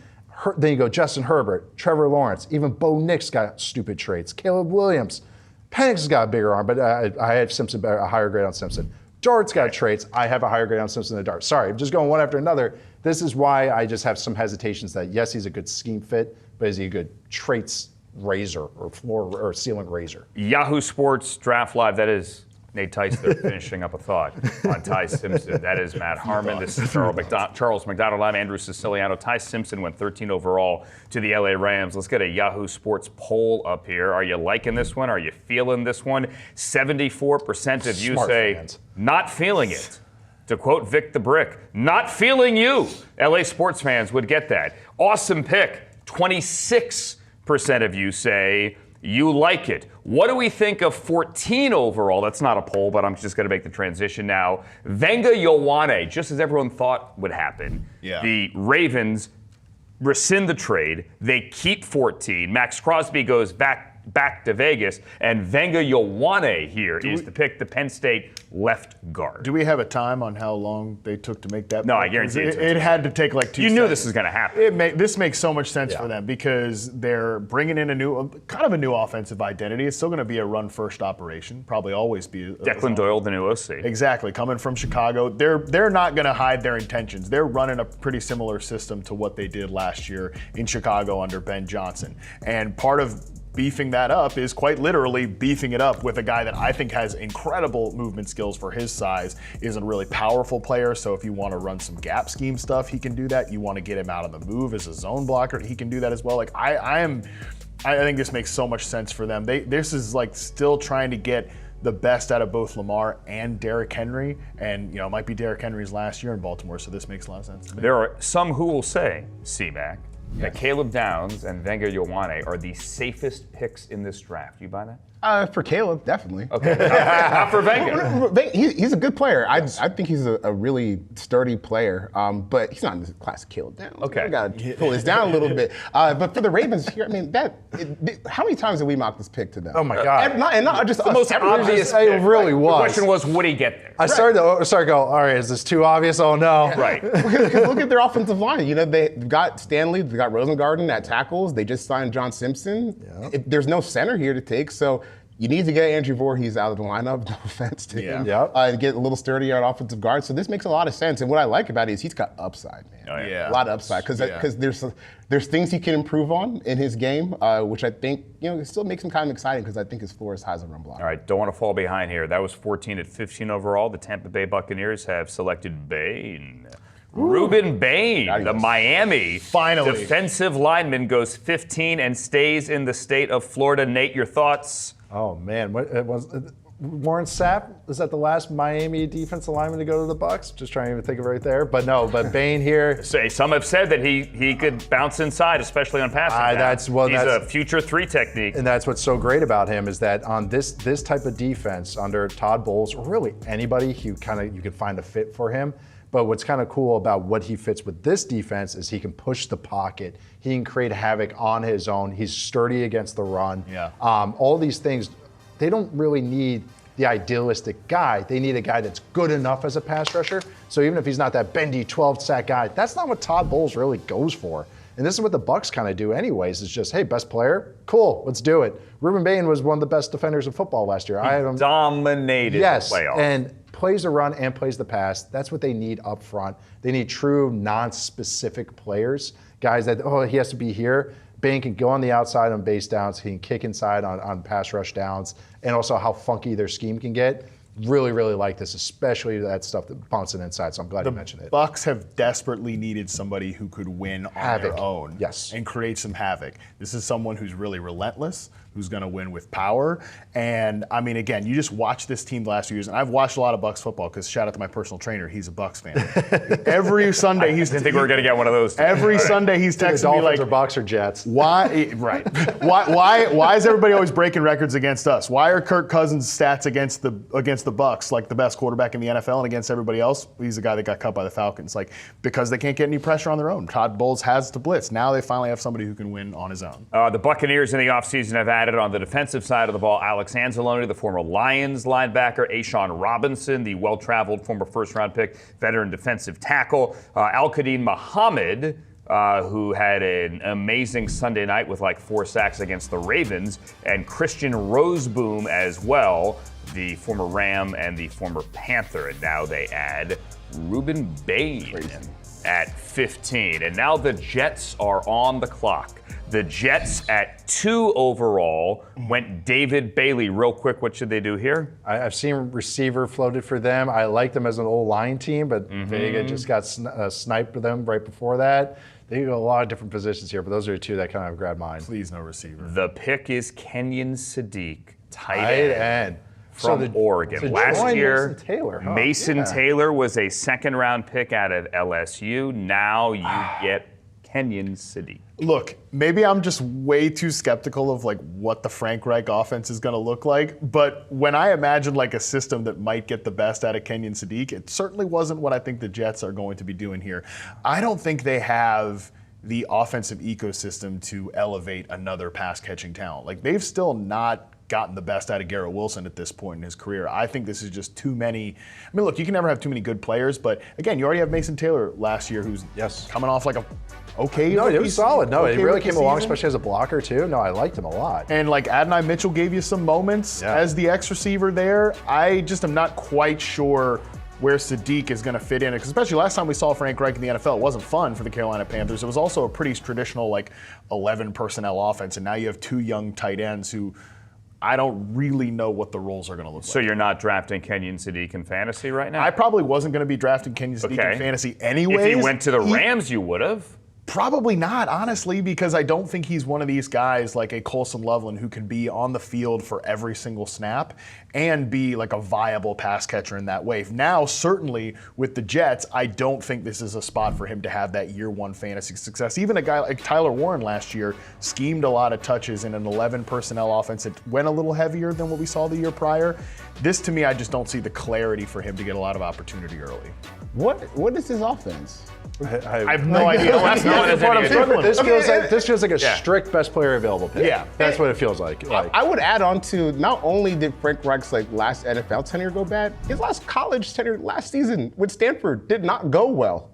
then you go Justin Herbert, Trevor Lawrence, even Bo Nix got stupid traits. Caleb Williams. Penix has got a bigger arm, but I have Simpson a higher grade on Simpson. Dart's got traits. I have a higher grade on Simpson than Dart. Sorry, I'm just going one after another. This is why I just have some hesitations that, yes, he's a good scheme fit, but is he a good traits raiser or floor or ceiling raiser? Yahoo Sports Draft Live, that is Nate Tice there finishing up a thought on Ty Simpson. That is Matt Harmon. This is Charles McDonald. I'm Andrew Siciliano. Ty Simpson went 13 overall to the LA Rams. Let's get a Yahoo Sports poll up here. Are you liking this one? Are you feeling this one? 74% of you say fans. Not feeling it. To quote Vic the Brick, not feeling you. LA sports fans would get that. Awesome pick. 26% of you say you like it. What do we think of 14 overall? That's not a poll, but I'm just going to make the transition now. Wena Yawwan, just as everyone thought would happen, the Ravens rescind the trade. They keep 14. Max Crosby goes back to Vegas, and Wena Yawwan here is to pick the Penn State left guard. Do we have a time on how long they took to make that? No, I guarantee it had to take like 2 You seconds. knew this was going to happen. This makes so much sense for them because they're bringing in a new offensive identity. It's still going to be a run-first operation, probably always be. Declan Doyle, the new OC. Exactly, coming from Chicago. They're not going to hide their intentions. They're running a pretty similar system to what they did last year in Chicago under Ben Johnson. And part of beefing that up is quite literally beefing it up with a guy that I think has incredible movement skills for his size, is a really powerful player. So if you want to run some gap scheme stuff, he can do that. You want to get him out on the move as a zone blocker, he can do that as well. Like I think this makes so much sense for them. This is like still trying to get the best out of both Lamar and Derrick Henry, and it might be Derrick Henry's last year in Baltimore, so this makes a lot of sense to me. There are some who will say, C-Mac, that Caleb Downs and Wena Yawwan are the safest picks in this draft. You buy that? For Caleb, definitely. Okay, not for Wena. He's a good player. I think he's a really sturdy player, but he's not in the class of Caleb Downs. Okay. We got to pull this down a little bit. But for the Ravens here, I mean, how many times did we mock this pick to them? Oh, my God. And not just the most obvious It pick. really was. The question was, would he get there? I started to go, all right, is this too obvious? Oh, no. Right. Because look at their offensive line. They've got Stanley, they've got Rosengarten at tackles. They just signed John Simpson. Yeah. There's no center here to take, so you need to get Andrew Voorhees out of the lineup, no offense to him, and get a little sturdier at offensive guard. So this makes a lot of sense. And what I like about it is he's got upside, man. Oh, yeah. A lot of upside. Because there's things he can improve on in his game, which I think it still makes him kind of exciting because I think his floor is high as a run block. All right, don't want to fall behind here. That was 14 at 15 overall. The Tampa Bay Buccaneers have selected Bane. Ruben Bane, the Miami defensive lineman, goes 15 and stays in the state of Florida. Nate, your thoughts? Oh, man. Warren Sapp, is that the last Miami defensive lineman to go to the Bucs? Just trying to think of right there. But no, Bane here. Some have said that he could bounce inside, especially on passing. He's a future 3 technique. And that's what's so great about him is that on this type of defense under Todd Bowles, or really anybody, you can find a fit for him. But what's kind of cool about what he fits with this defense is he can push the pocket. He can create havoc on his own. He's sturdy against the run. Yeah. All these things, they don't really need the idealistic guy. They need a guy that's good enough as a pass rusher. So even if he's not that bendy 12-sack guy, that's not what Todd Bowles really goes for. And this is what the Bucs kind of do anyways. It's just, hey, best player? Cool, let's do it. Ruben Bane was one of the best defenders of football last year. He dominated the playoffs. And plays the run and plays the pass. That's what they need up front. They need true non-specific players, guys that, he has to be here. Bane can go on the outside on base downs. He can kick inside on pass rush downs, and also how funky their scheme can get. Really, really like this, especially that stuff that bouncing inside, so I'm glad you mentioned it. The Bucs have desperately needed somebody who could win on their own Yes. and create some havoc. This is someone who's really relentless, who's going to win with power. And I mean, again, you just watch this team the last few years, and I've watched a lot of Bucs football because shout out to my personal trainer, he's a Bucs fan. Every Sunday I didn't think we were going to get one of those. Every Sunday he's texting me like, or Bucs or Jets. why? Right? Why is everybody always breaking records against us? Why are Kirk Cousins' stats against the Bucs like the best quarterback in the NFL, and against everybody else, he's the guy that got cut by the Falcons? Like, because they can't get any pressure on their own. Todd Bowles has to blitz. Now they finally have somebody who can win on his own. The Buccaneers in the offseason have added on the defensive side of the ball Alex Anzalone, the former Lions linebacker, Ashawn Robinson, the well-traveled former first-round pick, veteran defensive tackle, Al-Qadim Muhammad, who had an amazing Sunday night with like 4 sacks against the Ravens, and Christian Roseboom as well, the former Ram and the former Panther. And now they add Ruben Bane at 15. And now the Jets are on the clock. The Jets at 2 overall went David Bailey. Real quick, what should they do here? I've seen receiver floated for them. I like them as an old line team, but Vega just got sniped for them right before that. They go a lot of different positions here, but those are the 2 that kind of grabbed mine. Please, no receiver. The pick is Kenyon Sadi, tight end end from Oregon. Last year, Mason Taylor was a second-round pick out of LSU. Now you get Kenyon Sadi. Look, maybe I'm just way too skeptical of like what the Frank Reich offense is going to look like, but when I imagine like a system that might get the best out of Kenyon Sadi, it certainly wasn't what I think the Jets are going to be doing here. I don't think they have the offensive ecosystem to elevate another pass-catching talent. Like, they've still not gotten the best out of Garrett Wilson at this point in his career. I think this is just too many. I mean, look, you can never have too many good players, but again, you already have Mason Taylor last year who's coming off like a okay. No, he was solid. No, he really came along, season. especially as a blocker too. No, I liked him a lot. And like Adonai Mitchell gave you some moments as the X receiver there. I just am not quite sure where Sadiq is going to fit in, because especially last time we saw Frank Reich in the NFL, it wasn't fun for the Carolina Panthers. It was also a pretty traditional like 11 personnel offense, and now you have 2 young tight ends who I don't really know what the roles are going to look like. So you're not drafting Kenyon Sadiq in fantasy right now? I probably wasn't going to be drafting Kenyon Sadiq in fantasy anyways. If he went to the Rams, you would have. Probably not, honestly, because I don't think he's one of these guys like a Colson Loveland who can be on the field for every single snap and be like a viable pass catcher in that way. Now, certainly with the Jets, I don't think this is a spot for him to have that year 1 fantasy success. Even a guy like Tyler Warren last year schemed a lot of touches in an 11 personnel offense that went a little heavier than what we saw the year prior. This, to me, I just don't see the clarity for him to get a lot of opportunity early. What is his offense? I have no idea. That's the part I'm struggling with. This feels like a strict best player available pick. Yeah. That's what it feels like. I would add on to, not only did Frank Reich's like last NFL tenure go bad, his last college tenure last season with Stanford did not go well.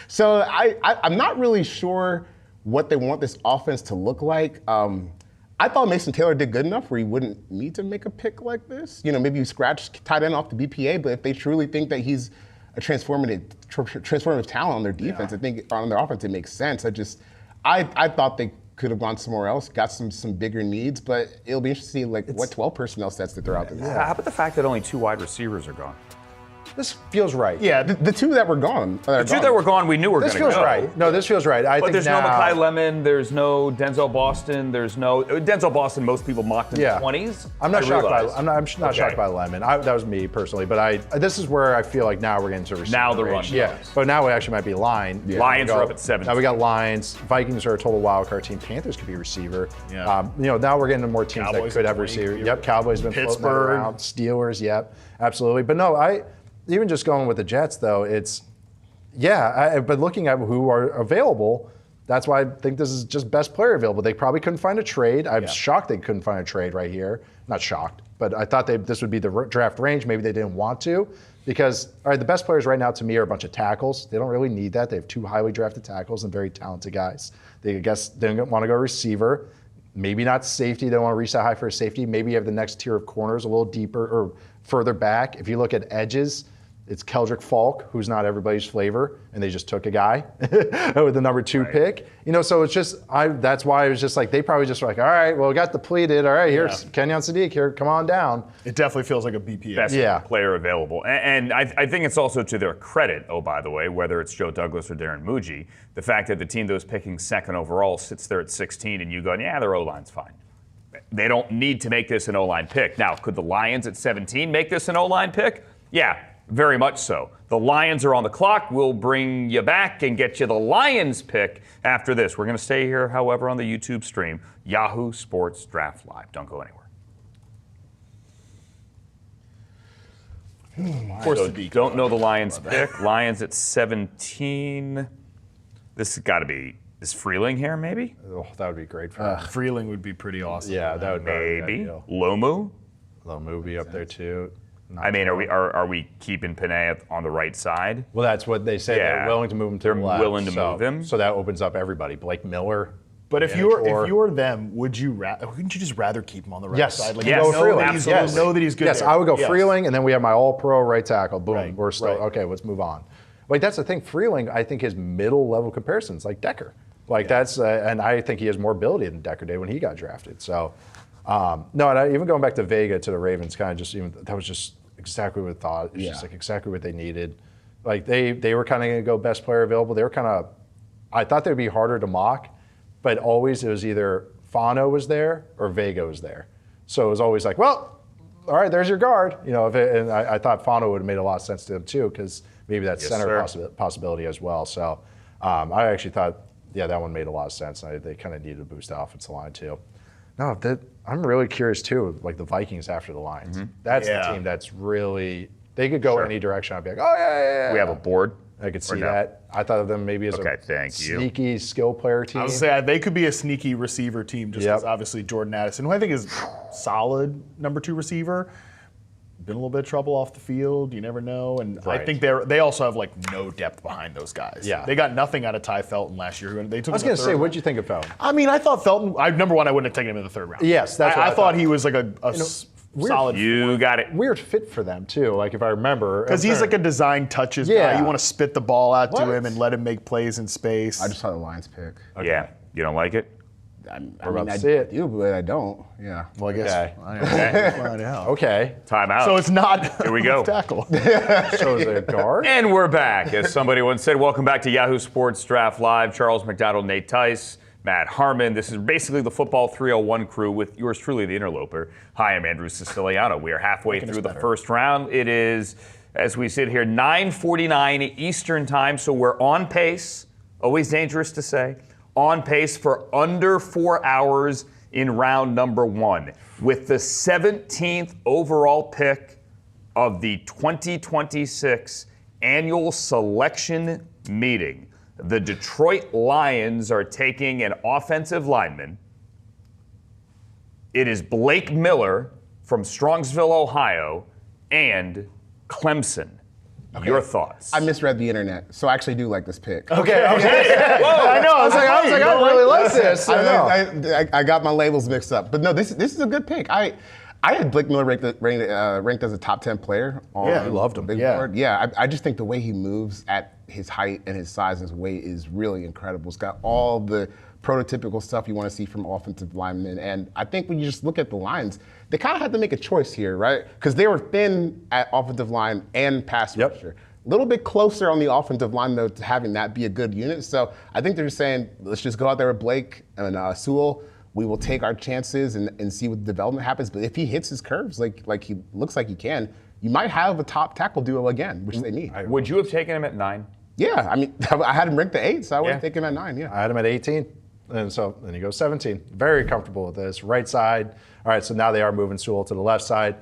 So I'm not really sure what they want this offense to look like. I thought Mason Taylor did good enough where he wouldn't need to make a pick like this. You know, maybe you scratch tight end off the BPA, but if they truly think that he's a transformative talent on their defense, I think on their offense it makes sense. I thought they could have gone somewhere else, got some bigger needs, but it'll be interesting to see like what 12 personnel sets that they're out there. How about the fact that only 2 wide receivers are gone? This feels right. Yeah, the 2 that were gone. The 2 that were gone, we knew were going to go. This feels right. No, this feels right. But there's no Malachi Lemon, there's no Denzel Boston, there's no Denzel Boston. Most people mocked in the 20s. I'm not shocked by Lemon. That was me personally, but this is where I feel like now we're getting to receiver now the range. run. Yeah, but now we actually might be line. Yeah. Lions are up at 7. Now we got Lions. Vikings are a total wild card team. Panthers could be receiver. Yeah. Now we're getting to more teams Cowboys that could have receiver. Yep. Cowboys been floating Pittsburgh around. Steelers. Yep. Absolutely. But no, even just going with the Jets, though, but looking at who are available, that's why I think this is just best player available. They probably couldn't find a trade. I'm shocked they couldn't find a trade right here. Not shocked, but I thought this would be the draft range. Maybe they didn't want to because, all right, the best players right now to me are a bunch of tackles. They don't really need that. They have 2 highly drafted tackles and very talented guys. They don't want to go receiver. Maybe not safety. They don't want to reach that high for a safety. Maybe you have the next tier of corners a little deeper or further back. If you look at edges, it's Kendrick Faulk, who's not everybody's flavor, and they just took a guy with the number 2 pick. So it's just, that's why it was just like, they probably just were like, all right, well, we got depleted. All right, here's Kenyon Sadiq here, come on down. It definitely feels like a BPA. Best player available. And I think it's also to their credit, by the way, whether it's Joe Douglas or Darren Muji, the fact that the team that was picking 2nd overall sits there at 16 and you go, yeah, their O-line's fine. they don't need to make this an O-line pick. Now, could the Lions at 17 make this an O-line pick? Yeah, very much so. The Lions are on the clock. We'll bring you back and get you the Lions pick after this. We're going to stay here, however, on the YouTube stream. Yahoo Sports Draft Live. Don't go anywhere. Of course, So don't know the Lions pick. Lions at 17. This has got to be, is Freeling here maybe? Oh, that would be great for him. Freeling would be pretty awesome. Yeah, that would be Maybe. ideal. Lomu? Lomu be up there too. I mean, are we keeping Panay on the right side? Well, that's what they say. Yeah. They're willing to move him to They're the left. willing to move him. So that opens up everybody. Blake Miller. But if Yahanature. you're them, wouldn't you just rather keep him on the right Yes. side? Like, Yes. you Go know Freeling. that he's, Absolutely. you know that he's good. Yes, there. I would go Yes. Freeling, and then we have my all-pro right tackle. Boom, Right, we're still right. okay. Let's move on. Like that's the thing. Freeling, I think his middle-level comparisons like Decker. Like that's, and I think he has more ability than Decker did when he got drafted. So, no, and even going back to Vega to the Ravens, kind of just even that was just exactly what I thought. It's just like exactly what they needed. Like they were kind of going to go best player available. They were kind of, I thought they'd be harder to mock, but always it was either Fono was there or Vega was there. So it was always like, well, all right, there's your guard. You know, and I thought Fono would have made a lot of sense to them too, because maybe that's center possibility as well. So I actually thought, yeah, that one made a lot of sense. They kind of needed to boost the offensive line too. No, I'm really curious too, like the Vikings after the Lions. That's the team that's really, they could go any direction. I'd be like, oh, yeah. We have a board. I could see no? that. I thought of them maybe as thank you. sneaky skill player team. I would say they could be a sneaky receiver team, just Yep. because obviously Jordan Addison, who I think is solid number 2 receiver, been a little bit of trouble off the field. You never know, and I Right. think they also have like no depth behind those guys. Yeah. They got nothing out of Ty Felton last year. They took. I was him in going the to say, third what'd you think of Felton? I mean, I thought Felton. Number one, I wouldn't have taken him in the 3rd round. Yes, that's what I thought thought. he was like a weird- solid. You got it. Weird fit for them too. Like if I remember, Because he's like a design touches guy. Yeah. You want to spit the ball out to What? him and let him make plays in space. I just saw the Lions pick. Yeah. You don't like it? I about mean, to I see it. do, but I don't. Yeah. well, I guess. Okay. I don't know. Find out. okay. Time out. So it's not. Here we go. Tackle. So is it a guard? And we're back. As somebody once said, welcome back to Yahoo Sports Draft Live. Charles McDonald, Nate Tice, Matt Harmon. This is basically the Football 301 crew with yours truly, the interloper. Hi, I'm Andrew Siciliano. We are halfway through the first round. It is, as we sit here, 9:49 Eastern time, so we're on pace. Always dangerous to say. On pace for under 4 hours in round number 1. With the 17th overall pick of the 2026 annual selection meeting, the Detroit Lions are taking an offensive lineman. It is Blake Miller from Strongsville, Ohio, and Clemson. Your thoughts? I misread the internet, so I actually do like this pick. Okay. I know. I was like, I really like this. I got my labels mixed up, but no, this is a good pick. I had Blake Miller ranked as a top 10 player. Yeah, you loved him. Big Yeah. board. Yeah, I just think the way he moves at his height and his size and his weight is really incredible. It's got all the prototypical stuff you want to see from offensive linemen. And I think when you just look at the Lions, they kind of had to make a choice here, right? Because they were thin at offensive line and pass rusher. A little bit closer on the offensive line, though, to having that be a good unit. So I think they're just saying, let's just go out there with Blake and Sewell. We will take our chances and see what the development happens. But if he hits his curves like he looks like he can, you might have a top tackle duo again, which they need. Would you have taken him at 9? Yeah, I mean, I had him ranked at 8, so I would have Yeah. taken him at 9, yeah. I had him at 18, and so then he goes 17. Very comfortable with this. Right side. All right, so now they are moving Sewell to the left side.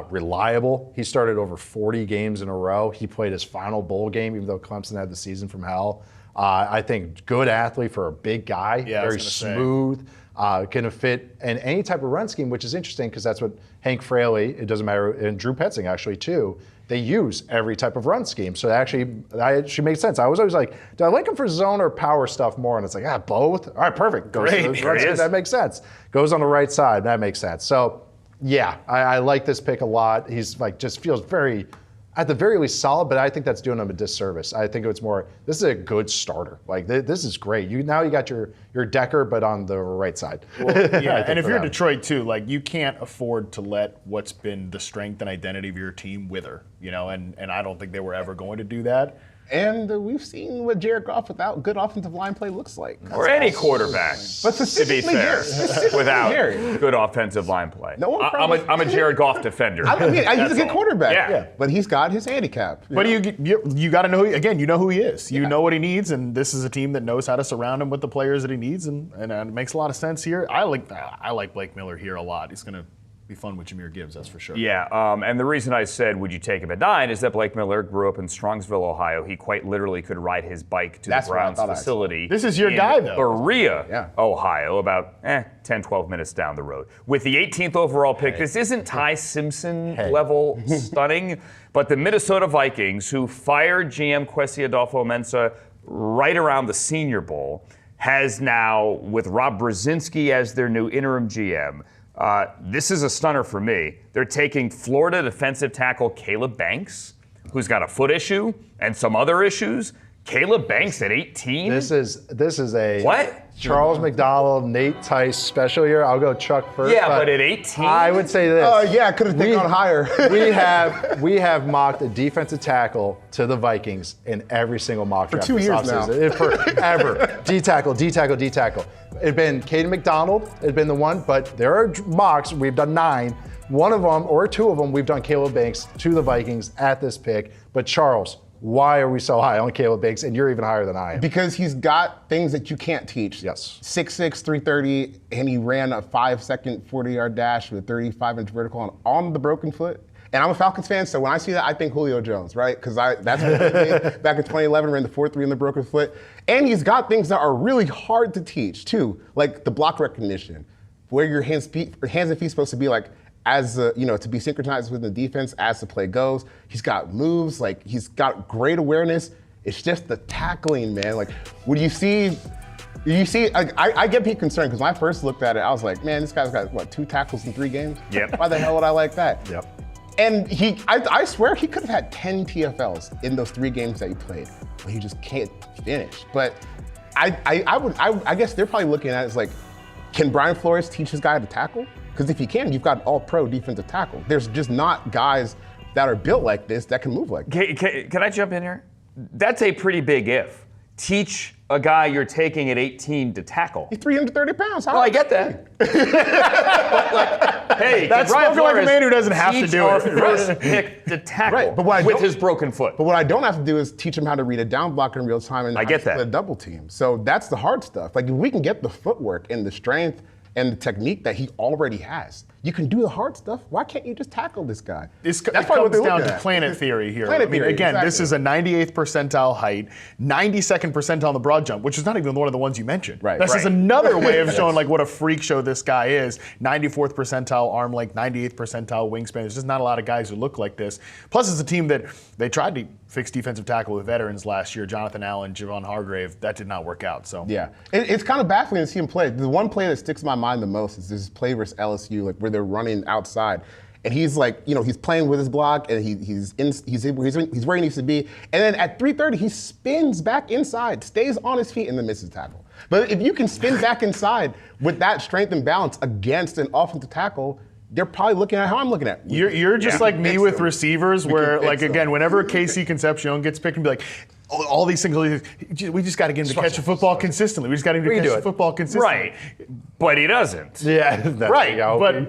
Reliable. He started over 40 games in a row. He played his final bowl game, even though Clemson had the season from hell. I think good athlete for a big guy. Yeah, I was very gonna say. smooth. Going to fit in any type of run scheme, which is interesting because that's what Hank Fraley, it doesn't matter, and Drew Petzing actually too, they use every type of run scheme. So that actually makes sense. I was always like, do I like him for zone or power stuff more? And it's like, both. All right, perfect. Goes to Great. the run scheme. That makes sense. Goes on the right side. That makes sense. So yeah, I like this pick a lot. He's like, just feels very, at the very least solid, but I think that's doing him a disservice. I think it's more, this is a good starter. Like this is great. Now you got your Decker, but on the right side. Yeah, and if you're Detroit too, like you can't afford to let what's been the strength and identity of your team wither, you know, and I don't think they were ever going to do that. And we've seen what Jared Goff without good offensive line play looks like. Or any quarterback, But to be fair, without good offensive line play. No one I'm a Jared Goff defender. I mean, he's a good quarterback. Yeah. But he's got his handicap. But you got to know, again, you know who he is. You know what he needs, and this is a team that knows how to surround him with the players that he needs, and it makes a lot of sense here. I like Blake Miller here a lot. He's going to be fun with Jahmyr Gibbs, that's for sure. Yeah, and the reason I said, would you take him at 9, is that Blake Miller grew up in Strongsville, Ohio. He quite literally could ride his bike to the Browns facility. This is your guy, though. Berea, Ohio, about 10, 12 minutes down the road. With the 18th overall pick, this isn't Ty Simpson level stunning, but the Minnesota Vikings, who fired GM Kwesi Adolfo-Mensah right around the Senior Bowl, has now, with Rob Brzezinski as their new interim GM, this is a stunner for me. They're taking Florida defensive tackle Caleb Banks, who's got a foot issue and some other issues. Caleb Banks at 18? This is a what? Charles McDonald, Nate Tice special year. I'll go Chuck first. Yeah, but at 18? I would say this. Oh, I could have taken on higher. we have mocked a defensive tackle to the Vikings in every single mock draft. For 2 years now. Forever. D-tackle. It's been Caden McDonald. It's been the one, but there are mocks. We've done 9. One of them, or 2 of them, we've done Caleb Banks to the Vikings at this pick. But Charles, why are we so high on Caleb Banks, and you're even higher than I am? Because he's got things that you can't teach. Yes. 6'6", 330, and he ran a 5-second 40-yard dash with a 35-inch vertical on the broken foot. And I'm a Falcons fan, so when I see that, I think Julio Jones, right? Because that's what he did back in 2011, ran the 4.3 in the broken foot. And he's got things that are really hard to teach, too, like the block recognition, where your hands and feet supposed to be like, as to be synchronized with the defense as the play goes. He's got moves, like he's got great awareness. It's just the tackling, man. Like when you see, like, I get people concerned because when I first looked at it, I was like, man, this guy's got 2 tackles in 3 games? Yep. Why the hell would I like that? Yep. And I swear he could have had 10 TFLs in those 3 games that he played, but he just can't finish. But I guess they're probably looking at it as like, can Brian Flores teach his guy to tackle? Because if he can, you've got all-pro defensive tackle. There's just not guys that are built like this that can move like this. Can I jump in here? That's a pretty big if. Teach a guy you're taking at 18 to tackle. He's 330 pounds. Well, I get that. But hey, that's spoken like a man who doesn't have to do it. First pick to tackle but with his broken foot. But what I don't have to do is teach him how to read a down block in real time and I get that. a double team. So that's the hard stuff. Like if we can get the footwork and the strength and the technique that he already has, you can do the hard stuff. Why can't you just tackle this guy? It comes down to planet theory here. This is a 98th percentile height, 92nd percentile on the broad jump, which is not even one of the ones you mentioned. Right. This is another way of showing like what a freak show this guy is. 94th percentile arm length, 98th percentile wingspan. There's just not a lot of guys who look like this. Plus, it's a team that they tried to fix defensive tackle with veterans last year. Jonathan Allen, Javon Hargrave. That did not work out. So yeah, it's kind of baffling to see him play. The one play that sticks in my mind the most is this play versus LSU, like where they're running outside, and he's like, he's playing with his block, and he's where he needs to be, and then at 330 he spins back inside, stays on his feet, and then misses tackle. But if you can spin back inside with that strength and balance against an offensive tackle, they're probably looking at how I'm looking at. You're just like me with receivers, where like again, whenever Casey Conpsio gets picked and be like, all these things, we just got to get him to catch the football consistently. We just got to get him to catch the football consistently. Right, but he doesn't. Yeah, right.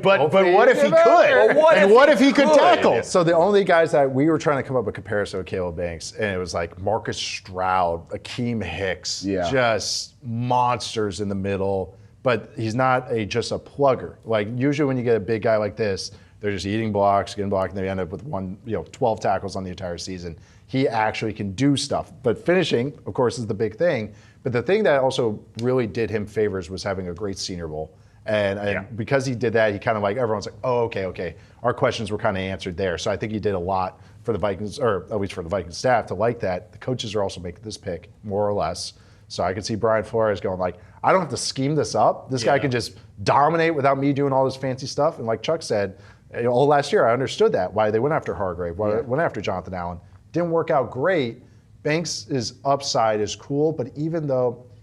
But what if he could? What if he could tackle? So the only guys that we were trying to come up with a comparison with Caleb Banks, and it was like Marcus Stroud, Akeem Hicks, just monsters in the middle. But he's not just a plugger. Like usually when you get a big guy like this, they're just eating blocks, getting blocked, and they end up with 12 tackles on the entire season. He actually can do stuff. But finishing, of course, is the big thing. But the thing that also really did him favors was having a great Senior Bowl. And because he did that, he kind of like, everyone's like, oh, okay. Our questions were kind of answered there. So I think he did a lot for the Vikings, or at least for the Vikings staff, to like that. The coaches are also making this pick, more or less. So I could see Brian Flores going like, I don't have to scheme this up. This guy can just dominate without me doing all this fancy stuff. And like Chuck said, last year I understood that, why they went after Hargrave, why they went after Jonathan Allen. Didn't work out great. Banks' upside is cool, but even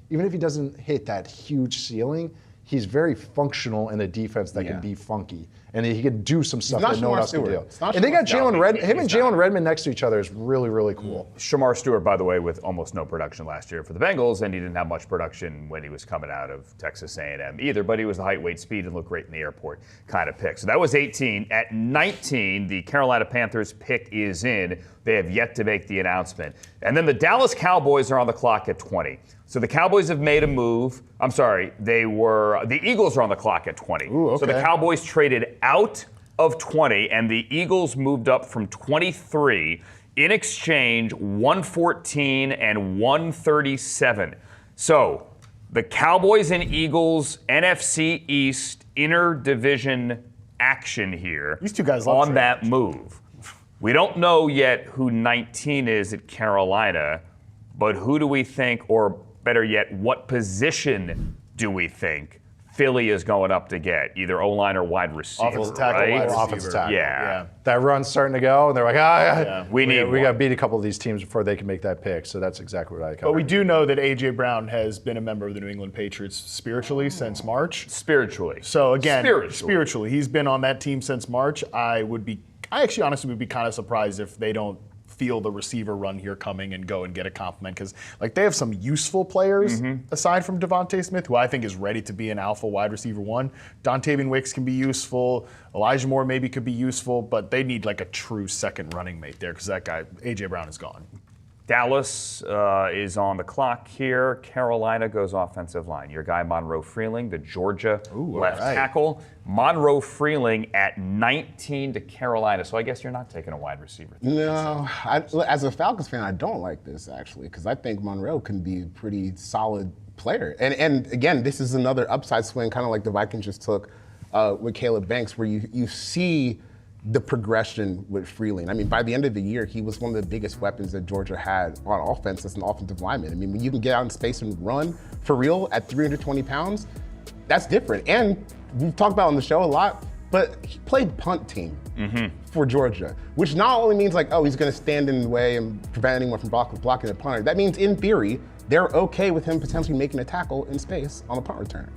if he doesn't hit that huge ceiling, he's very functional in a defense that can be funky. And he can do some stuff that no one else can do. And they got Jalen Redmond. Him and Jalen Redmond next to each other is really, really cool. Shamar Stewart, by the way, with almost no production last year for the Bengals, and he didn't have much production when he was coming out of Texas A&M either, but he was the height, weight, speed, and looked great in the airport kind of pick. So that was 18. At 19, the Carolina Panthers pick is in. They have yet to make the announcement. And then the Dallas Cowboys are on the clock at 20. So the Cowboys have made a move. I'm sorry, the Eagles are on the clock at 20. Ooh, okay. So the Cowboys traded out of 20, and the Eagles moved up from 23. In exchange, 114 and 137. So the Cowboys and Eagles NFC East interdivision action here. These two guys love on that move. We don't know yet who 19 is at Carolina, but who do we think, or better yet, what position do we think Philly is going up to get? Either O-line or wide receiver, Offensive tackle, right? wide receiver. Offensive tackle. Yeah. That run's starting to go, and they're like, We got one. to beat a couple of these teams before they can make that pick. So that's exactly what I covered. But we do know that A.J. Brown has been a member of the New England Patriots spiritually since March. Spiritually. So again, spiritually, he's been on that team since March. I actually honestly would be kind of surprised if they don't feel the receiver run here coming and go and get a compliment, because like they have some useful players aside from Devontae Smith, who I think is ready to be an alpha wide receiver one. Dontavian Wicks can be useful. Elijah Moore maybe could be useful, but they need like a true second running mate there, because that guy A.J. Brown is gone. Dallas is on the clock here. Carolina goes offensive line. Your guy Monroe Freeling, the Georgia left tackle. Monroe Freeling at 19 to Carolina. So I guess you're not taking a wide receiver. No, as a Falcons fan, I don't like this actually, because I think Monroe can be a pretty solid player. And again, this is another upside swing, kind of like the Vikings just took with Caleb Banks, where you see the progression with Freeling. I mean, by the end of the year, he was one of the biggest weapons that Georgia had on offense as an offensive lineman. I mean, when you can get out in space and run for real at 320 pounds, that's different. And we've talked about on the show a lot, but he played punt team for Georgia, which not only means like, oh, he's going to stand in the way and prevent anyone from blocking the punter. That means, in theory, they're okay with him potentially making a tackle in space on a punt return,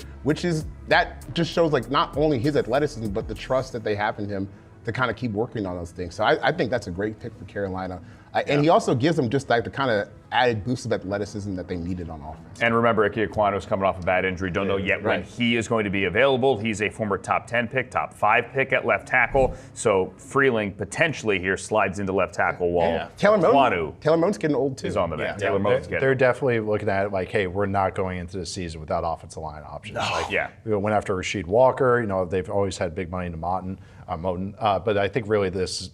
that just shows like not only his athleticism, but the trust that they have in him to kind of keep working on those things. So I think that's a great pick for Carolina. And he also gives them just like the kind of added boost of athleticism that they needed on offense. And remember, Ike Ekwonu is coming off a bad injury. Don't know yet when he is going to be available. He's a former top 10 pick, top 5 pick at left tackle. So Freeling potentially here slides into left tackle while Taylor Ekwonu Moton's getting old too. is on the bench. Taylor Moton's getting They're definitely looking at it like, hey, we're not going into the season without offensive line options. We went after Rasheed Walker. You know, they've always had big money into Moton. But I think really this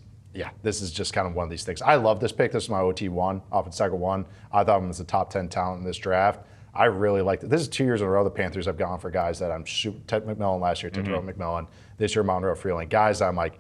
is just kind of one of these things. I love this pick. This is my OT1, offensive tackle 1. I thought him as a top 10 talent in this draft. I really liked it. This is 2 years in a row the Panthers have gone for guys that I'm Ted McMillan last year, Ted McMillan. This year, Monroe Freeling. Guys I'm like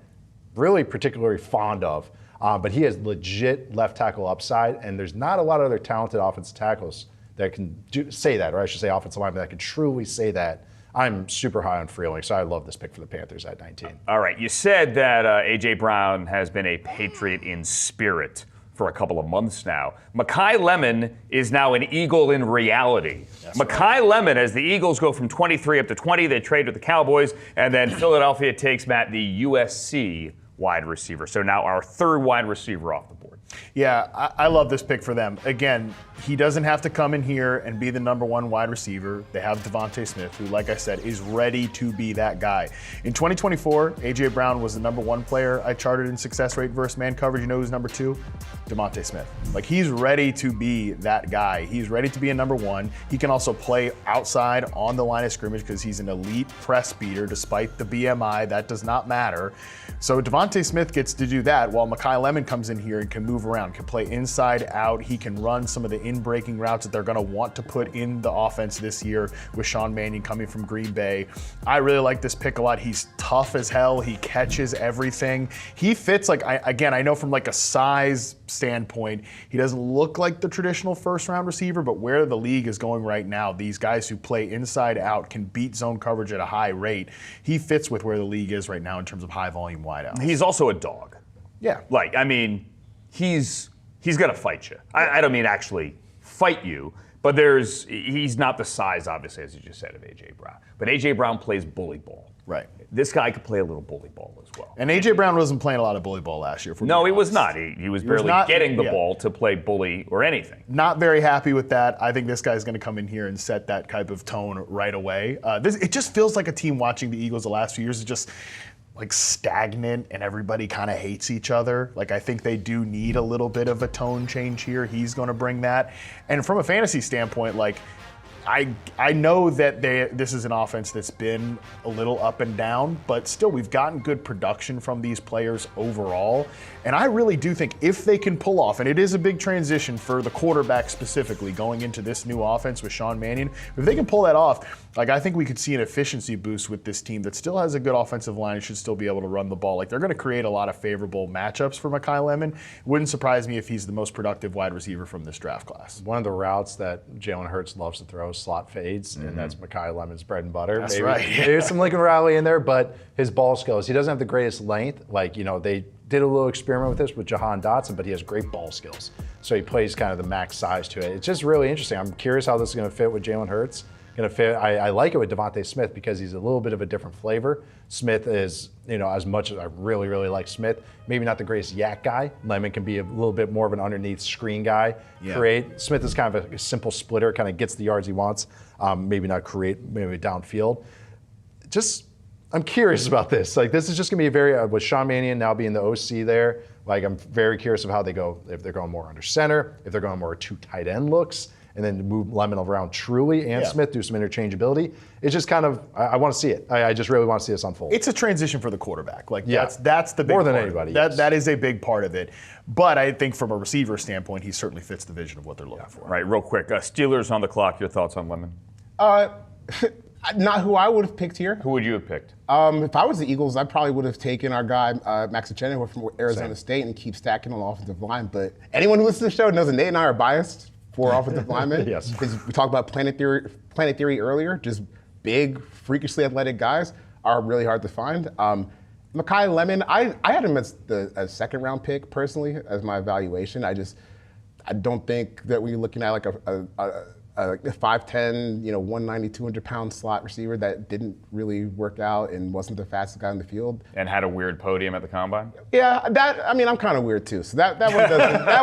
really particularly fond of. But he has legit left tackle upside, and there's not a lot of other talented offensive tackles that can say that, or I should say offensive linemen that can truly say that. I'm super high on Freeling, so I love this pick for the Panthers at 19. All right, you said that A.J. Brown has been a Patriot in spirit for a couple of months now. Malachi Lemon is now an Eagle in reality. Malachi Lemon, as the Eagles go from 23 up to 20, they trade with the Cowboys, and then Philadelphia takes the USC wide receiver. So now our third wide receiver off the board. Yeah, I love this pick for them. Again, he doesn't have to come in here and be the number one wide receiver. They have Devontae Smith, who, like I said, is ready to be that guy. In 2024, A.J. Brown was the number one player I charted in success rate versus man coverage. You know who's number 2? Devontae Smith. Like, he's ready to be that guy. He's ready to be a number one. He can also play outside on the line of scrimmage because he's an elite press beater despite the BMI. That does not matter. So Devontae Smith gets to do that while Malachi Lemon comes in here and can move around, can play inside out. He can run some of the in-breaking routes that they're going to want to put in the offense this year with Sean Mannion coming from Green Bay. I really like this pick a lot. He's tough as hell. He catches everything. He fits, like, I know from like a size standpoint, he doesn't look like the traditional first-round receiver, but where the league is going right now, these guys who play inside out can beat zone coverage at a high rate. He fits with where the league is right now in terms of high-volume wideouts. He's also a dog. Yeah. Like, I mean, he's going to fight you. I don't mean actually fight you, But he's not the size, obviously, as you just said, of A.J. Brown. But A.J. Brown plays bully ball. Right. This guy could play a little bully ball as well. And A.J. Brown wasn't playing a lot of bully ball last year. No, he was not. He was barely getting the ball to play bully or anything. Not very happy with that. I think this guy's going to come in here and set that type of tone right away. It just feels like a team watching the Eagles the last few years is just like stagnant and everybody kind of hates each other. Like I think they do need a little bit of a tone change here. He's going to bring that. And from a fantasy standpoint, like I know that this is an offense that's been a little up and down, but still we've gotten good production from these players overall. And I really do think if they can pull off, and it is a big transition for the quarterback specifically going into this new offense with Sean Mannion, if they can pull that off, like I think we could see an efficiency boost with this team that still has a good offensive line and should still be able to run the ball. Like they're going to create a lot of favorable matchups for Malachi Lemon. Wouldn't surprise me if he's the most productive wide receiver from this draft class. One of the routes that Jalen Hurts loves to throw is slot fades, and that's Malachi Lemon's bread and butter. That's right. There's some Lincoln Riley in there, but his ball skills, he doesn't have the greatest length. Like, they did a little experiment with this with Jahan Dotson, but he has great ball skills. So he plays kind of the max size to it. It's just really interesting. I'm curious how this is going to fit with Jalen Hurts. Going to fit. I like it with Devontae Smith because he's a little bit of a different flavor. Smith is, as much as I really, really like Smith, maybe not the greatest yak guy. Lemon can be a little bit more of an underneath screen guy. Yeah. Smith is kind of a simple splitter, kind of gets the yards he wants. Maybe not create, maybe downfield. I'm curious about this. Like, this is just going to be with Sean Mannion now being the OC there, like, I'm very curious of how they go, if they're going more under center, if they're going more 2 tight end looks, and then move Lemon around truly and Smith, do some interchangeability. It's just kind of, I want to see it. I just really want to see this unfold. It's a transition for the quarterback. Like, that's the big more than part. anybody. That is a big part of it. But I think from a receiver standpoint, he certainly fits the vision of what they're looking for. Right, real quick. Steelers on the clock. Your thoughts on Lemon? Not who I would have picked here. Who would you have picked? If I was the Eagles, I probably would have taken our guy, Max Ehanachure from Arizona State, and keep stacking on the offensive line. But anyone who listens to the show knows that Nate and I are biased for offensive linemen. Yes. Because we talked about Planet Theory earlier. Just big, freakishly athletic guys are really hard to find. Malachi Lemon, I had him as a second-round pick, personally, as my evaluation. I don't think that we're looking at like a 5'10", 190, 200-pound slot receiver that didn't really work out and wasn't the fastest guy on the field. And had a weird podium at the combine? Yeah, I'm kind of weird too. So that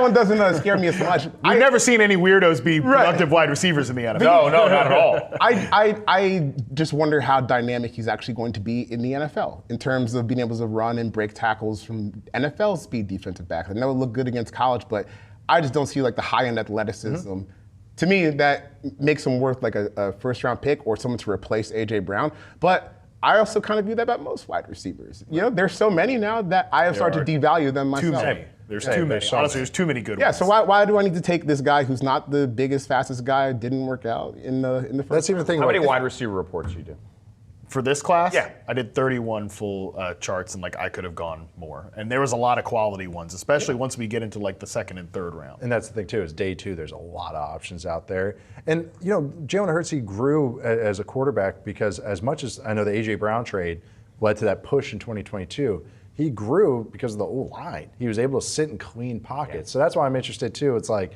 one doesn't scare me as much. I've never seen any weirdos be productive wide receivers in the NFL. No, not at all. I just wonder how dynamic he's actually going to be in the NFL in terms of being able to run and break tackles from NFL speed defensive backs. I know it looked good against college, but I just don't see like the high-end athleticism. Mm-hmm. To me, that makes him worth like a first-round pick or someone to replace A.J. Brown. But I also kind of view that about most wide receivers. There's so many now that I have started to devalue them myself. Too many. There's too many. Honestly, there's too many good ones. Yeah, so why do I need to take this guy who's not the biggest, fastest guy, didn't work out in the first? That's even the thing. How many wide receiver reports you do? For this class, yeah, I did 31 full charts, and I could have gone more. And there was a lot of quality ones, especially once we get into the second and third round. And that's the thing too, is day 2, there's a lot of options out there. And Jalen Hurts, he grew as a quarterback because as much as I know the A.J. Brown trade led to that push in 2022, he grew because of the O-line. He was able to sit in clean pockets. Yeah. So that's why I'm interested too. It's like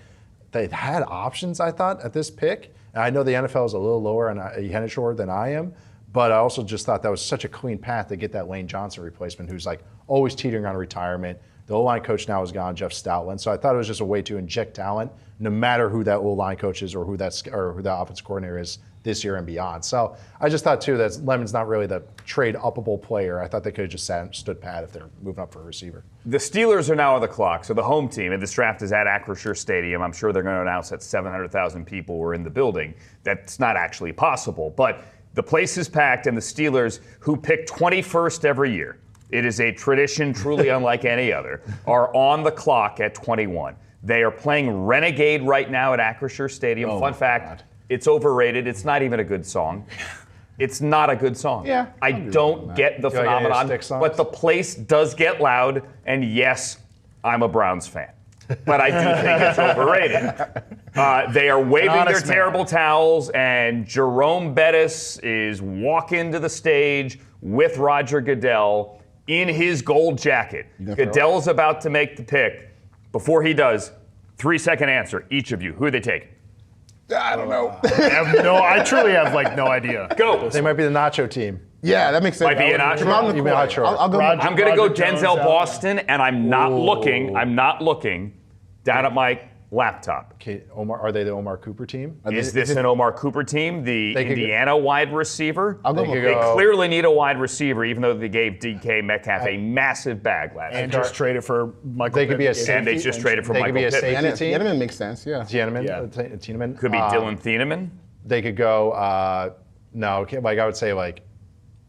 they had options, I thought, at this pick. And I know the NFL is a little lower on Ehanachure than I am. But I also just thought that was such a clean path to get that Lane Johnson replacement, who's always teetering on retirement. The O-line coach now is gone, Jeff Stoutland. So I thought it was just a way to inject talent, no matter who that O-line coach is or who that offensive coordinator is this year and beyond. So I just thought too that Lemon's not really the trade-uppable player. I thought they could have just stood pat if they're moving up for a receiver. The Steelers are now on the clock, so the home team, and this draft is at Acrisure Stadium. I'm sure they're going to announce that 700,000 people were in the building. That's not actually possible, but the place is packed, and the Steelers, who pick 21st every year, it is a tradition truly unlike any other, are on the clock at 21. They are playing Renegade right now at Acrisure Stadium. Fun fact, it's overrated. It's not even a good song. It's not a good song. Yeah, I don't get the phenomenon, but the place does get loud, and yes, I'm a Browns fan. But I do think it's overrated. They are waving their terrible towels, and Jerome Bettis is walking to the stage with Roger Goodell in his gold jacket. Goodell's about to make the pick. Before he does, 3-second answer, each of you. Who are they taking? I don't know. I truly have like no idea. Go. They might be the Nacho team. Yeah, that makes sense. Might be Iheanacho. I'll go. I'm going to go Jones Denzel out. Boston, and I'm not looking down at my laptop. Okay, Omar, are they the Omar Cooper team? Is this an Omar Cooper team, the They could Indiana wide receiver? I'll go. They clearly need a wide receiver, even though they gave DK Metcalf a massive bag last year. And just traded for Michael. They could be a Pittman. And they just traded for They could Michael be a Pittman. safety team. Tiedemann makes sense. Yeah. Tiedemann. Could be Dylan Theamman. They could go. No, okay, like I would say, like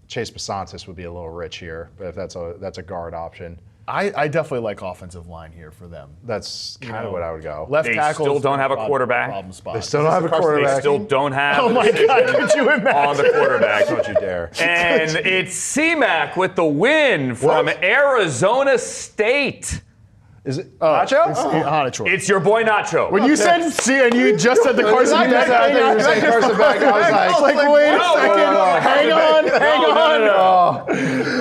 Chase Basantis would be a little rich here, but if that's a guard option, I definitely like offensive line here for them. that's kind of what I would go. Left They tackle still don't have a quarterback. Problem spot. They still don't have a They quarterback. still don't have Oh my God! Could you imagine? on the quarterback. Don't you dare. And it's C-Mac with the win from Arizona State. Is it Nacho? It's Ehanachure. It's your boy Nacho. When you said and you just said the Carson I Beck thought thing, you were saying Carson Beck. I was like, wait a no, second. no, Hang on.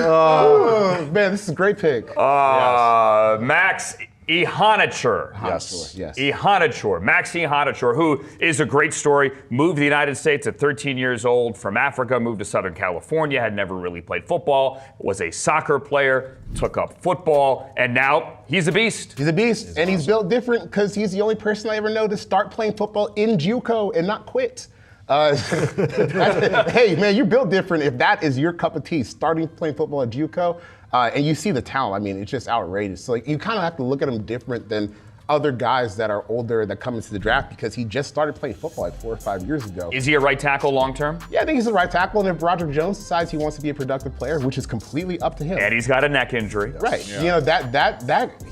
Oh, man, this is a great pick. Max Ehanachure. Yes. Yes. Ehanachure, Max Ehanachure, who is a great story, moved to the United States at 13 years old from Africa, moved to Southern California, had never really played football, was a soccer player, took up football, and now he's a beast. He's a beast, and he's built different because he's the only person I ever know to start playing football in JUCO and not quit. Hey, man, you built different. If that is your cup of tea, starting playing football at JUCO, and you see the talent, I mean, it's just outrageous. So like, you kind of have to look at him different than other guys that are older that come into the draft because he just started playing football like 4 or 5 years ago. Is he a right tackle long term? Yeah, I think he's the right tackle, and if Roger Jones decides he wants to be a productive player, which is completely up to him. And he's got a neck injury. Right. You know, that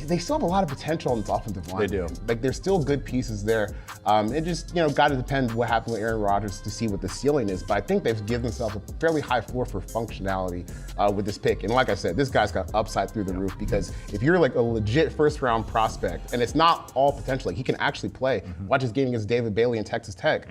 they still have a lot of potential on this offensive line. They do. Like, there's still good pieces there. It just, got to depend what happened with Aaron Rodgers to see what the ceiling is. But I think they've given themselves a fairly high floor for functionality with this pick. And like I said, this guy's got upside through the roof because if you're like a legit first-round prospect, and it's not all potential, like he can actually play. Watch his game against David Bailey in Texas Tech.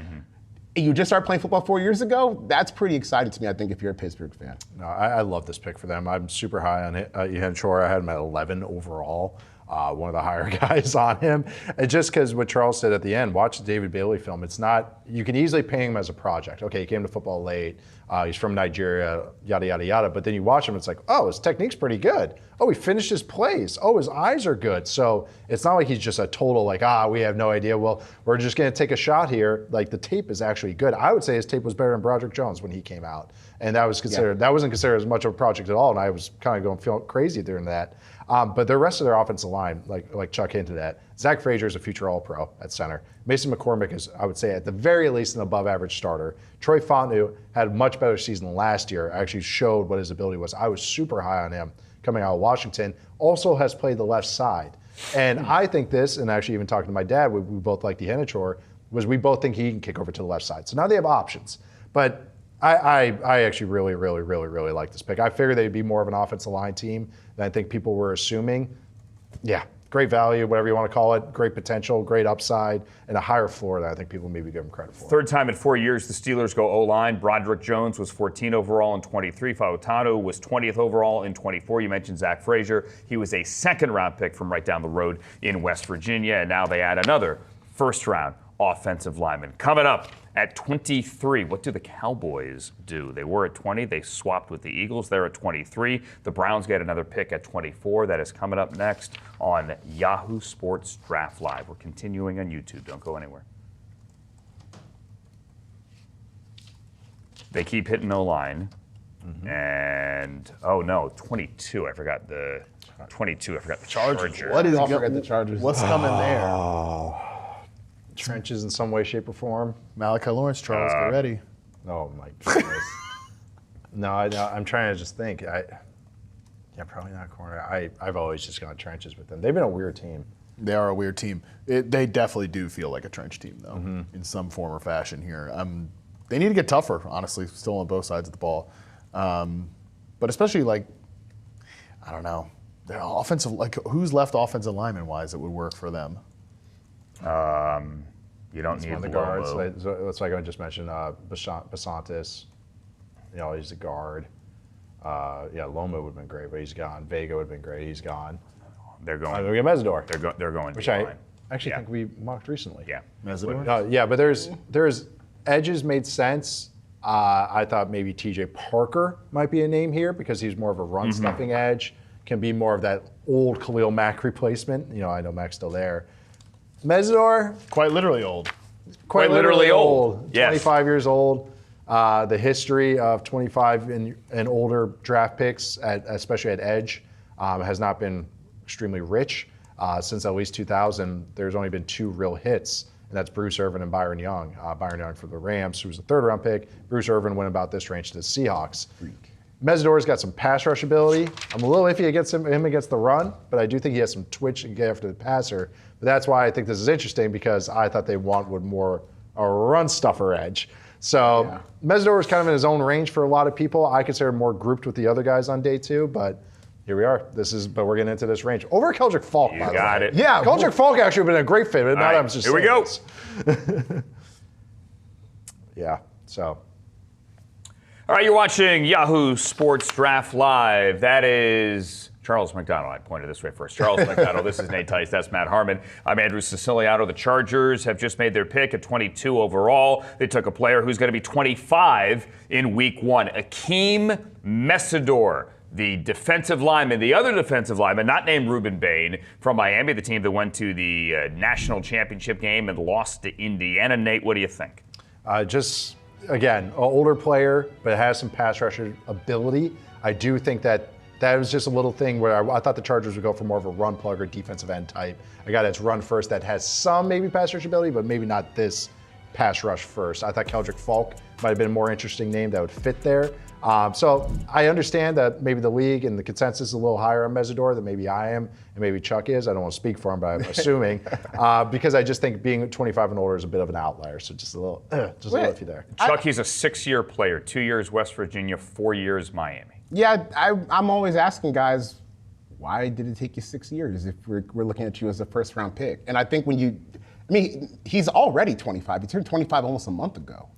You just started playing football 4 years ago? That's pretty exciting to me, I think, if you're a Pittsburgh fan. No, I love this pick for them. I'm super high on Ehanachure. I had him at 11 overall. One of the higher guys on him. And just because what Charles said at the end, watch the David Bailey film. It's not, you can easily paint him as a project. Okay, he came to football late. He's from Nigeria, yada, yada, yada. But then you watch him, it's like, oh, his technique's pretty good. Oh, he finished his plays. Oh, his eyes are good. So it's not like he's just a total like, we have no idea. Well, we're just going to take a shot here. Like the tape is actually good. I would say his tape was better than Broderick Jones when he came out. And that was considered, that wasn't considered as much of a project at all. And I was kind of going feeling crazy during that. But the rest of their offensive line, like Chuck hinted at, Zach Frazier is a future All-Pro at center. Mason McCormick is, I would say, at the very least, an above-average starter. Troy Fontenot had a much better season last year. Actually showed what his ability was. I was super high on him coming out of Washington. Also has played the left side. And I think this, and actually even talking to my dad, we both like Ehanachure, was we both think he can kick over to the left side. So now they have options. But I actually really, really, really, really like this pick. I figured they'd be more of an offensive line team than I think people were assuming. Yeah, great value, whatever you want to call it, great potential, great upside, and a higher floor than I think people maybe give them credit for. Third time in 4 years the Steelers go O-line. Broderick Jones was 14 overall in 23. Fautanu was 20th overall in 24. You mentioned Zach Frazier. He was a second-round pick from right down the road in West Virginia, and now they add another first-round offensive lineman. Coming up at 23, what do the Cowboys do? They were at 20. They swapped with the Eagles. They're at 23. The Browns get another pick at 24. That is coming up next on Yahoo Sports Draft Live. We're continuing on YouTube. Don't go anywhere. They keep hitting no line. And, 22. I forgot the 22. I forgot the Chargers. What is I'll forget the Chargers. What's coming there? Trenches in some way, shape, or form. Malachi Lawrence, Charles, get ready. Oh my goodness. No, I'm trying to just think. Probably not corner. I've always just gone trenches with them. They've been a weird team. They are a weird team. They definitely do feel like a trench team, though, in some form or fashion here. They need to get tougher, honestly, still on both sides of the ball. But especially, I don't know, their offensive, who's left offensive lineman-wise that would work for them? You don't need One of the guards. That's like I just mentioned, Basantis. He's a guard. Lomu would have been great, but he's gone. Vega would have been great. He's gone. They're going. Mesador. They're going. Which I actually think we mocked recently. Yeah. Mesador? But there's edges made sense. I thought maybe TJ Parker might be a name here because he's more of a run stuffing edge, can be more of that old Khalil Mack replacement. I know Mack's still there. Mesador, Quite literally old. quite literally old. Yes. 25 years old. The history of 25 and older draft picks, especially at edge, has not been extremely rich. Since at least 2000, there's only been 2 real hits, and that's Bruce Irvin and Byron Young. Byron Young for the Rams, who was a 3rd-round pick. Bruce Irvin went about this range to the Seahawks. Mesador's got some pass rush ability. I'm a little iffy against him against the run, but I do think he has some twitch and get after the passer. But that's why I think this is interesting, because I thought they would more a run stuffer edge. So Mesador is kind of in his own range for a lot of people. I consider him more grouped with the other guys on day 2, but here we are. But we're getting into this range. Over Kendrick Faulk, by the way. Got it. Yeah. Kendrick Faulk actually would have been a great fit, but now right, I'm just here we go. Yeah, so. All right, you're watching Yahoo Sports Draft Live. That is Charles McDonald. I pointed this way first. Charles McDonald. This is Nate Tice. That's Matt Harmon. I'm Andrew Siciliano. The Chargers have just made their pick at 22 overall. They took a player who's going to be 25 in Week 1. Akeem Mesador, the defensive lineman, the other defensive lineman, not named Ruben Bane, from Miami, the team that went to the national championship game and lost to Indiana. Nate, what do you think? Again, an older player, but has some pass rusher ability. I do think that was just a little thing where I thought the Chargers would go for more of a run plug or defensive end type. A guy that's run first that has some maybe pass rush ability, but maybe not this pass rush first. I thought Kendrick Faulk might have been a more interesting name that would fit there. So I understand that maybe the league and the consensus is a little higher on Mesador than maybe I am and maybe Chuck is. I don't want to speak for him, but I'm assuming because I just think being 25 and older is a bit of an outlier. So just a little iffy there. Chuck, he's a 6-year player, 2 years West Virginia, 4 years Miami. Yeah, I'm always asking guys, why did it take you 6 years if we're looking at you as a 1st-round pick? And I think he's already 25. He turned 25 almost a month ago.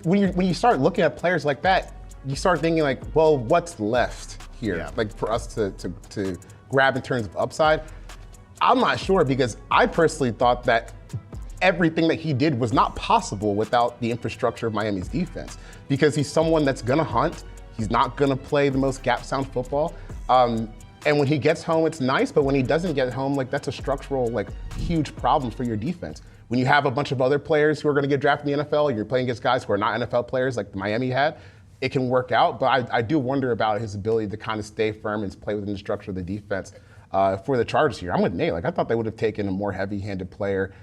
When you start looking at players like that, you start thinking like, well, what's left here? Yeah. Like for us to grab in terms of upside? I'm not sure, because I personally thought that everything that he did was not possible without the infrastructure of Miami's defense, because he's someone that's gonna hunt. He's not gonna play the most gap sound football. And when he gets home, it's nice, but when he doesn't get home, like that's a structural, like huge problem for your defense. When you have a bunch of other players who are gonna get drafted in the NFL, you're playing against guys who are not NFL players like Miami had, it can work out, but I do wonder about his ability to kind of stay firm and play within the structure of the defense for the Chargers here. I'm with Nate, like I thought they would have taken a more heavy-handed player,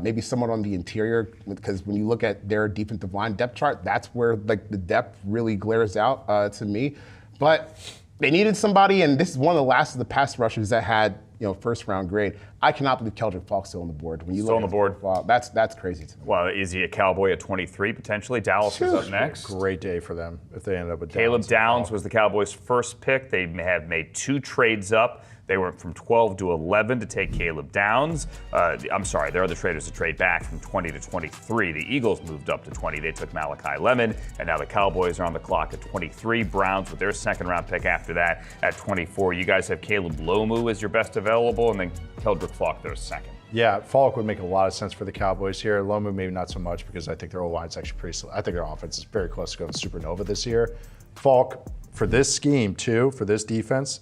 maybe someone on the interior, because when you look at their defensive line depth chart, that's where like the depth really glares out to me. But they needed somebody, and this is one of the last of the pass rushers that had 1st-round grade. I cannot believe Kendrick Faulk's still on the board. When you Still look on the board. Wow, that's crazy to me. Well, is he a Cowboy at 23 potentially? Dallas is up next. Great day for them if they end up with Caleb Downs was the Cowboys' first pick. They have made 2 trades up. They went from 12 to 11 to take Caleb Downs. I'm sorry, there are the traders to trade back from 20 to 23. The Eagles moved up to 20. They took Malachi Lemon, and now the Cowboys are on the clock at 23. Browns with their 2nd-round pick after that at 24. You guys have Caleb Lomu as your best available, and then Kendrick Faulk their 2nd. Yeah, Faulk would make a lot of sense for the Cowboys here. Lomu maybe not so much, because I think their O-line is actually pretty. I think their offense is very close to going supernova this year. Faulk, for this scheme too, for this defense,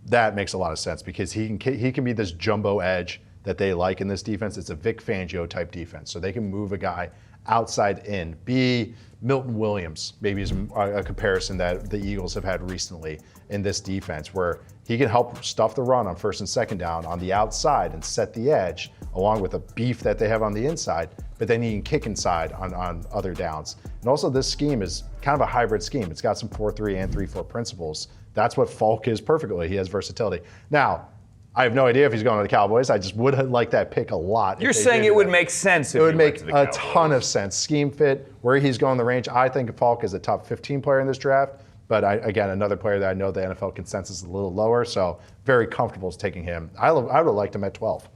that makes a lot of sense, because he can be this jumbo edge that they like in this defense. It's a Vic Fangio type defense, so they can move a guy outside in. Be Milton Williams, maybe is a comparison that the Eagles have had recently in this defense, where he can help stuff the run on 1st and 2nd down on the outside and set the edge, along with the beef that they have on the inside, but then he can kick inside on other downs. And also this scheme is kind of a hybrid scheme. It's got some 4-3 and 3-4 principles. That's what Faulk is perfectly. He has versatility. Now, I have no idea if he's going to the Cowboys. I just would have liked that pick a lot. You're saying it would make sense if it would he make went to the a Cowboys. ton of sense. Scheme fit, where he's going the range. I think Faulk is a top 15 player in this draft. But again, another player that I know the NFL consensus is a little lower, so very comfortable taking him. I would have liked him at 12.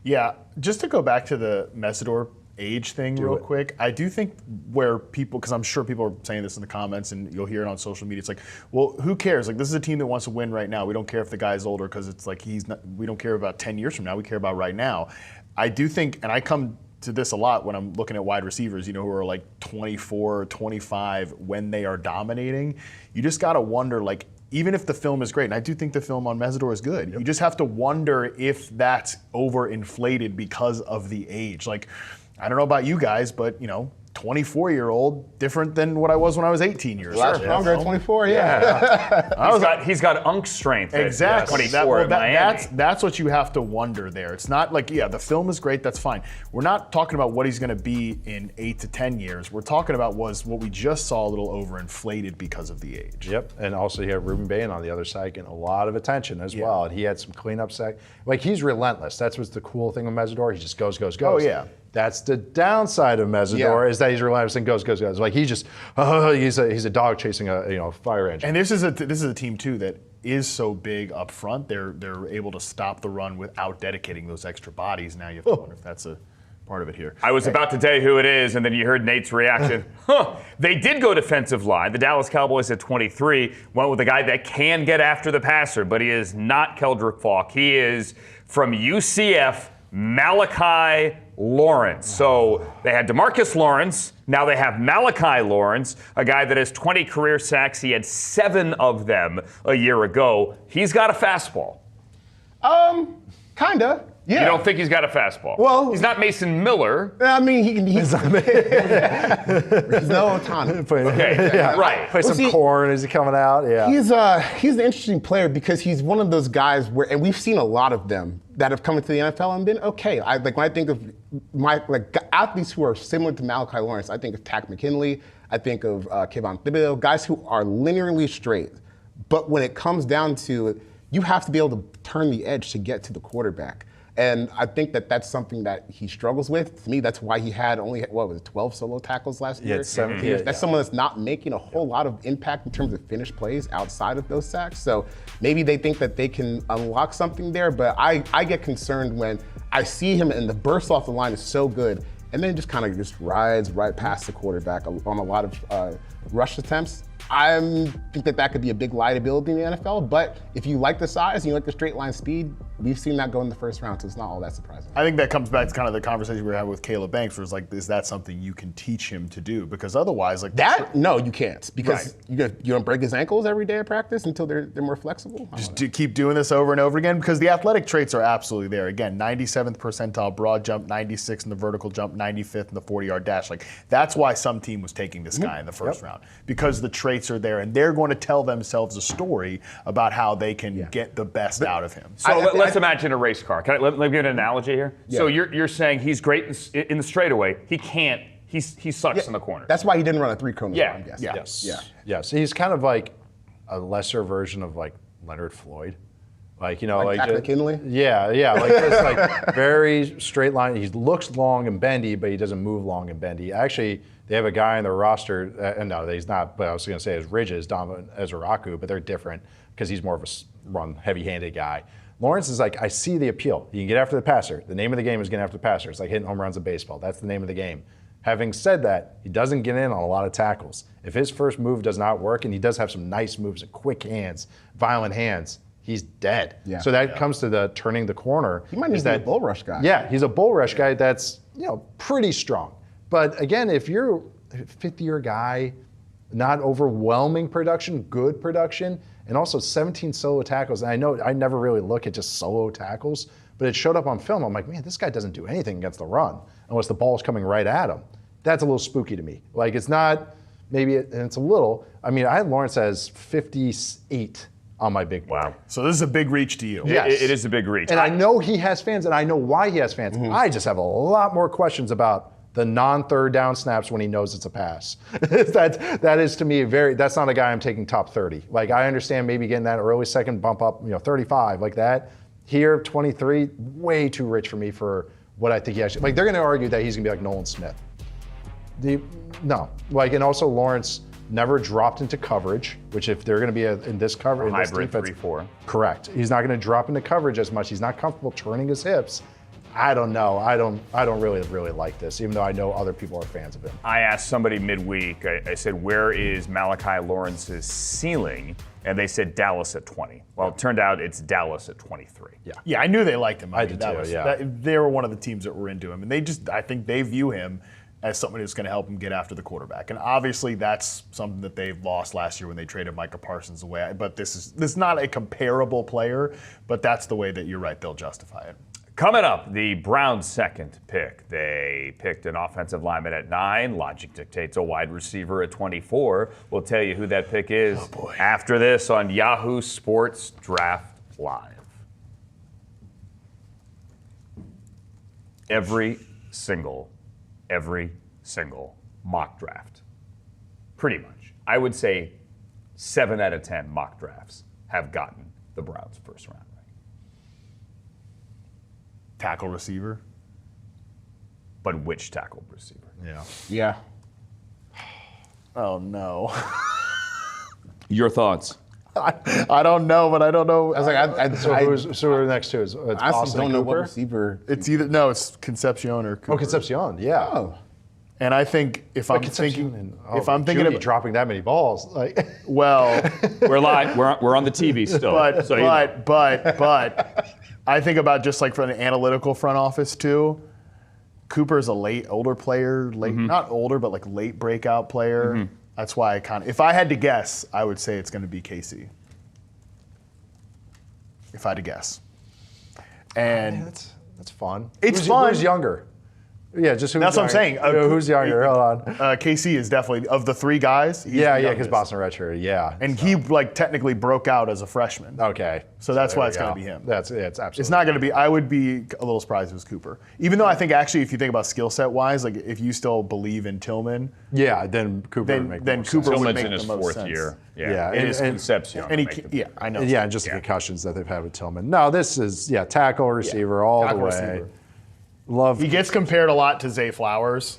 Yeah, just to go back to the Mesador age thing real quick. I do think where people, because I'm sure people are saying this in the comments and you'll hear it on social media, it's like, well, who cares? Like, this is a team that wants to win right now. We don't care if the guy's older because it's like we don't care about 10 years from now. We care about right now. I do think, and I come to this a lot when I'm looking at wide receivers, who are like 24, 25 when they are dominating. You just got to wonder, like, even if the film is great, and I do think the film on Mesador is good, you just have to wonder if that's overinflated because of the age. Like, I don't know about you guys, but 24-year-old, different than what I was when I was 18 years old. Stronger at 24, He's got unk strength. Exactly. At 24 in Miami. That's what you have to wonder there. It's not like, the film is great, that's fine. We're not talking about what he's going to be in 8 to 10 years. We're talking about was what we just saw a little overinflated because of the age. Yep, and also you have Ruben Bane on the other side getting a lot of attention as well. And he had some cleanup sack. Like, he's relentless. That's what's the cool thing with Mesador. He just goes. Oh, yeah. That's the downside of Mesador is that he's relentless and goes. Like, he's just he's a dog chasing a fire engine. And this is a team too that is so big up front. They're able to stop the run without dedicating those extra bodies. Now you have to wonder if that's a part of it here. I was about to tell you who it is, and then you heard Nate's reaction. They did go defensive line. The Dallas Cowboys at 23 went with a guy that can get after the passer, but he is not Kendrick Faulk. He is from UCF, Malachi Lawrence. So they had DeMarcus Lawrence. Now they have Malachi Lawrence, a guy that has 20 career sacks. He had 7 of them a year ago. He's got a fastball. Kinda. Yeah. You don't think he's got a fastball? Well, he's not Mason Miller. I mean, he's no Otani. Okay, right. Play some corn as he's coming out. Yeah. He's an interesting player because he's one of those guys where, and we've seen a lot of them that have come into the NFL and been okay. When I think of athletes who are similar to Malachi Lawrence, I think of Takk McKinley. I think of Kayvon Thibodeau, guys who are linearly straight. But when it comes down to it, you have to be able to turn the edge to get to the quarterback. And I think that's something that he struggles with. To me, that's why he had only, 12 solo tackles last year? 17. That's someone that's not making a whole lot of impact in terms of finished plays outside of those sacks. So maybe they think that they can unlock something there, but I get concerned when I see him and the burst off the line is so good, and then just kind of just rides right past the quarterback on a lot of rush attempts. I think that could be a big liability in the NFL, but if you like the size and you like the straight line speed, we've seen that go in the first round, so it's not all that surprising. I think that comes back to kind of the conversation we were having with Caleb Banks, where it's like, is that something you can teach him to do? Because otherwise, like that, no, you can't, because you don't break his ankles every day at practice until they're more flexible. Just keep doing this over and over again, because the athletic traits are absolutely there. Again, 97th percentile broad jump, 96th in the vertical jump, 95th in the 40-yard dash. Like, that's why some team was taking this guy in the first round, because the traits are there, and they're going to tell themselves a story about how they can get the best out of him. So let's imagine a race car. Let me give an analogy here. Yeah. So you're saying he's great in the straightaway. He can't. He sucks in the corner. That's why he didn't run a 3-cone. Yes. He's kind of like a lesser version of like Leonard Floyd. Like Takk McKinley? Yeah. Like this, like very straight line. He looks long and bendy, but he doesn't move long and bendy. Actually, they have a guy on their roster, no, he's not, but I was going to say his ridges, Donovan Ezeraku, but they're different because he's more of a run, heavy-handed guy. Lawrence is like, I see the appeal. You can get after the passer. The name of the game is getting after the passer. It's like hitting home runs in baseball. That's the name of the game. Having said that, he doesn't get in on a lot of tackles. If his first move does not work, and he does have some nice moves and quick hands, violent hands, he's dead. Yeah. So that comes to the turning the corner. He might need to be a bull rush guy. Yeah, he's a bull rush guy that's pretty strong. But again, if you're a 50-year guy, not overwhelming production, good production, and also 17 solo tackles. And I know I never really look at just solo tackles, but it showed up on film. I'm like, man, this guy doesn't do anything against the run unless the ball's coming right at him. That's a little spooky to me. Like, it's not, and it's a little. I mean, I had Lawrence as 58 on my big board. Wow. So this is a big reach to you. Yes. It is a big reach. And I know he has fans, and I know why he has fans. Mm-hmm. I just have a lot more questions about the non-third down snaps when he knows it's a pass. that is to me that's not a guy I'm taking top 30. Like, I understand maybe getting that early second bump up, 35 like that. Here, 23, way too rich for me for what I think he actually, like, they're gonna argue that he's gonna be like Nolan Smith. No, like, and also Lawrence never dropped into coverage, which if they're gonna be in this cover, in this hybrid defense, 3-4. Correct. He's not gonna drop into coverage as much. He's not comfortable turning his hips. I don't know. I don't really like this, even though I know other people are fans of him. I asked somebody midweek, I said, where is Malachi Lawrence's ceiling? And they said Dallas at 20. Well, it turned out it's Dallas at 23. Yeah, I knew they liked him. I did too, They were one of the teams that were into him. And I think they view him as somebody who's going to help him get after the quarterback. And obviously that's something that they've lost last year when they traded Micah Parsons away. But this is not a comparable player, but that's the way that you're right, they'll justify it. Coming up, the Browns' second pick. They picked an offensive lineman at 9. Logic dictates a wide receiver at 24. We'll tell you who that pick is after this on Yahoo Sports Draft Live. Every single mock draft, pretty much, I would say 7 out of 10 mock drafts have gotten the Browns' first round. Tackle receiver. But which tackle receiver? Yeah. Oh, no. Your thoughts? I don't know, but I don't know. I was like, So who are the next two? It's I honestly Austin don't know what Cooper? receiver. It's Concepcion or Cooper. Oh, Concepcion, yeah. Oh. And I think if I'm Concepcion thinking, and, if I'm thinking Judy about, dropping that many balls, like well, We're live. We're on the TV still. but I think about just like from an analytical front office too. Cooper's a older player, not older, but like late breakout player. That's why if I had to guess, I would say it's going to be Casey. If I had to guess. And that's fun. It's fun. Who's younger? Yeah, just who's That's what I'm younger? saying. Who's younger? Hold on. Casey is definitely, of the 3 guys, he's the Because youngest. Boston redshirt, yeah. And he technically broke out as a freshman. Okay. So that's there why we it's going to go. be him. It's absolutely. It's not going to be. I would be a little surprised if it was Cooper. Even though I think actually, if you think about skill set wise, like if you still believe in Tillman, Yeah, then Cooper would make then more Cooper sense. would Tillman's make in his the most 4th sense. year. Yeah, it is and- Concepcion. And to make yeah, I know. Yeah, and just the concussions that they've had with Tillman. No, this is tackle receiver all tackle the way. receiver. Love He gets compared a lot to Zay Flowers,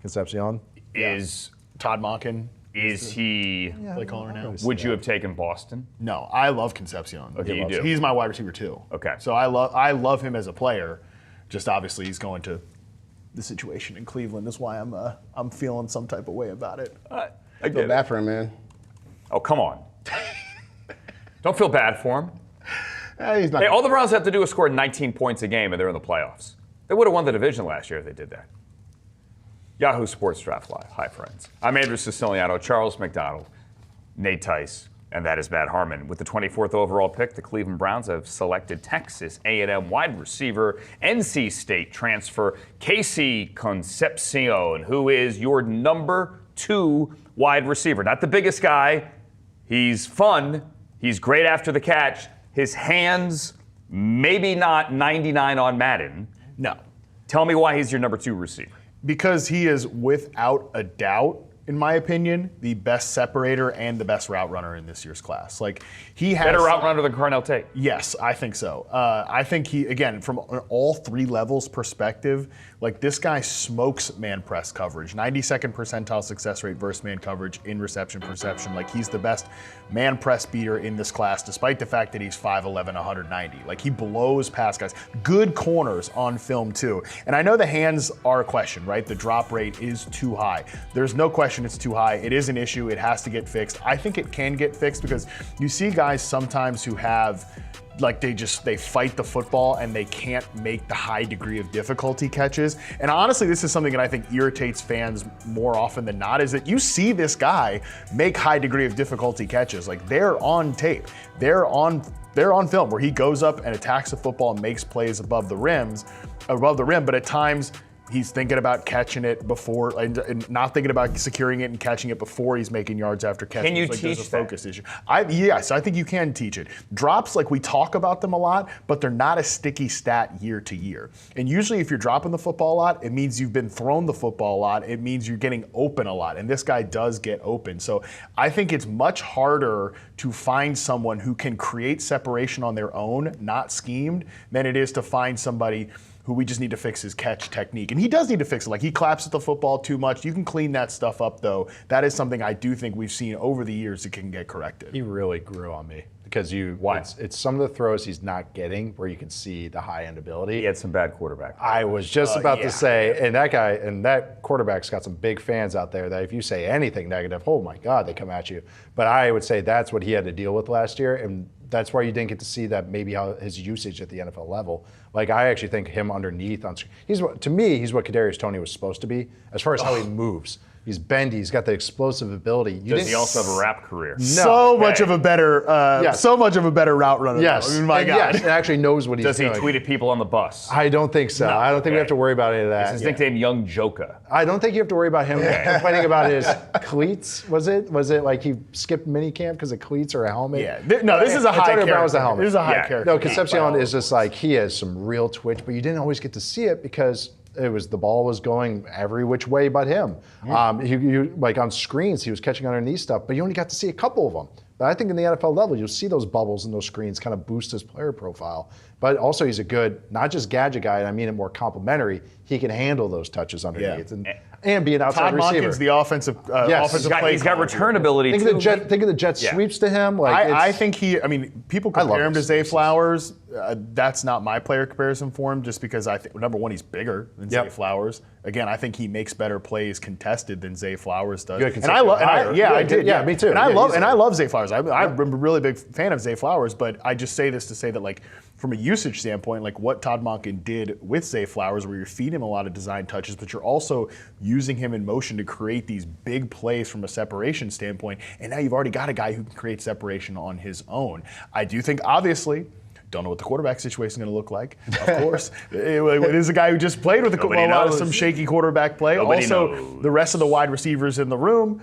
Concepcion. Is Todd Monken. he? They call her now. Would you have taken Boston? No, I love Concepcion. Okay, you do. He's my wide receiver too. Okay. So I love him as a player. Just obviously he's going to the situation in Cleveland. That's why I'm feeling some type of way about it. I Feel get bad it. for him, man. Oh, come on. Don't feel bad for him. He's not. Hey, all the Browns have to do is score 19 points a game, and they're in the playoffs. They would have won the division last year if they did that. Yahoo Sports Draft Live. Hi, friends. I'm Andrew Siciliano, Charles McDonald, Nate Tice, and that is Matt Harmon. With the 24th overall pick, the Cleveland Browns have selected Texas A&M wide receiver, NC State transfer Casey Conpsio, who is your number 2 wide receiver. Not the biggest guy. He's fun. He's great after the catch. His hands, maybe not 99 on Madden. No. Tell me why he's your number 2 receiver. Because he is, without a doubt, in my opinion, the best separator and the best route runner in this year's class. Like he has Better route runner than Carnell Tate. Yes, I think so. I think he, again, from an all 3 levels perspective, like this guy smokes man press coverage. 92nd percentile success rate versus man coverage in reception perception. Like he's the best man press beater in this class, despite the fact that he's 5'11", 190. Like he blows past guys. Good corners on film too. And I know the hands are a question, right? The drop rate is too high. There's no question it's too high. It is an issue. It has to get fixed. I think it can get fixed because you see guys sometimes who have, like they fight the football and they can't make the high degree of difficulty catches. And honestly, this is something that I think irritates fans more often than not, is that you see this guy make high degree of difficulty catches. Like they're on tape. They're on film where he goes up and attacks the football and makes plays above the rim, but at times he's thinking about catching it before and not thinking about securing it and catching it before he's making yards after catching. Can you There's teach a focus issue. Yes, I think you can teach it. Drops, like we talk about them a lot, but they're not a sticky stat year to year. And usually if you're dropping the football a lot, it means you've been thrown the football a lot. It means you're getting open a lot. And this guy does get open. So I think it's much harder to find someone who can create separation on their own, not schemed, than it is to find somebody who we just need to fix his catch technique. And he does need to fix it. Like he claps at the football too much. You can clean that stuff up though. That is something I do think we've seen over the years that can get corrected. He really grew on me. because it's some of the throws he's not getting where you can see the high-end ability. He had some bad quarterback. I was just about to say, and that quarterback's got some big fans out there that if you say anything negative, oh my God, they come at you. But I would say that's what he had to deal with last year, and that's why you didn't get to see that maybe how his usage at the NFL level. Like, I actually think him underneath on screen, to me, he's what Kadarius Toney was supposed to be as far as how he moves. He's bendy. He's got the explosive ability. Does he also have a rap career? No. So much of a better route runner. Yes. Though. I mean, my God. Yes, and actually knows what he's Does he doing. tweet at people on the bus? I don't think so. I don't think we have to worry about any of that. Is his nickname Young Joka? I don't think you have to worry about him complaining about his cleats. Was it like he skipped minicamp because of cleats or a helmet? Yeah. This is a high character. Was the helmet. This is a high character. No, Concepcion is just like, he has some real twitch, but you didn't always get to see it because the ball was going every which way but him. Like on screens, he was catching underneath stuff, but you only got to see a couple of them. But I think in the NFL level, you'll see those bubbles and those screens kind of boost his player profile. But also he's a good, not just gadget guy, and I mean it more complimentary. He can handle those touches underneath and be an outside Todd receiver. Monken's the offensive play. He's got return ability think too. Of the jet sweeps to him. Like I think people compare him to Zay Flowers. That's not my player comparison for him, just because I think, number one, he's bigger than Zay Flowers. Again, I think he makes better plays contested than Zay Flowers does. I did. Yeah, me too. And I love Zay Flowers. I'm a really big fan of Zay Flowers, but I just say this to say that, like, from a usage standpoint, like what Todd Monken did with Zay Flowers, where you're feeding him a lot of design touches, but you're also using him in motion to create these big plays from a separation standpoint, and now you've already got a guy who can create separation on his own. I do think, obviously, don't know what the quarterback situation is going to look like, of course. It is a guy who just played with a lot of some shaky quarterback play. Nobody also, knows. The rest of the wide receivers in the room,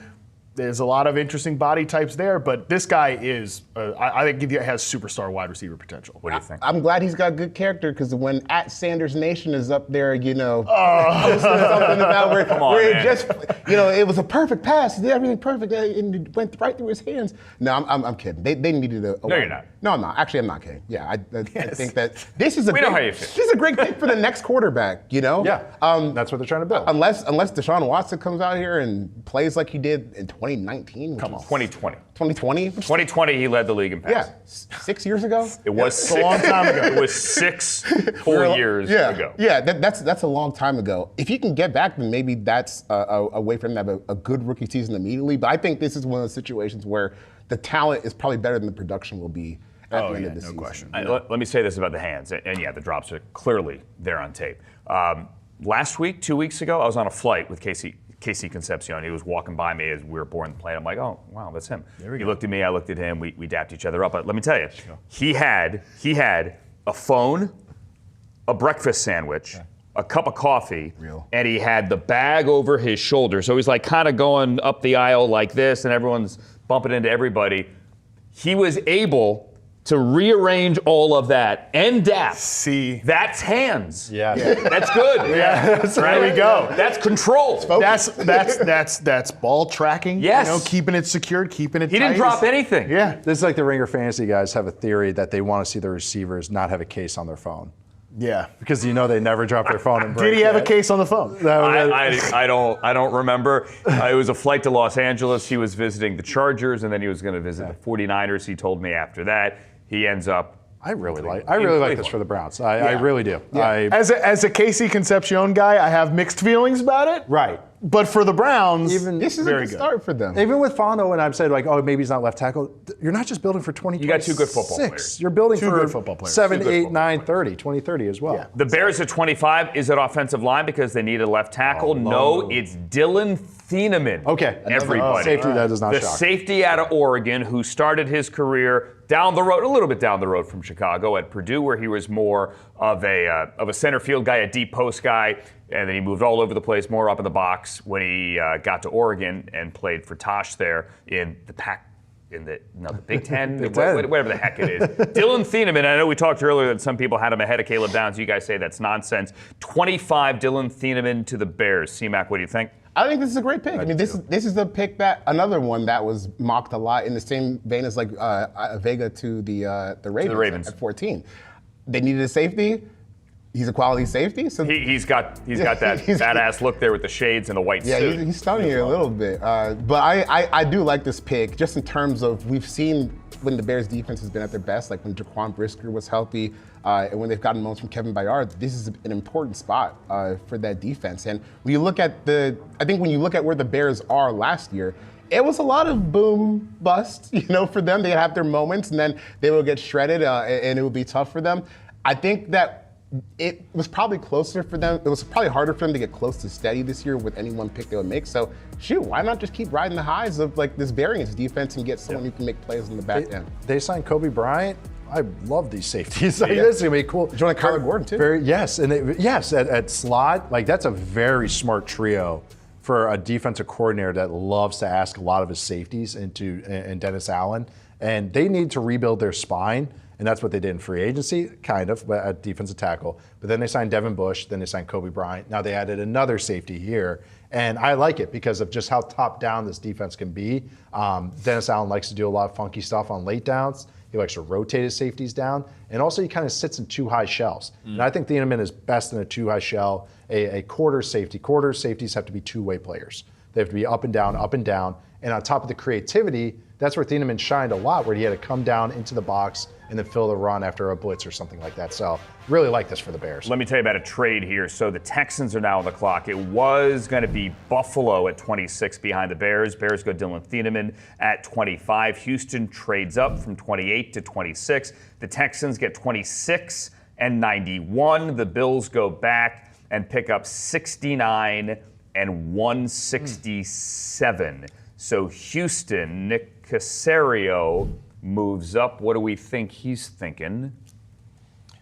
there's a lot of interesting body types there, but this guy is, I think he has superstar wide receiver potential. What do you think? I'm glad he's got good character, because when @Sanders Nation is up there, posting something about where it just, it was a perfect pass, he did everything perfect, and it went right through his hands. No, I'm kidding. They needed a. No, you're not. No, I'm not. Actually, I'm not kidding. Yeah, I think that this is We know how you feel. This is a great pick for the next quarterback. Yeah, that's what they're trying to build. Unless Deshaun Watson comes out here and plays like he did in 2019. Come on. 2020. 2020? 2020, he led the league in passing. Yeah, 6 years ago. It was a long time ago. It was 6 full years ago. Yeah, that's a long time ago. If he can get back, then maybe that's a way for him to have a good rookie season immediately. But I think this is one of those situations where the talent is probably better than the production will be at the end of the season. No question. Let me say this about the hands, and the drops are clearly there on tape. Last week, 2 weeks ago, I was on a flight with Casey Conpsio. He was walking by me as we were boarding the plane. I'm like, oh, wow, that's him. He looked at me, I looked at him, we dapped each other up. But let me tell you, he had a phone, a breakfast sandwich, a cup of coffee, and he had the bag over his shoulder. So he's like kind of going up the aisle like this, and everyone's bumping into everybody. He was able to rearrange all of that and dap. See, that's hands. Yeah. That's good. There we go. That's control. That's ball tracking. Yes. Keeping it secured, keeping it tight. He didn't drop anything. Yeah. This is like the Ringer fantasy guys have a theory that they want to see the receivers not have a case on their phone. Yeah. Because they never drop their phone and break Did he have a it. case on the phone? I don't remember. It was a flight to Los Angeles. He was visiting the Chargers, and then he was going to visit the 49ers. He told me after that. He ends up. I really like this for the Browns. I really do. Yeah. As a Casey Conpsio guy, I have mixed feelings about it. Right. But for the Browns, This is a good start for them. Even with Fono, and I've said like, oh, maybe he's not left tackle. You're not just building for 2026. You got two good football players. You're building Two for good football players. 7, 8, 9, 30, 2030 as well. Yeah. The Bears at 25 is at offensive line because they need a left tackle. No, it's Dylan Theamman. Okay. Everybody. Safety that does not the shock. safety out of Oregon who started his career down the road, a little bit down the road from Chicago at Purdue, where he was more of a center field guy, a deep post guy, and then he moved all over the place, more up in the box when he got to Oregon and played for Tosh there in the Big Ten, whatever the heck it is. Dylan Theamman, I know we talked earlier that some people had him ahead of Caleb Downs. You guys say that's nonsense. 25 Dylan Theamman to the Bears. C-Mac, what do you think? I think this is a great pick. I mean, this is the pick another one that was mocked a lot in the same vein as like Vega to the Ravens at 14. They needed a safety. He's a quality safety. So he's got that badass look there with the shades and the white suit. Yeah, he's stunning you a little bit. But I do like this pick just in terms of we've seen when the Bears defense has been at their best, like when Jaquan Brisker was healthy, and when they've gotten moments from Kevin Byard, this is an important spot for that defense. And when you look at when you look at where the Bears are last year, it was a lot of boom bust, for them. They'd have their moments and then they would get shredded and it would be tough for them. I think that it was probably closer for them. It was probably harder for them to get close to steady this year with any one pick they would make. So, why not just keep riding the highs of like this variance defense and get someone who can make plays in the back end? They signed Kobe Bryant. I love these safeties. This is gonna be cool. Joining Kyler Gordon too. Yes, and at slot, like that's a very smart trio for a defensive coordinator that loves to ask a lot of his safeties and Dennis Allen, and they need to rebuild their spine. And that's what they did in free agency, kind of, at defensive tackle. But then they signed Devin Bush, then they signed Kobe Bryant. Now they added another safety here. And I like it because of just how top down this defense can be. Dennis Allen likes to do a lot of funky stuff on late downs. He likes to rotate his safeties down. And also he kind of sits in two high shells. And I think Theamman is best in a two high shell, a quarter safety. Quarter safeties have to be two-way players. They have to be up and down, up and down. And on top of the creativity, that's where Theamman shined a lot, where he had to come down into the box and then fill the run after a blitz or something like that. So really like this for the Bears. Let me tell you about a trade here. So the Texans are now on the clock. It was going to be Buffalo at 26 behind the Bears. Bears go Dylan Theamman at 25. Houston trades up from 28 to 26. The Texans get 26 and 91. The Bills go back and pick up 69 and 167. So Houston, Nick Caserio moves up. What do we think he's thinking?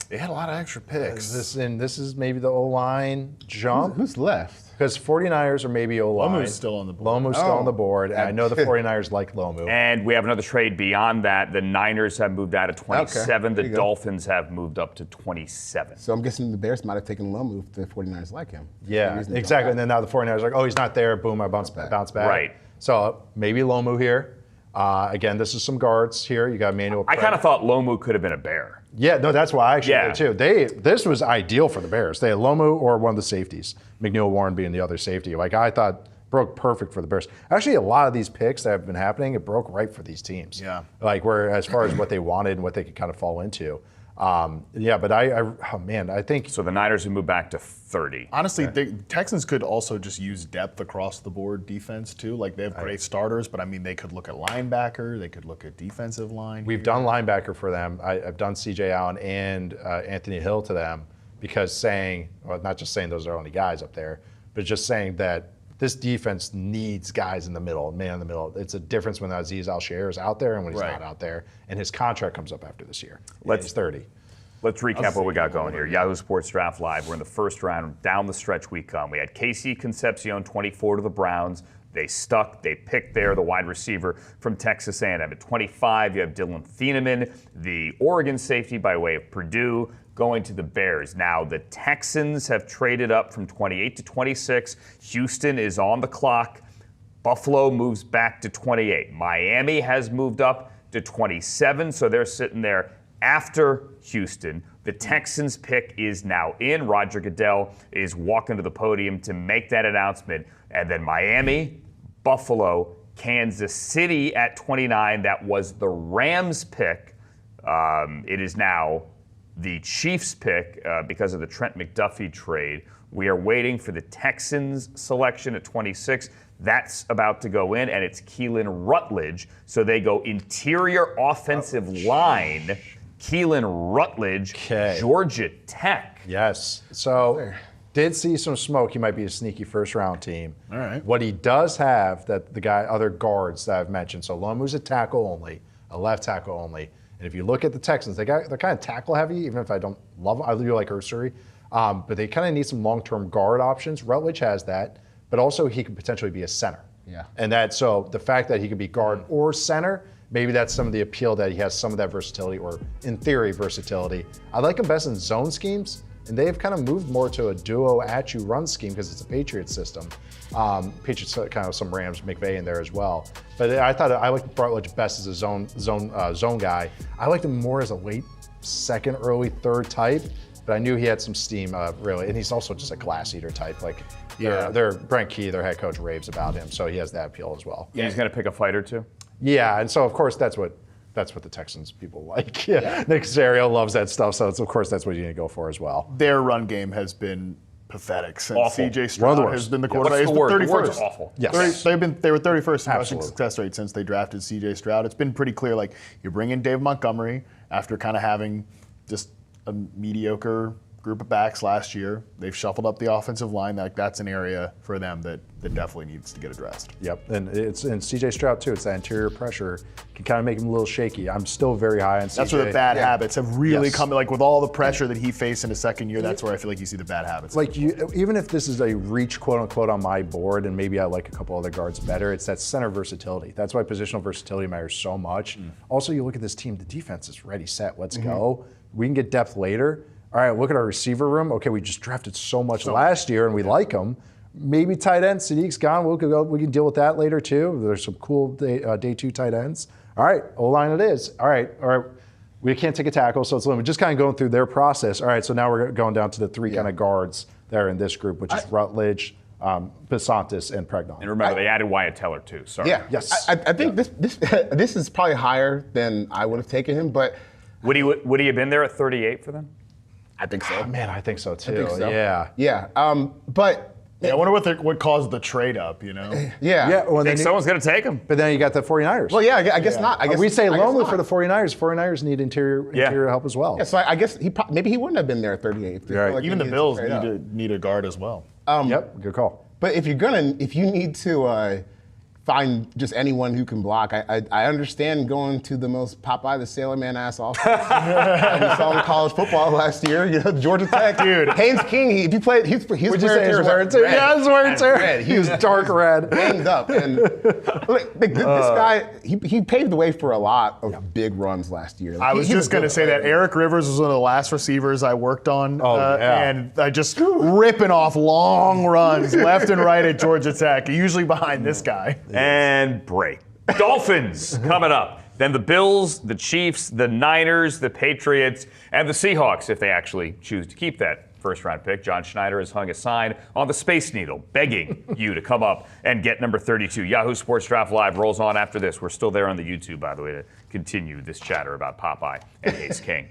They had a lot of extra picks. This is maybe the O-line jump. Who's left? Because 49ers are maybe O-line. Lomu's still on the board. Lomu's still on the board. And I know the 49ers like Lomu. And we have another trade beyond that. The Niners have moved out of 27. Okay. The Dolphins have moved up to 27. So I'm guessing the Bears might have taken Lomu if the 49ers like him. Yeah, exactly. And then now the 49ers are like, oh, he's not there. Boom, I bounce back. Right. So maybe Lomu here. Again, this is some guards here. You got Manuel. I kind of thought Lomu could have been a Bear. Yeah, no, that's why I actually did too. This was ideal for the Bears. They had Lomu or one of the safeties, McNeil Warren being the other safety. Like I thought, broke perfect for the Bears. Actually, a lot of these picks that have been happening, it broke right for these teams. Yeah. Like where as far as what they wanted and what they could kind of fall into. But I think So the Niners have moved back to 30. Honestly, the Texans could also just use depth across the board defense too. Like they have great starters, but I mean they could look at linebacker, they could look at defensive line. We've done linebacker for them. I've done C.J. Allen and Anthony Hill to them because not just saying those are only guys up there, but just saying that this defense needs guys in the middle, man in the middle. It's a difference when Azeez Al-Shaair is out there and when he's not out there. And his contract comes up after this year. He's 30. Let's recap what we got going here. Yahoo Sports Draft Live. We're in the first round. Down the stretch we come. We had Casey Conpsio, 24 to the Browns. They stuck. They picked there the wide receiver from Texas A&M. At 25, you have Dylan Theamman, the Oregon safety by way of Purdue, going to the Bears. Now, the Texans have traded up from 28 to 26. Houston is on the clock. Buffalo moves back to 28. Miami has moved up to 27, so they're sitting there after Houston. The Texans pick is now in. Roger Goodell is walking to the podium to make that announcement. And then Miami, Buffalo, Kansas City at 29. That was the Rams pick. It is now the Chiefs pick because of the Trent McDuffie trade. We are waiting for the Texans selection at 26. That's about to go in, and it's Keelin Rutled. So they go interior offensive line. Keelin Rutled, Georgia Tech. Yes. So did see some smoke. He might be a sneaky first-round team. All right. What he does have that other guards that I've mentioned. So Lomu's a tackle only, a left tackle only. And if you look at the Texans, they're kind of tackle heavy, even if I don't love them. I do like Ursary. But they kind of need some long-term guard options. Rutledge has that, but also he could potentially be a center. Yeah. And so the fact that he could be guard or center, maybe that's some of the appeal that he has some of that versatility, or in theory, versatility. I like him best in zone schemes, and they've kind of moved more to a duo at-you run scheme because it's a Patriots system. Patriots kind of some Rams, McVay in there as well. But I thought I liked Rutledge best as a zone guy. I liked him more as a late second, early third type, but I knew he had some steam, really. And he's also just a glass eater type. Like, Brent Key, their head coach, raves about him, so he has that appeal as well. Yeah, he's going to pick a fight or two? Yeah, and so of course that's what That's what the Texans people like. Yeah. Nick Caserio loves that stuff, so of course that's what you need to go for as well. Their run game has been pathetic since Awful. C.J. One of Stroud the has worst. been the What's quarterback. the It's word? The 31st. word's awful. Yes. They were 31st in rushing Absolutely. success rate since they drafted C.J. Stroud. It's been pretty clear. Like, you bring in Dave Montgomery after kind of having just a mediocre group of backs last year. They've shuffled up the offensive line. Like, that's an area for them that definitely needs to get addressed. Yep, and C.J. Stroud too. It's that interior pressure can kind of make him a little shaky. I'm still very high on C.J. That's where the bad habits have really Yes. come. Like, with all the pressure that he faced in his second year, that's where I feel like you see the bad habits. Like even if this is a reach, quote unquote, on my board, and maybe I like a couple other guards better, it's that center versatility. That's why positional versatility matters so much. Also, you look at this team; the defense is ready, set, let's go. We can get depth later. All right, look at our receiver room. Okay, we just drafted so much last year, and we like them. Maybe tight end, Sadiq's gone. We can deal with that later too. There's some cool day two tight ends. All right, O-line it is. All right. We can't take a tackle, so it's limited. Just kind of going through their process. All right, so now we're going down to the three kind of guards that are in this group, which is Rutledge, Besantis, and Pregnon. And remember, they added Wyatt Teller too. Sorry. Yeah. Yes. I think this is probably higher than I would have taken him, but Would he have been there at 38 for them? I think so. Man, I think so too. I think so. Yeah. Yeah. But I wonder what caused the trade up, you know? yeah. Yeah. Well, I think then someone's going to take him. but then you got the 49ers. Well, yeah. I guess not. I guess we say I guess Lomu not. for the 49ers. 49ers need interior help as well. Yeah, so I guess maybe he wouldn't have been there at 38. if they Right. felt like Even they the needed to Bills trade up. need a guard as well. Yep. Good call. But if you need to find just anyone who can block, I understand going to the most Popeye the Sailor Man ass offense we saw in college football last year. You know, Georgia Tech, dude. Haynes King, if you played, his Would you wear say and his tear is wear and tear? red. Yeah, his wear and tear. Red. He was dark red. Banged up, and look, this guy, he paved the way for a lot of big runs last year. I was just going to say that Eric Rivers was one of the last receivers I worked on, and I just ripping off long runs left and right at Georgia Tech, usually behind this guy. And break. Dolphins coming up. Then the Bills, the Chiefs, the Niners, the Patriots, and the Seahawks, if they actually choose to keep that first-round pick. John Schneider has hung a sign on the Space Needle, begging you to come up and get number 32. Yahoo Sports Draft Live rolls on after this. We're still there on the YouTube, by the way, to continue this chatter about Popeye and Hayes King.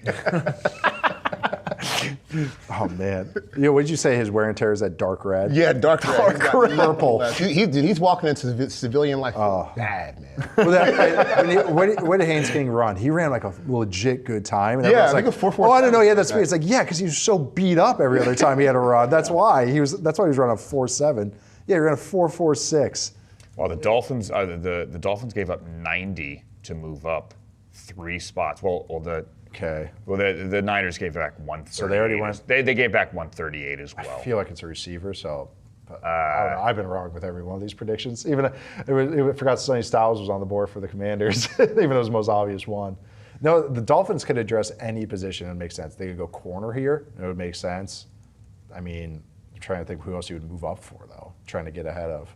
Oh man. What did you say? His wear and tear is that dark red? Yeah, dark red. Purple. He's walking into civilian life bad, man. Well, what did Haynes King run? He ran like a legit good time. And Yeah, everyone's I think like, it was 4.47. oh, I didn't know he had that speed. It's like, yeah, because he was so beat up every other time he had to run. That's why he was running a 4.7. Yeah, he ran a 4.46. Well, the Dolphins gave up 90 to move up 3 spots. The Niners gave back 138. So they already went. They gave back 138 as well. I feel like it's a receiver, so I don't know. I've been wrong with every one of these predictions. Even I forgot Sonny Styles was on the board for the Commanders, even though it was the most obvious one. No, the Dolphins could address any position and make sense. They could go corner here, and it would make sense. I mean, I'm trying to think who else you would move up for, though, trying to get ahead of.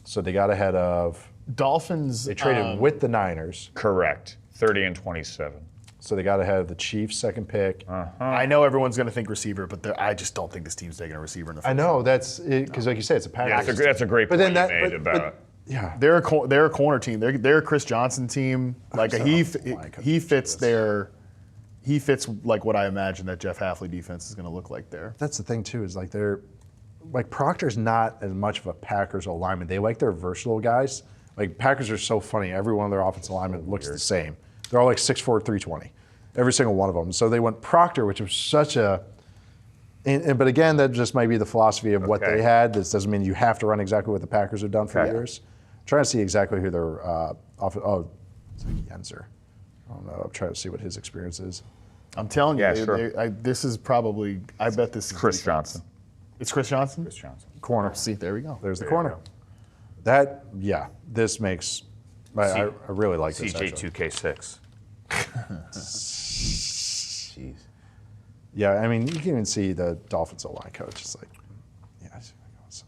So they got ahead of. Dolphins. They traded with the Niners. Correct. 30 and 27. So they got ahead of the Chiefs' second pick. I know everyone's going to think receiver, but I just don't think this team's taking a receiver in the first I know, that's because like you said, it's a package. Yeah, that's a great point you made about. Yeah. They're a corner team. They're a Chris Johnson team. Like he fits like what I imagine that Jeff Hafley defense is going to look like there. That's the thing too, is like Proctor's not as much of a Packers lineman. They like their versatile guys. Like Packers are so funny. Every one of their offensive linemen looks the same. They're all like 6'4", 320. Every single one of them. So they went Proctor, which was such a. But again, that just might be the philosophy of what they had. This doesn't mean you have to run exactly what the Packers have done for years. I'm trying to see exactly who their it's like Yenser. I don't know. I'm trying to see what his experience is. I'm telling you, Yeah, sure. this is probably. I bet this is Chris Johnson. It's Chris Johnson. Chris Johnson. Corner. See, there we go. There's the corner. This makes. I really like this. CJ 2K6. Jeez. Yeah, I mean, you can even see the Dolphins line coach. It's like, yeah, it's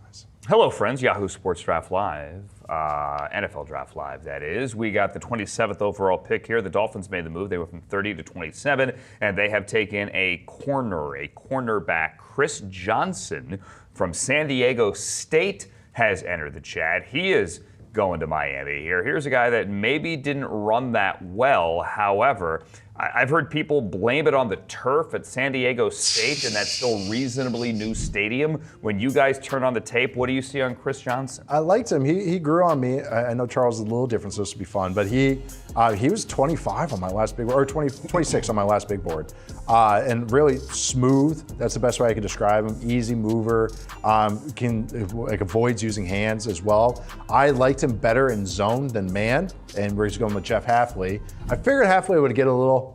nice. Hello, friends. Yahoo Sports Draft Live, NFL Draft Live, that is. We got the 27th overall pick here. The Dolphins made the move. They went from 30 to 27, and they have taken a cornerback. Chris Johnson from San Diego State has entered the chat. He is going to Miami here. Here's a guy that maybe didn't run that well. However, I've heard people blame it on the turf at San Diego State and that still reasonably new stadium. When you guys turn on the tape, what do you see on Chris Johnson? I liked him. He grew on me. I know Charles is a little different, so this will be fun. But he was 25 on my last big board, or 26 on my last big board. And really smooth. That's the best way I could describe him. Easy mover. Avoids using hands as well. I liked him better in zone than man. And we're just going with Jeff Hafley. I figured Hafley would get a little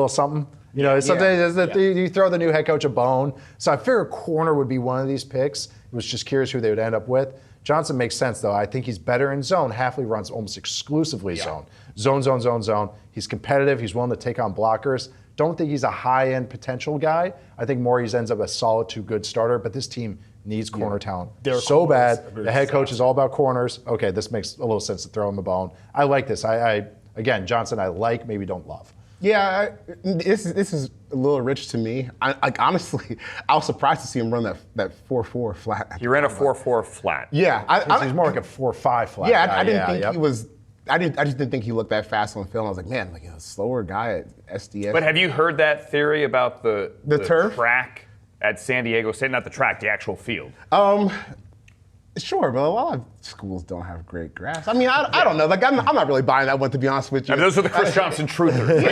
something. You know, sometimes you throw the new head coach a bone. So I figured corner would be one of these picks. I was just curious who they would end up with. Johnson makes sense, though. I think he's better in zone. Hafley runs almost exclusively zone. Zone. He's competitive. He's willing to take on blockers. Don't think he's a high-end potential guy. I think more he ends up a solid to good starter. But this team needs corner talent so bad. The head coach is all about corners. Okay, this makes a little sense to throw him the bone. I like this. Again, Johnson I like, maybe don't love. Yeah, this is a little rich to me. Honestly, I was surprised to see him run that 4.4 flat. He ran a 4.4 flat. Yeah, he's more like a 4.5 flat. Yeah, guy. I didn't think he was. I just didn't think he looked that fast on film. I was like, man, like a slower guy at SDS. But have you heard that theory about the turf track at San Diego State? Not the track, the actual field. Sure, but a lot of schools don't have great grass. I mean, I don't know. Like, I'm not really buying that one, to be honest with you. I mean, those are the Chris Johnson truthers.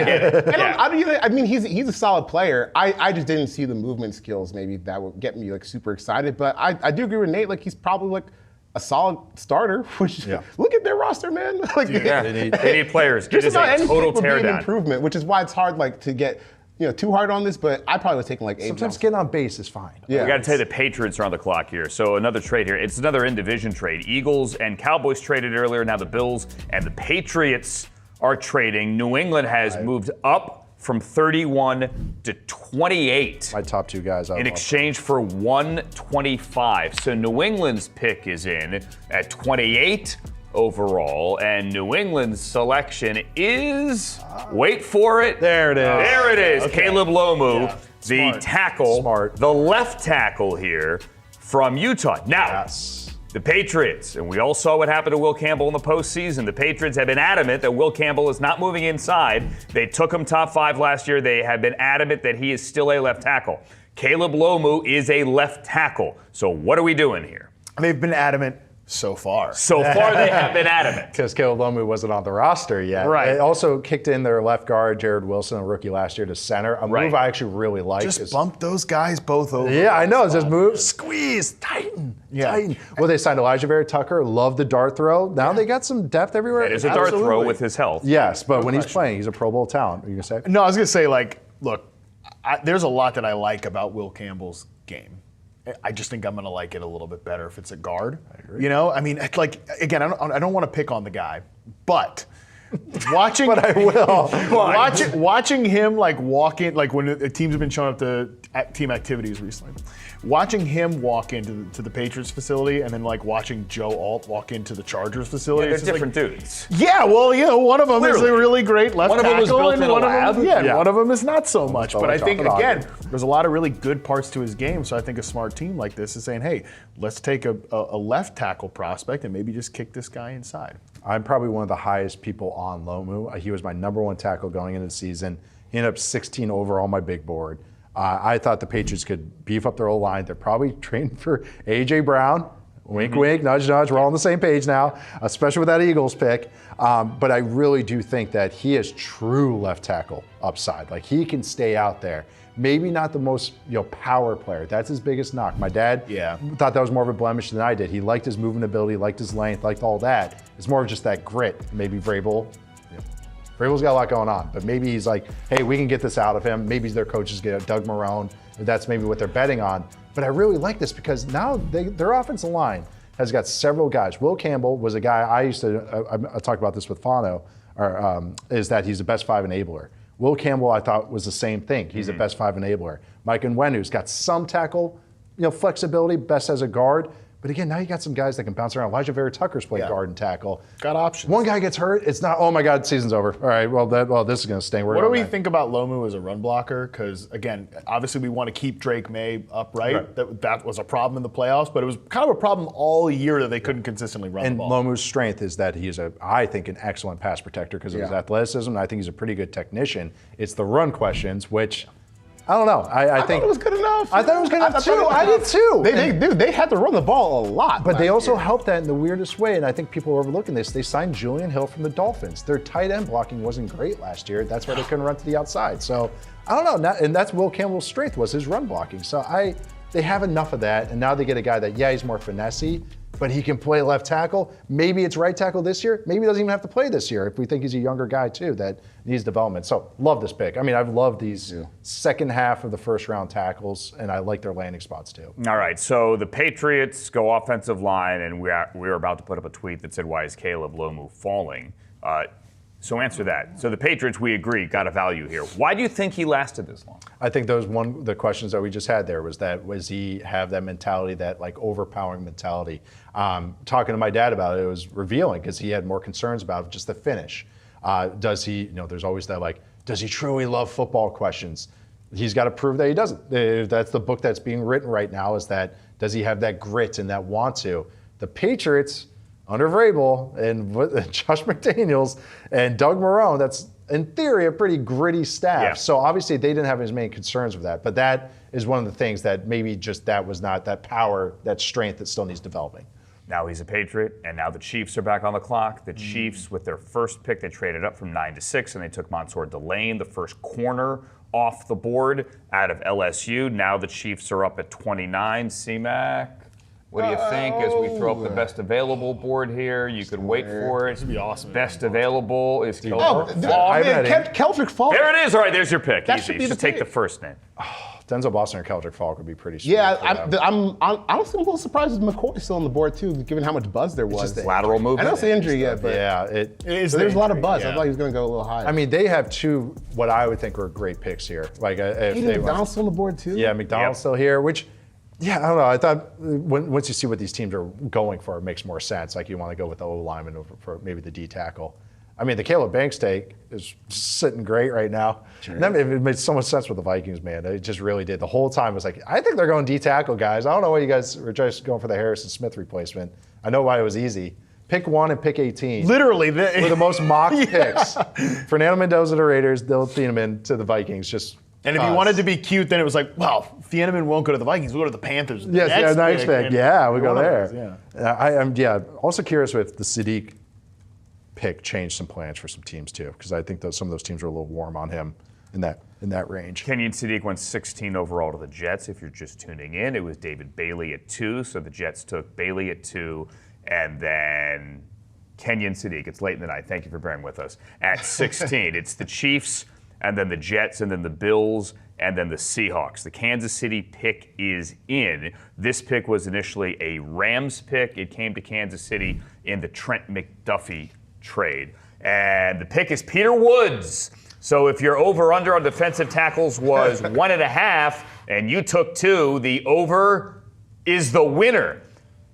I mean, he's a solid player. I just didn't see the movement skills maybe that would get me like super excited. But I do agree with Nate. Like, he's probably like a solid starter. Which look at their roster, man. Like, they need players. It is a total teardown. Improvement, which is why it's hard like to get too hard on this, but I probably was taking like 8. Sometimes getting on base is fine. Yeah. We got to tell you the Patriots are on the clock here. So another trade here. It's another in-division trade. Eagles and Cowboys traded earlier. Now the Bills and the Patriots are trading. New England has moved up from 31 to 28. My top two guys. In exchange for 125. So New England's pick is in at 28 overall, and New England's selection is, wait for it. There it is. There it is. Okay. Caleb Lomu, the Smart. tackle, the left tackle here from Utah. Now, the Patriots, and we all saw what happened to Will Campbell in the postseason. The Patriots have been adamant that Will Campbell is not moving inside. They took him top 5 last year. They have been adamant that he is still a left tackle. Caleb Lomu is a left tackle. So what are we doing here? They've been adamant so far. So far, they have been adamant. Because Caleb Lomu wasn't on the roster yet. Right. It also kicked in their left guard, Jared Wilson, a rookie last year, to center. A move I actually really like. Just bump those guys both over. Yeah, I know. Just move, squeeze, tighten. Well, they signed Elijah Vera Tucker. Love the dart throw. Now they got some depth everywhere. That is a dart throw with his health. Yes, but when he's playing, he's a Pro Bowl talent. Are you going to say? No, I was going to say, like, look, there's a lot that I like about Will Campbell's game. I just think I'm going to like it a little bit better if it's a guard. I agree. I mean, like, again, I don't want to pick on the guy, but watching, but I will. watching him like walk in, like when the teams have been showing up to team activities recently, watching him walk into the Patriots facility and then like watching Joe Alt walk into the Chargers facility. Yeah, they're different dudes. Yeah, well, one of them is a really great left tackle. One of them was built in a lab. One of them is not so much. But I think, again, Ogden. there's a lot of really good parts to his game. So I think a smart team like this is saying, hey, let's take a left tackle prospect and maybe just kick this guy inside. I'm probably one of the highest people on Lomu. He was my number 1 tackle going into the season. He ended up 16 overall on my big board. I thought the Patriots could beef up their O-line. They're probably training for A.J. Brown. Wink, wink, nudge, nudge. We're all on the same page now, especially with that Eagles pick. But I really do think that he has true left tackle upside. Like, he can stay out there. Maybe not the most power player. That's his biggest knock. My dad thought that was more of a blemish than I did. He liked his movement ability, liked his length, liked all that. It's more of just that grit. Maybe Vrabel. Vrabel's got a lot going on, but maybe he's like, hey, we can get this out of him. Maybe their coaches get Doug Marrone. That's maybe what they're betting on. But I really like this because now their offensive line has got several guys. Will Campbell was a guy I used to, I talked about this with Fono, is that he's the best 5 enabler. Will Campbell, I thought, was the same thing. He's the best 5 enabler. Mike Nwenu's got some tackle, flexibility, best as a guard, But again, now you got some guys that can bounce around. Elijah Vera Tucker's played guard and tackle. Got options. One guy gets hurt, it's not, oh my God, season's over. All right, well, this is going to sting. What do we think about Lomu as a run blocker? Because, again, obviously we want to keep Drake May upright. Right. That was a problem in the playoffs, but it was kind of a problem all year that they couldn't consistently run the ball. And Lomu's strength is that he's, I think, an excellent pass protector because of his athleticism. And I think he's a pretty good technician. It's the run questions, which... I don't know. I think thought it was good enough. I thought it was good enough too. I did too. They had to run the ball a lot. But they also helped that in the weirdest way, and I think people are overlooking this. They signed Julian Hill from the Dolphins. Their tight end blocking wasn't great last year. That's why they couldn't run to the outside. So I don't know. And that's Will Campbell's strength was his run blocking. So they have enough of that, and now they get a guy that, he's more finessey, but he can play left tackle. Maybe it's right tackle this year. Maybe he doesn't even have to play this year if we think he's a younger guy too that needs development. So love this pick. I mean, I've loved these second half of the first round tackles, and I like their landing spots too. All right, so the Patriots go offensive line, and we were about to put up a tweet that said, why is Caleb Lomu falling? So answer that. So the Patriots, we agree, got a value here. Why do you think he lasted this long? I think the questions that we just had there was he have that mentality, that like overpowering mentality? Talking to my dad about it, it was revealing because he had more concerns about just the finish. Does he, there's always that like, does he truly love football questions? He's got to prove that he doesn't. That's the book that's being written right now, is that does he have that grit and that want to? The Patriots, under Vrabel and Josh McDaniels and Doug Marrone, that's in theory a pretty gritty staff. Yeah. So obviously they didn't have as many concerns with that. But that is one of the things that maybe just that was not that power, that strength that still needs developing. Now he's a Patriot, and now the Chiefs are back on the clock. The Chiefs, with their first pick, they traded up from 9 to 6, and they took Mansoor Delane, the first corner, off the board out of LSU. Now the Chiefs are up at 29. C-Mac, what do you think as we throw up the best available board here? You could wait for it. This would be awesome. Best available is Keelin Keldrick Faulk. There it is. All right, there's your pick. That Easy. should be Just the take pick. the first name. Denzel Boston or Keldrick Faulk would be pretty sweet. Yeah, I'm honestly a little surprised with McCoy still on the board too, given how much buzz there was. Lateral movement. I know it's the injury yet, but there's a lot of buzz. I thought he was going to go a little higher. I mean, they have two what I would think were great picks here. Like if they McDonald's still on the board too. Yeah, McDonald's still here, which. Yeah, I don't know. I thought once you see what these teams are going for, it makes more sense. Like you want to go with the O lineman over for maybe the D tackle. I mean, the Caleb Banks take is sitting great right now. Sure. And it made so much sense with the Vikings, man. It just really did. The whole time was like, I think they're going D tackle, guys. I don't know why you guys were just going for the Harrison Smith replacement. I know why it was easy. Pick 1 and pick 18. Literally. Were the most mocked picks. Fernando Mendoza to Raiders, Dylan Theamman to the Vikings. Just. And if you wanted to be cute, then it was like, well, Theamman won't go to the Vikings. We'll go to the Panthers. Yes, next pick. Yeah, we go there. Yeah. I'm also curious if the Sadiq pick changed some plans for some teams too, because I think some of those teams are a little warm on him in that range. Kenyon Sadiq went 16 overall to the Jets. If you're just tuning in, it was David Bailey at 2, so the Jets took Bailey at 2, and then Kenyon Sadiq. It's late in the night. Thank you for bearing with us. At 16, it's the Chiefs, and then the Jets, and then the Bills, and then the Seahawks. The Kansas City pick is in. This pick was initially a Rams pick. It came to Kansas City in the Trent McDuffie trade. And the pick is Peter Woods. So if your over-under on defensive tackles was 1.5 and you took 2, the over is the winner.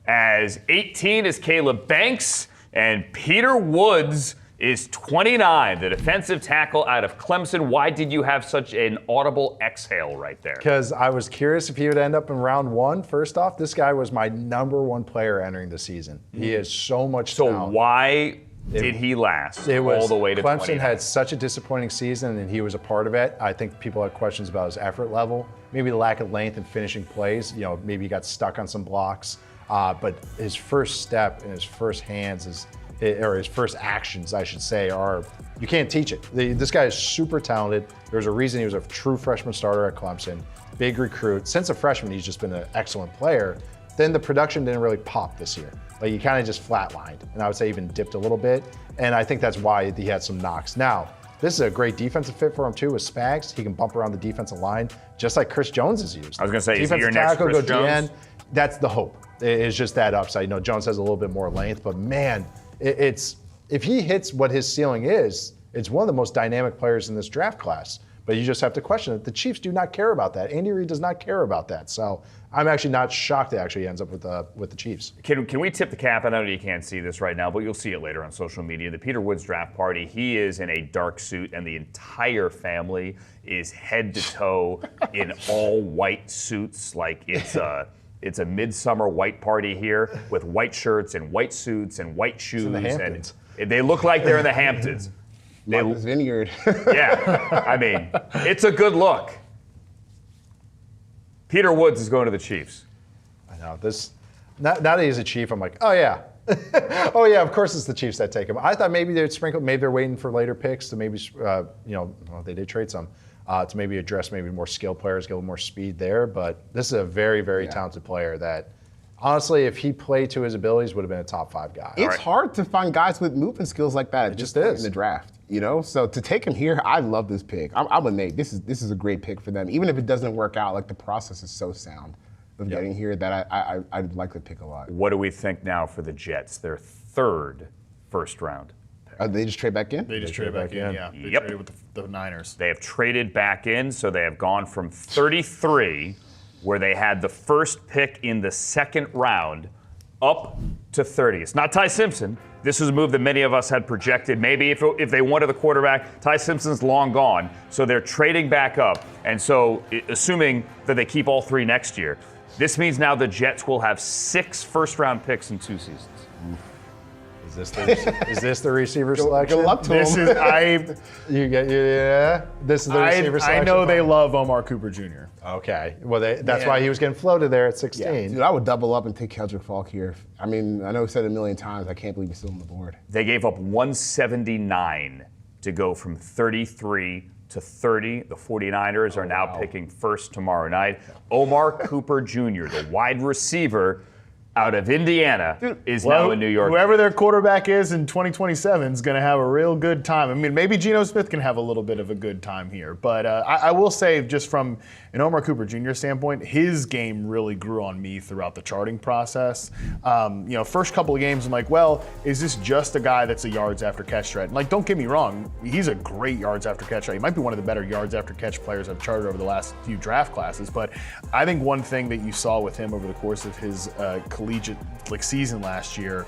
As 18 is Caleb Banks, and Peter Woods is 29, the defensive tackle out of Clemson. Why did you have such an audible exhale right there? Because I was curious if he would end up in round 1. First off, this guy was my number 1 player entering the season. He has so much talent. So why did he last all the way to Clemson 29? had such a disappointing season, and he was a part of it. I think people had questions about his effort level, maybe the lack of length in finishing plays. Maybe he got stuck on some blocks. But his first step and his first hands or his first actions, I should say, you can't teach it. This guy is super talented. There's a reason he was a true freshman starter at Clemson, big recruit. Since a freshman, he's just been an excellent player. Then the production didn't really pop this year. Like he kind of just flatlined, and I would say even dipped a little bit. And I think that's why he had some knocks. Now, this is a great defensive fit for him too with Spags. He can bump around the defensive line just like Chris Jones is used. I was going to say, is he your defensive next tackle, Chris go Jones? DN. That's the hope. It's just that upside. Jones has a little bit more length, but man, if he hits what his ceiling is, it's one of the most dynamic players in this draft class. but you just have to question it. The Chiefs do not care about that. Andy Reid does not care about that. So I'm actually not shocked that actually ends up with the Chiefs. Can we tip the cap? I know you can't see this right now, but you'll see it later on social media. The Peter Woods draft party, he is in a dark suit, and the entire family is head to toe in all white suits. Like it's a midsummer white party here with white shirts and white suits and white shoes. in the Hamptons. And they look like they're in the Hamptons. Martha's Vineyard. Yeah, I mean, it's a good look. Peter Woods is going to the Chiefs. I know this. Now that he's a Chief, I'm like, oh yeah, oh yeah. Of course, it's the Chiefs that take him. I thought maybe they'd sprinkle. Maybe they're waiting for later picks to maybe, well, they did trade some to maybe address maybe more skilled players, get a little more speed there. But this is a very, very talented player that, honestly, if he played to his abilities, would have been a top 5 guy. It's hard to find guys with movement skills like that. It just is in the draft. So to take him here, I love this pick. I'm with Nate. This is a great pick for them. Even if it doesn't work out, like the process is so sound of getting here that I'd like the pick a lot. What do we think now for the Jets? Their 3rd first round. They just trade back in? They just traded back in, yeah. They Yep. traded with the Niners. They have traded back in, so they have gone from 33, where they had the first pick in the 2nd round, up to 30. It's not Ty Simpson. This is a move that many of us had projected. Maybe if they wanted the quarterback, Ty Simpson's long gone. So they're trading back up. And so assuming that they keep all 3 next year, this means now the Jets will have 6 first-round picks in 2 seasons. Is this the receiver selection? Good luck to This him. is I. You get This is the receiver selection. I know they love Omar Cooper Jr. Okay. Well, that's why he was getting floated there at 16. Dude, I would double up and take Kendrick Faulk here. I mean, I know we said it a million times. I can't believe he's still on the board. They gave up 179 to go from 33 to 30. The 49ers are now picking first tomorrow night. Omar Cooper Jr., the wide receiver out of Indiana, is now in New York. Whoever their quarterback is in 2027 is going to have a real good time. I mean, maybe Geno Smith can have a little bit of a good time here. But I will say, just from an Omar Cooper Jr. standpoint, his game really grew on me throughout the charting process. First couple of games, I'm like, well, is this just a guy that's a yards after catch threat? And like, don't get me wrong, he's a great yards after catch threat. He might be one of the better yards after catch players I've charted over the last few draft classes. But I think one thing that you saw with him over the course of his collegiate season last year,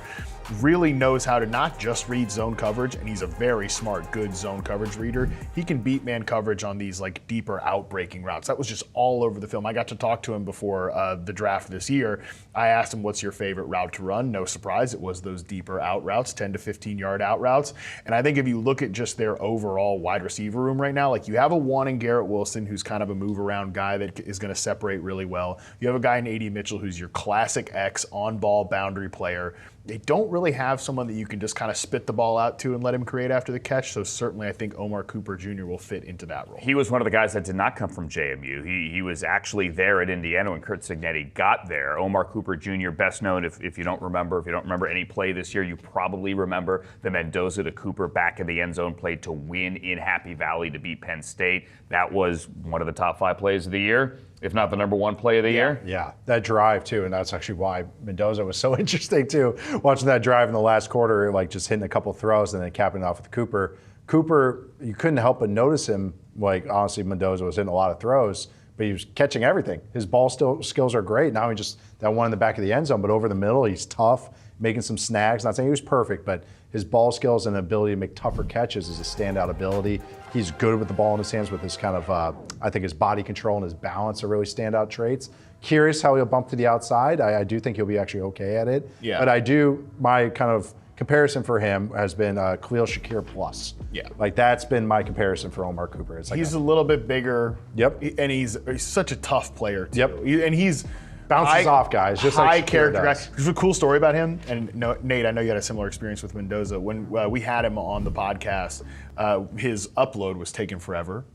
really knows how to not just read zone coverage, and he's a very smart, good zone coverage reader. He can beat man coverage on these deeper out-breaking routes. That was just all over the film. I got to talk to him before the draft this year. I asked him, what's your favorite route to run? No surprise, it was those deeper out routes, 10 to 15-yard out routes. And I think if you look at just their overall wide receiver room right now, you have a one in Garrett Wilson, who's kind of a move-around guy that is going to separate really well. You have a guy in A.D. Mitchell, who's your classic X on-ball boundary player. They don't really have someone that you can just kind of spit the ball out to and let him create after the catch. So certainly I think Omar Cooper Jr. will fit into that role. He was one of the guys that did not come from JMU. He was actually there at Indiana when Curt Cignetti got there. Omar Cooper Jr., best known if you don't remember any play this year, you probably remember the Mendoza to Cooper back in the end zone play to win in Happy Valley to beat Penn State. That was one of the top 5 plays of the year, if not the number 1 play of the year. Yeah, that drive too, and that's actually why Mendoza was so interesting too. Watching that drive in the last quarter, just hitting a couple throws and then capping it off with Cooper. Cooper, you couldn't help but notice him. Honestly, Mendoza was hitting a lot of throws, but he was catching everything. His ball skills are great. Now he just that one in the back of the end zone, but over the middle, he's tough, making some snags. Not saying he was perfect, but his ball skills and ability to make tougher catches is a standout ability. He's good with the ball in his hands with his kind of, I think his body control and his balance are really standout traits. Curious how he'll bump to the outside. I do think he'll be actually okay at it. Yeah. But my kind of comparison for him has been Khalil Shakir plus. Yeah. That's been my comparison for Omar Cooper. He's a little bit bigger. Yep. And he's such a tough player too. Yep. And he's bounces off guys, just like high Shakir character guy. does. There's a cool story about him. And Nate, I know you had a similar experience with Mendoza. When we had him on the podcast, his upload was taken forever.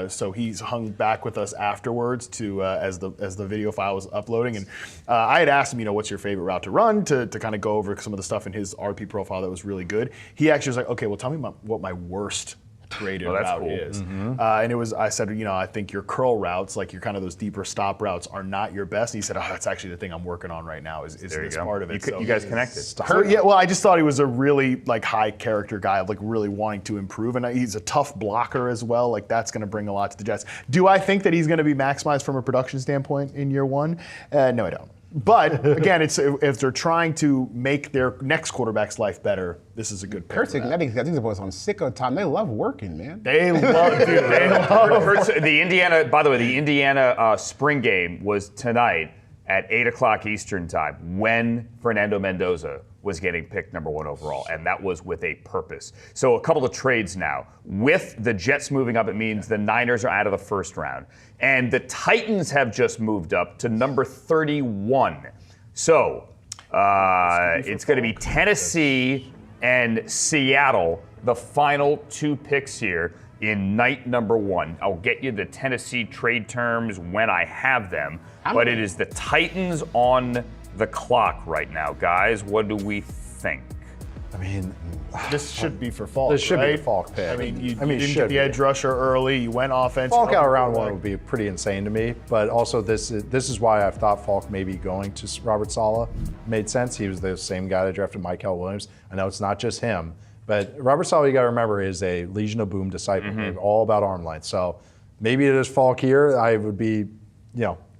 So he's hung back with us afterwards as the video file was uploading. And I had asked him, what's your favorite route to run to kind of go over some of the stuff in his RP profile that was really good. He actually was like, okay, well, tell me what my worst graded that's route cool. is. And it was, I said, I think your curl routes, like your kind of those deeper stop routes, are not your best. And he said, that's actually the thing I'm working on right now is this part of it. You guys connected. So, yeah, well, I just thought he was a really high character guy, really wanting to improve, and he's a tough blocker as well. That's going to bring a lot to the Jets. Do I think that he's going to be maximized from a production standpoint in year one? No, I don't. But again, if they're trying to make their next quarterback's life better, this is a good pick. I think the boys on sicko time. They love working, man. They love, dude. They love. The Indiana, by the way, the Indiana spring game was tonight at 8:00 Eastern time when Fernando Mendoza was getting picked number 1 overall, and that was with a purpose. So a couple of trades now. With the Jets moving up, it means the Niners are out of the first round. And the Titans have just moved up to number 31. So it's going to be Tennessee and Seattle, the final 2 picks here in night number 1. I'll get you the Tennessee trade terms when I have them, but it is the Titans on the clock right now. Guys, what do we think? I mean, this should be for Faulk. This should right? be the Faulk pick. I mean, you didn't get the edge rusher early. You went offense. Faulk out of round 1 would be pretty insane to me. But also, this is why I've thought Faulk maybe going to Robert Saleh made sense. He was the same guy that drafted Michael Williams. I know it's not just him, but Robert Saleh, you got to remember, is a Legion of Boom disciple. They're all about arm length. So maybe it is Faulk here. I would be,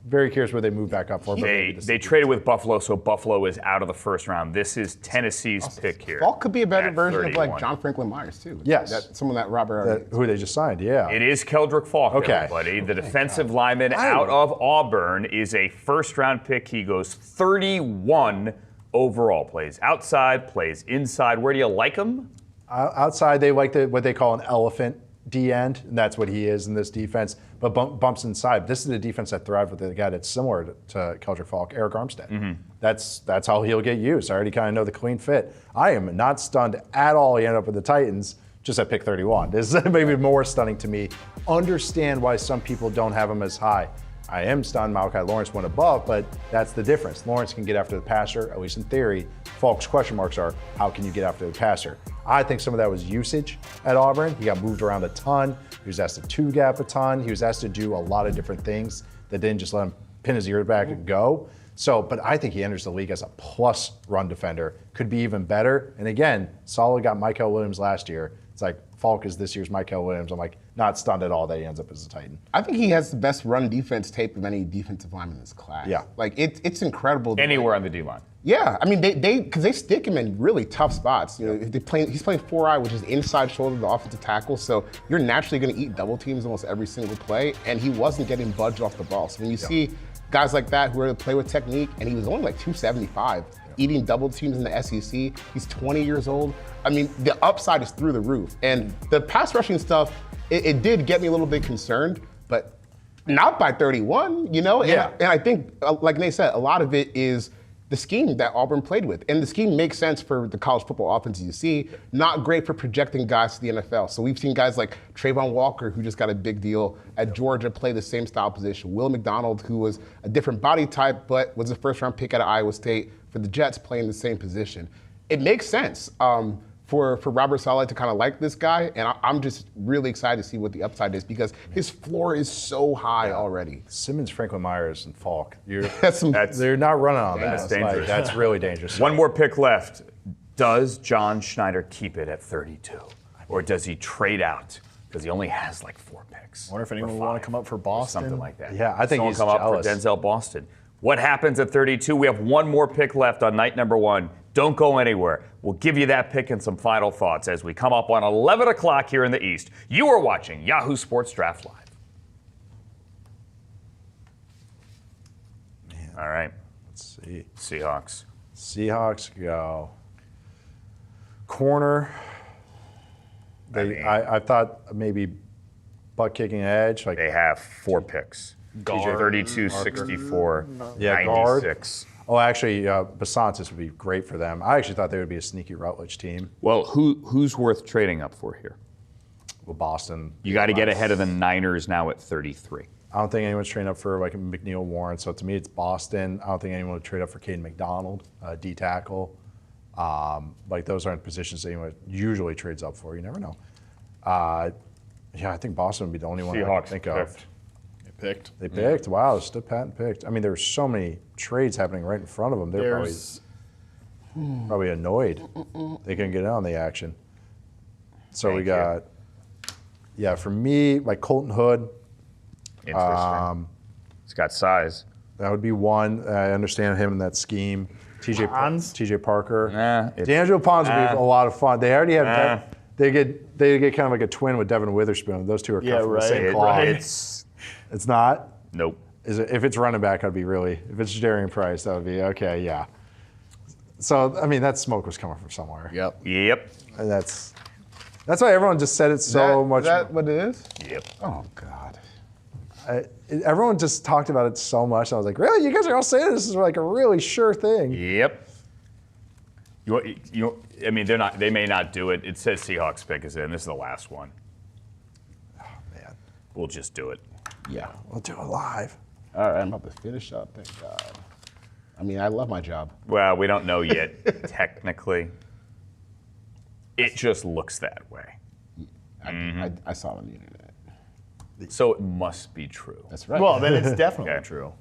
very curious where they move back up for. They traded with Buffalo, so Buffalo is out of the first round. This is Tennessee's pick here. Faulk could be a better version 31. of John Franklin Myers too. Yes. Someone that Robert Who they just signed, yeah. It is Kendrick Faulk, Okay. everybody. The defensive lineman out of Auburn is a first-round pick. He goes 31 overall. Plays outside, plays inside. Where do you like him? Outside, they like what they call an elephant D-end, and that's what he is in this defense, but bumps inside. This is a defense that thrived with a guy that's similar to Kendrick Faulk, Eric Armstead. That's how he'll get used. I already kind of know the clean fit. I am not stunned at all he ended up with the Titans, just at pick 31. This is maybe more stunning to me. Understand why some people don't have him as high. I am stunned Malachi Lawrence went above, but that's the difference. Lawrence can get after the passer, at least in theory. Faulk's question marks are, how can you get after the passer? I think some of that was usage at Auburn. He got moved around a ton. He was asked to two-gap a ton. He was asked to do a lot of different things that didn't just let him pin his ear back and go. So, but I think he enters the league as a plus run defender. Could be even better. And again, Saleh got Michael Williams last year. It's like Faulk is this year's Michael Williams. I'm not stunned at all that he ends up as a Titan. I think he has the best run defense tape of any defensive lineman in this class. Yeah. It's incredible. Anywhere on the D-line. Yeah, I mean because they stick him in really tough spots. He's playing 4-eye, which is inside shoulder, the offensive tackle. So you're naturally going to eat double teams almost every single play, and he wasn't getting budged off the ball. So when you see guys like that who are able to play with technique, and he was only 275, eating double teams in the SEC. He's 20 years old. I mean, the upside is through the roof. And the pass rushing stuff, it did get me a little bit concerned, but not by 31, Yeah. And I think, like Nate said, a lot of it is the scheme that Auburn played with. And the scheme makes sense for the college football offenses you see, not great for projecting guys to the NFL. So we've seen guys like Trayvon Walker, who just got a big deal at Georgia, play the same style position. Will McDonald, who was a different body type, but was a first-round pick out of Iowa State for the Jets, playing the same position. It makes sense for Robert Saleh to kind of like this guy, and I'm just really excited to see what the upside is because his floor is so high already. Simmons, Franklin Myers, and Faulk. They're not running on that. That's dangerous. That's really dangerous. One more pick left. Does John Schneider keep it at 32? Or does he trade out? Because he only has 4 picks. I wonder if anyone would want to come up for Boston. Something like that. Yeah, I think Someone he's come jealous. up for Denzel Boston. What happens at 32? We have one more pick left on night number 1. Don't go anywhere. We'll give you that pick and some final thoughts as we come up on 11 o'clock here in the East. You are watching Yahoo Sports Draft Live. Man. All right. Let's see. Seahawks go. Corner. I thought maybe butt kicking edge. They have 4 picks. Guard. 32, 64, Yeah, guard. 96. Oh, actually, Basantis would be great for them. I actually thought they would be a sneaky Rutledge team. Well, who's worth trading up for here? Well, Boston. You got to get ahead of the Niners now at 33. I don't think anyone's trading up for a McNeil Warren. So to me, it's Boston. I don't think anyone would trade up for Caden McDonald, D tackle. Those aren't positions that anyone usually trades up for. You never know. Yeah, I think Boston would be the only one I Seahawks can think of. Picked. They picked. Wow, stood pat and picked. I mean, there's so many trades happening right in front of them. They're probably annoyed they couldn't get in on the action. So we got, for me, like Colton Hood. Interesting. He's got size. That would be one. I understand him in that scheme. TJ Parker. D'Angelo Pons would be a lot of fun. They already have. They get kind of like a twin with Devin Witherspoon. Those two are cut from the same cloth. It's not? Nope. If it's running back, I'd be really. If it's Jadarian Price, that would be okay. Yeah. So I mean, that smoke was coming from somewhere. Yep. And that's why everyone just said it so much. Is that what it is? Yep. Oh God. Everyone just talked about it so much. I was like, really? You guys are all saying this is like a really sure thing. Yep. I mean, they may not do it. It says Seahawks pick is in. This is the last one. Oh man. We'll just do it. Yeah. We'll do it live. All right, I'm about to finish up. Thank God. I mean, I love my job. Well, we don't know yet, technically. It just looks that way. I saw it on the internet. So it must be true. That's right. Well, then it's definitely true.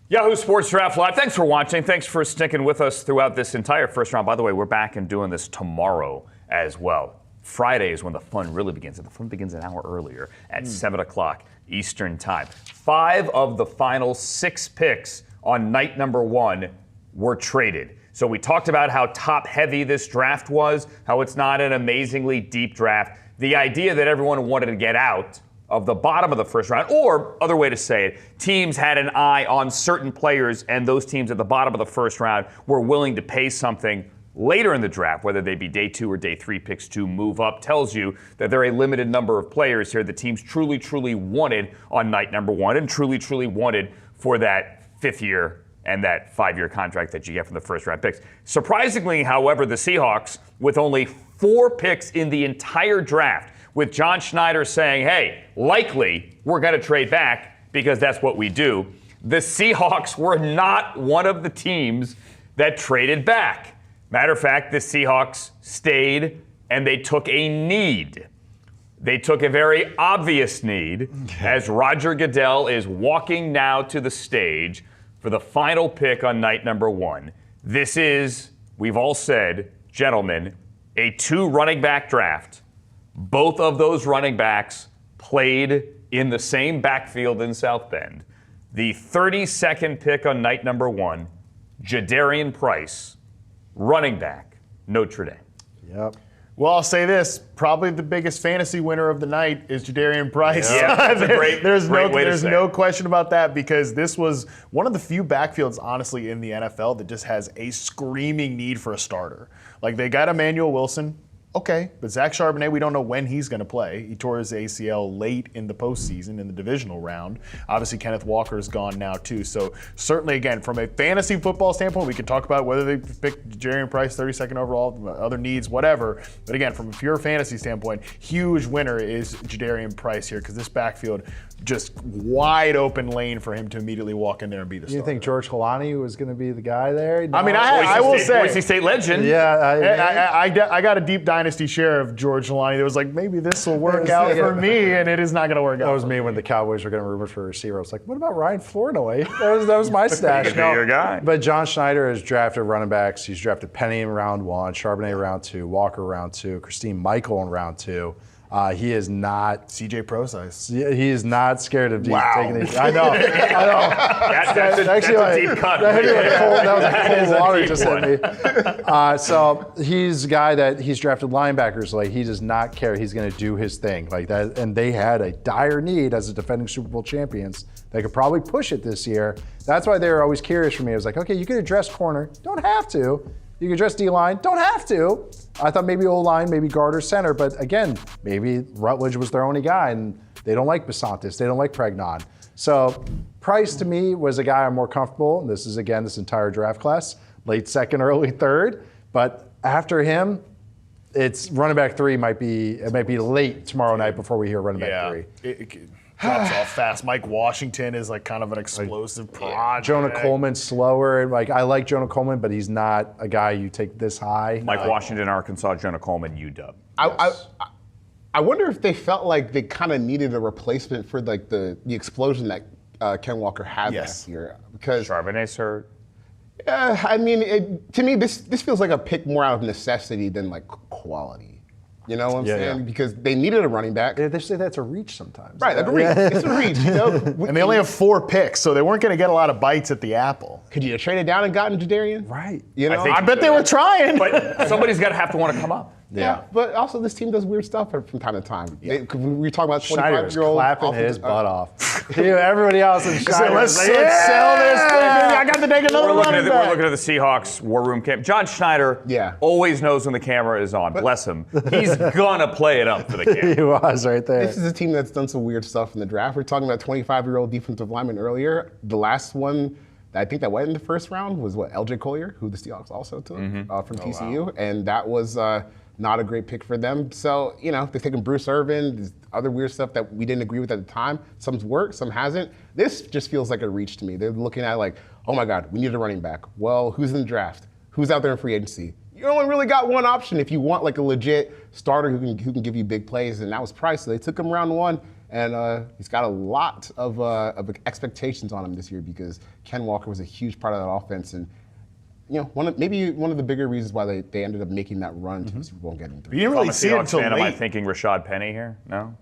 Yahoo Sports Draft Live. Thanks for watching. Thanks for sticking with us throughout this entire first round. By the way, we're back and doing this tomorrow as well. Friday is when the fun really begins, and the fun begins an hour earlier at 7 o'clock Eastern Time. 5 of the final 6 picks on night number 1 were traded. So we talked about how top-heavy this draft was, how it's not an amazingly deep draft. The idea that everyone wanted to get out of the bottom of the first round, or other way to say it, teams had an eye on certain players, and those teams at the bottom of the first round were willing to pay something later in the draft, whether they be day 2 or day 3 picks to move up, tells you that there are a limited number of players here the teams truly, truly wanted on night number 1 and truly, truly wanted for that 5th year and that 5-year contract that you get from the first round picks. Surprisingly, however, the Seahawks, with only 4 picks in the entire draft, with John Schneider saying, hey, likely we're going to trade back because that's what we do, the Seahawks were not one of the teams that traded back. Matter of fact, the Seahawks stayed and they took a need. They took a very obvious need as Roger Goodell is walking now to the stage for the final pick on night number 1. This is, we've all said, gentlemen, a 2 running back draft. Both of those running backs played in the same backfield in South Bend. The 32nd pick on night number 1, Jadarian Price, running back, Notre Dame. Yep. Well, I'll say this: probably the biggest fantasy winner of the night is Jadarian Price. Yeah, that's a great way to say. There's no question about that, because this was one of the few backfields, honestly, in the NFL that just has a screaming need for a starter. Like, they got Emmanuel Wilson. Okay, but Zach Charbonnet, we don't know when he's going to play. He tore his ACL late in the postseason in the divisional round. Obviously, Kenneth Walker is gone now, too. So certainly, again, from a fantasy football standpoint, we can talk about whether they picked Jadarian Price 32nd overall, other needs, whatever. But again, from a pure fantasy standpoint, huge winner is Jadarian Price here, because this backfield, just wide open lane for him to immediately walk in there and be the starter. You think George Kalani was going to be the guy there? I mean, I will say, Boise State legend. Yeah. I got a deep dynasty share of George Kalani that was like, maybe this will work out for me, and it is not going to work out. That was me when the Cowboys were getting rumored for a receiver. I was like, what about Ryan Flournoy? That was my stash. Could be your guy. But John Schneider has drafted running backs. He's drafted Penny in round 1, Charbonnet round 2, Walker round 2, Christine Michael in round 2. He is not CJ Pro size. He is not scared of taking it. I know. That's a deep cut. That was a cold water just hit me. So he's a guy that he's drafted linebackers. Like, he does not care. He's going to do his thing like that. And they had a dire need as the defending Super Bowl champions. They could probably push it this year. That's why they were always curious for me. I was like, okay, you could address corner. Don't have to. You can address D-line. Don't have to. I thought maybe O-line, maybe guard or center. But again, maybe Rutledge was their only guy, and they don't like Basantis. They don't like Pregnon. So Price, to me, was a guy I'm more comfortable. This is, again, this entire draft class. Late 2nd, early 3rd. But after him, it's running back 3 might be late tomorrow night before we hear running back 3. drops off fast. Mike Washington is like kind of an explosive project. Jonah Coleman's slower. Like I like Jonah Coleman, but he's not a guy you take this high. Mike Washington, Arkansas, Jonah Coleman, UW. I wonder if they felt like they kind of needed a replacement for like the explosion that Ken Walker had last year. Because Charbonnet's hurt. I mean, to me, this feels like a pick more out of necessity than like quality. You know what I'm saying? Yeah. Because they needed a running back. They say that's a reach sometimes. Right, it's a reach. You know? And they only have 4 picks, so they weren't going to get a lot of bites at the apple. Could you have traded down and gotten Jadarian? Right. You know, think I bet they were trying. But somebody's got to have to want to come up. Yeah, but also this team does weird stuff from time to time. We were talking about Schneider is 25-year-old clapping his butt off. Everybody else in Schneider. Let's sell this thing. I got to take another We're looking running at back. the Seahawks war room camp. John Schneider always knows when the camera is on. Bless him. He's gonna play it up for the camp. He was right there. This is a team that's done some weird stuff in the draft. We were talking about 25-year-old defensive lineman earlier. The last one I think that went in the first round was LJ Collier, who the Seahawks also took from TCU, and that was not a great pick for them. So, you know, they've taken Bruce Irvin, there's other weird stuff that we didn't agree with at the time. Some's worked, some hasn't. This just feels like a reach to me. They're looking at like, oh my God, we need a running back. Well, who's in the draft? Who's out there in free agency? You only really got one option if you want like a legit starter who can give you big plays, and that was Price. So they took him round 1, and he's got a lot of expectations on him this year because Ken Walker was a huge part of that offense, and you know, maybe one of the bigger reasons why they ended up making that run to the Super Bowl and getting through. You didn't really I'm a see it Seahawks until fan. Am I late. thinking Rashad Penny here? No?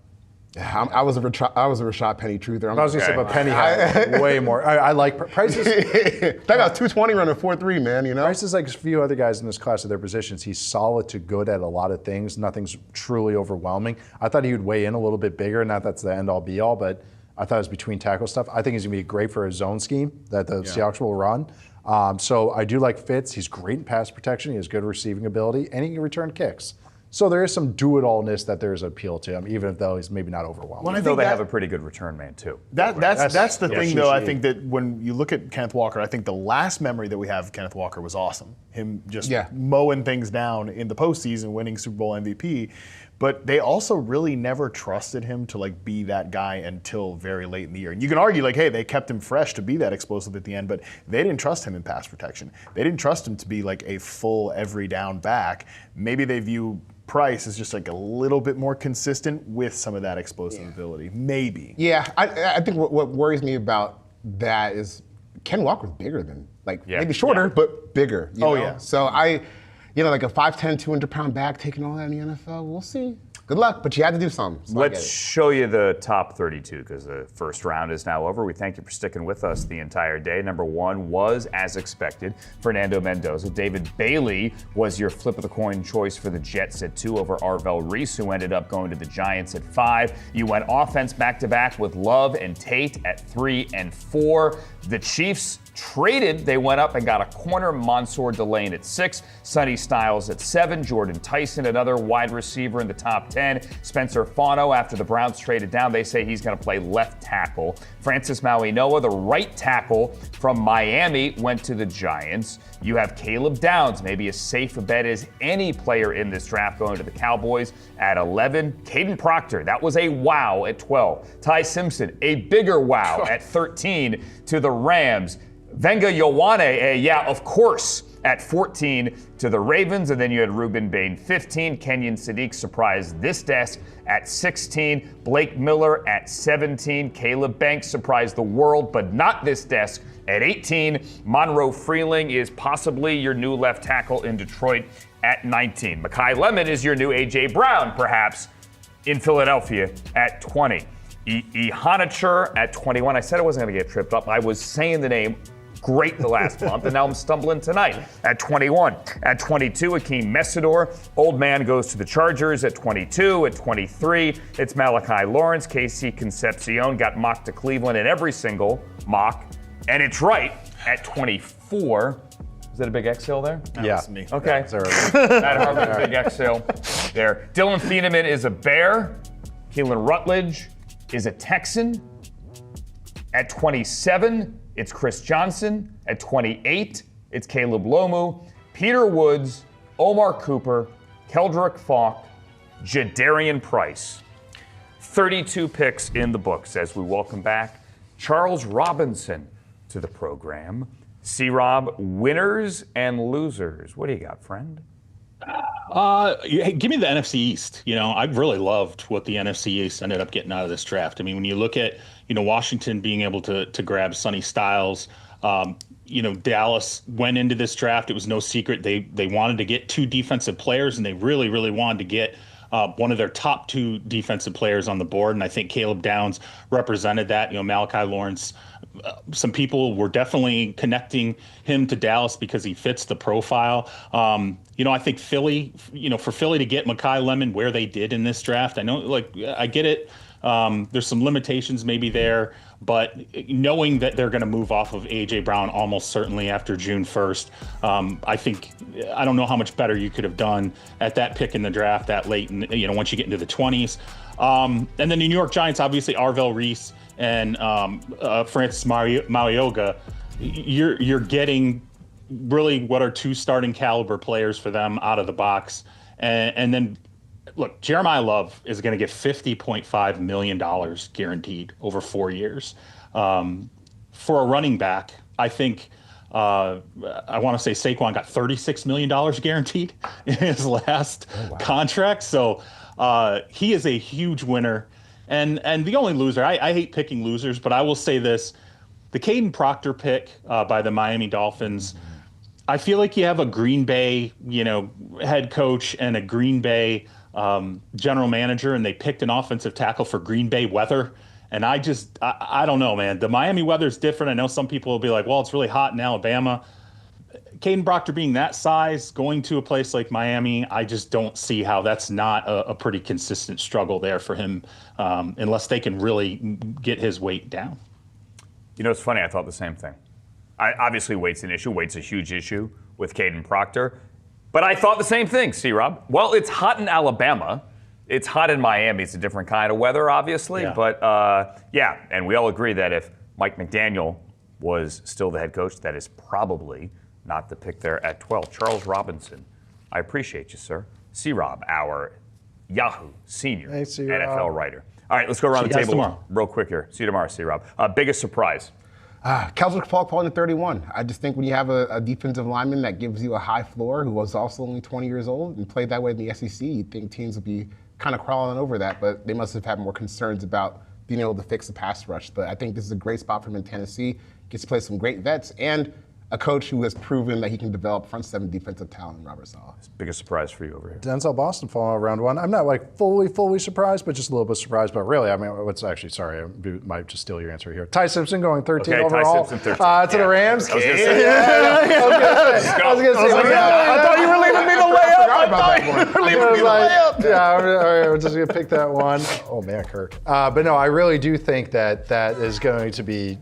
I was a Rashad Penny truther. I was going to say, but Penny had way more. I like Price. That got 220 running 4.3, man, you know? Price is like a few other guys in this class of their positions. He's solid to good at a lot of things. Nothing's truly overwhelming. I thought he would weigh in a little bit bigger. Not that's the end-all be-all, but I thought it was between tackle stuff. I think he's going to be great for a zone scheme that the Seahawks will run. So I do like Fitz. He's great in pass protection. He has good receiving ability, and he can return kicks. So there is some do-it-allness that there's appeal to him, even though he's maybe not overwhelming. Well, I think they have a pretty good return man, too. That's the thing, though. I think that when you look at Kenneth Walker, I think the last memory that we have of Kenneth Walker was awesome. Him just mowing things down in the postseason, winning Super Bowl MVP. But they also really never trusted him to like be that guy until very late in the year. And you can argue like, hey, they kept him fresh to be that explosive at the end, but they didn't trust him in pass protection. They didn't trust him to be like a full every down back. Maybe they view Price as just like a little bit more consistent with some of that explosive ability. Maybe. Yeah, I think what worries me about that is Ken Walker's bigger than, like, maybe shorter, but bigger. You know? So like a 5'10", 200-pound back taking all that in the NFL, we'll see. Good luck, but you had to do something. So Let's show you the top 32 because the first round is now over. We thank you for sticking with us the entire day. Number 1 was, as expected, Fernando Mendoza. David Bailey was your flip of the coin choice for the Jets at 2 over Arvell Reese, who ended up going to the Giants at 5. You went offense back-to-back with Love and Tate at 3 and 4. The Chiefs traded. They went up and got a corner, Mansoor Delane at 6, Sonny Styles at 7, Jordan Tyson, another wide receiver in the top 10, Spencer Fono. After the Browns traded down, they say he's going to play left tackle. Francis Maui-Noah, the right tackle from Miami, went to the Giants. You have Caleb Downs, maybe as safe a bet as any player in this draft, going to the Cowboys at 11. Kaden Proctor, that was a wow at 12. Ty Simpson, a bigger wow at 13 to the Rams. Wena Yawwan, of course, at 14 to the Ravens. And then you had Ruben Bane, 15. Kenyon Sadi surprised this desk at 16. Blake Miller at 17. Caleb Banks surprised the world, but not this desk at 18. Monroe Freeling is possibly your new left tackle in Detroit at 19. Malachi Lemon is your new A.J. Brown, perhaps, in Philadelphia at 20. Ehanachure at 21. I said I wasn't going to get tripped up. I was saying the name great the last month, and now I'm stumbling tonight at 21. At 22, Akeem Mesador. Old man goes to the Chargers at 22. At 23, it's Malachi Lawrence. Casey Conpsio got mocked to Cleveland in every single mock, and it's right at 24. Is that a big exhale there? Yeah. Me. Okay. That Harvard big exhale there. Dylan Theamman is a Bear. Keelin Rutled is a Texan. At 27, it's Chris Johnson. At 28, it's Caleb Lomu. Peter Woods, Omar Cooper, Kendrick Faulk, Jadarian Price. 32 picks in the books as we welcome back Charles Robinson to the program. C-Rob, winners and losers. What do you got, friend? Give me the NFC East. I really loved what the NFC East ended up getting out of this draft. I mean, when you look at, Washington being able to grab Sonny Styles, Dallas went into this draft. It was no secret. They wanted to get 2 defensive players, and they really, really wanted to get one of their top 2 defensive players on the board. And I think Caleb Downs represented that. Malachi Lawrence, some people were definitely connecting him to Dallas because he fits the profile. I think Philly, for Philly to get Malachi Lemon where they did in this draft, I know, I get it. There's some limitations maybe there, but knowing that they're going to move off of A.J. Brown almost certainly after June 1st, I don't know how much better you could have done at that pick in the draft that late, once you get into the 20s. And then the New York Giants, obviously Arvell Reese and Francis Marioga, you're getting really what are 2 starting caliber players for them out of the box. And then, look, Jeremiyah Love is going to get $50.5 million guaranteed over 4 years. For a running back, I think I want to say Saquon got $36 million guaranteed in his last contract. So he is a huge winner. And the only loser, I hate picking losers, but I will say this. The Kaden Proctor pick by the Miami Dolphins, I feel like you have a Green Bay, head coach and a Green Bay general manager, and they picked an offensive tackle for Green Bay weather. And I don't know, man. The Miami weather is different. I know some people will be like, well, it's really hot in Alabama. Kaden Proctor being that size, going to a place like Miami, I just don't see how that's not a pretty consistent struggle there for him unless they can really get his weight down. It's funny. I thought the same thing. Obviously, weight's an issue. Weight's a huge issue with Kaden Proctor. But I thought the same thing, C-Rob. Well, it's hot in Alabama. It's hot in Miami. It's a different kind of weather, obviously. Yeah. But, and we all agree that if Mike McDaniel was still the head coach, that is probably not the pick there at 12. Charles Robinson, I appreciate you, sir. C-Rob, our Yahoo senior NFL writer. All right, let's go around the table tomorrow. Real quick here. See you tomorrow, C-Rob. Biggest surprise? Kendrick Faulk falling to 31. I just think when you have a defensive lineman that gives you a high floor, who was also only 20 years old and played that way in the SEC, you'd think teams would be kind of crawling over that, but they must have had more concerns about being able to fix the pass rush. But I think this is a great spot for him in Tennessee. Gets to play some great vets and a coach who has proven that he can develop front 7 defensive talent in Robert Saleh. Biggest surprise for you over here? Denzel Boston falling out round 1. I'm not fully surprised, but just a little bit surprised. But really, I mean, I might just steal your answer here. Ty Simpson going 13 overall. Ty Simpson, 13. To the Rams. I was going to say, I thought you were leaving me the layup. We're just going to pick that one. Oh, man, Kirk. But no, I really do think that is going to be,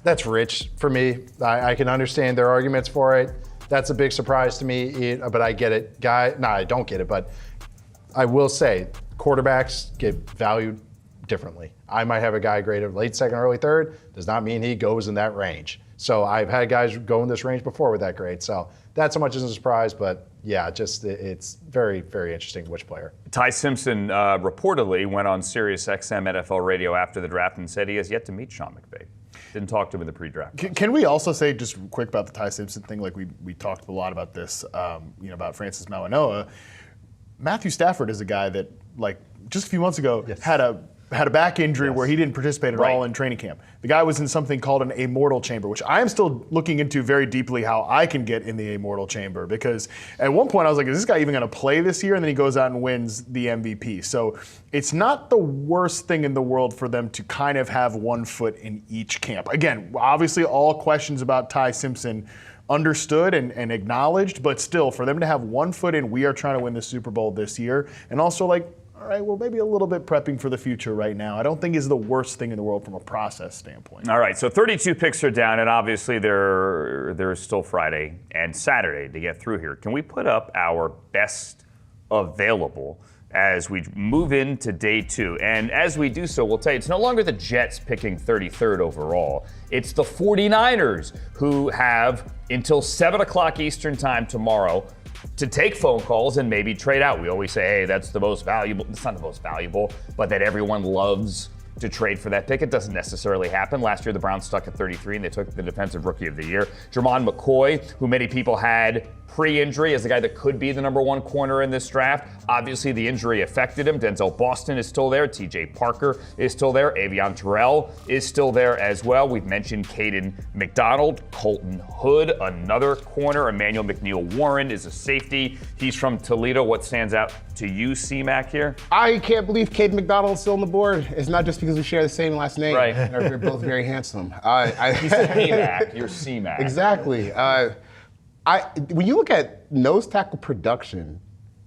that's rich for me. I can understand their arguments for it. That's a big surprise to me, but I get it. I don't get it, but I will say quarterbacks get valued differently. I might have a guy graded late second, early third. Does not mean he goes in that range. So I've had guys go in this range before with that grade. So that so much isn't a surprise, but yeah, it's very, very interesting which player. Ty Simpson reportedly went on Sirius XM NFL radio after the draft and said he has yet to meet Sean McVay. Didn't talk to him in the pre-draft. Can we also say just quick about the Ty Simpson thing? Like we talked a lot about this, about Francis Mauigoa. Matthew Stafford is a guy that, like, just a few months ago had a back injury where he didn't participate at all in training camp. The guy was in something called an amortal chamber, which I am still looking into very deeply how I can get in the amortal chamber, because at one point I was like, is this guy even going to play this year? And then he goes out and wins the MVP. So it's not the worst thing in the world for them to kind of have one foot in each camp. Again, obviously all questions about Ty Simpson understood and acknowledged, but still for them to have one foot in, we are trying to win the Super Bowl this year. And also, like, all right, well, maybe a little bit prepping for the future right now, I don't think is the worst thing in the world from a process standpoint. All right, so 32 picks are down, and obviously there's still Friday and Saturday to get through here. Can we put up our best available as we move into day 2? And as we do so, we'll tell you, it's no longer the Jets picking 33rd overall. It's the 49ers who have until 7 o'clock Eastern time tomorrow to take phone calls and maybe trade out. We always say, hey, that's the most valuable. It's not the most valuable, but that everyone loves to trade for that pick. It doesn't necessarily happen. Last year, the Browns stuck at 33, and they took the Defensive Rookie of the Year. Jermon McCoy, who many people had pre-injury as the guy that could be the number 1 corner in this draft. Obviously, the injury affected him. Denzel Boston is still there. T.J. Parker is still there. Avion Terrell is still there as well. We've mentioned Caden McDonald, Colton Hood, another corner. Emmanuel McNeil-Warren is a safety. He's from Toledo. What stands out to you, C-Mac, here? I can't believe Caden McDonald's still on the board. It's not just because we share the same last name. Right. And we're both very handsome. He's A-Mac. You're C-Mac. Exactly. When you look at nose tackle production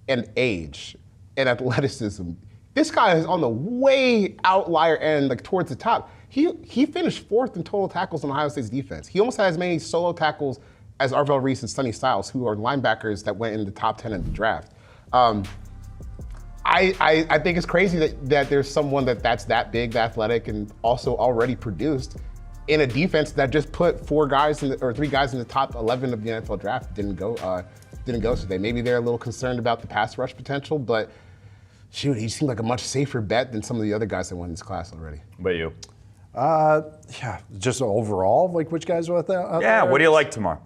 and age and athleticism, this guy is on the way outlier end, like towards the top. He finished 4th in total tackles on Ohio State's defense. He almost had as many solo tackles as Arvell Reese and Sonny Styles, who are linebackers that went in the top 10 of the draft. I think it's crazy that there's someone that's that big, that athletic, and also already produced in a defense that just put 3 guys in the top 11 of the NFL draft. Didn't go today. Maybe they're a little concerned about the pass rush potential, but shoot, he seemed like a much safer bet than some of the other guys that went in this class already. What about you? Yeah, just overall, like which guys were out there? Yeah, what do you like tomorrow?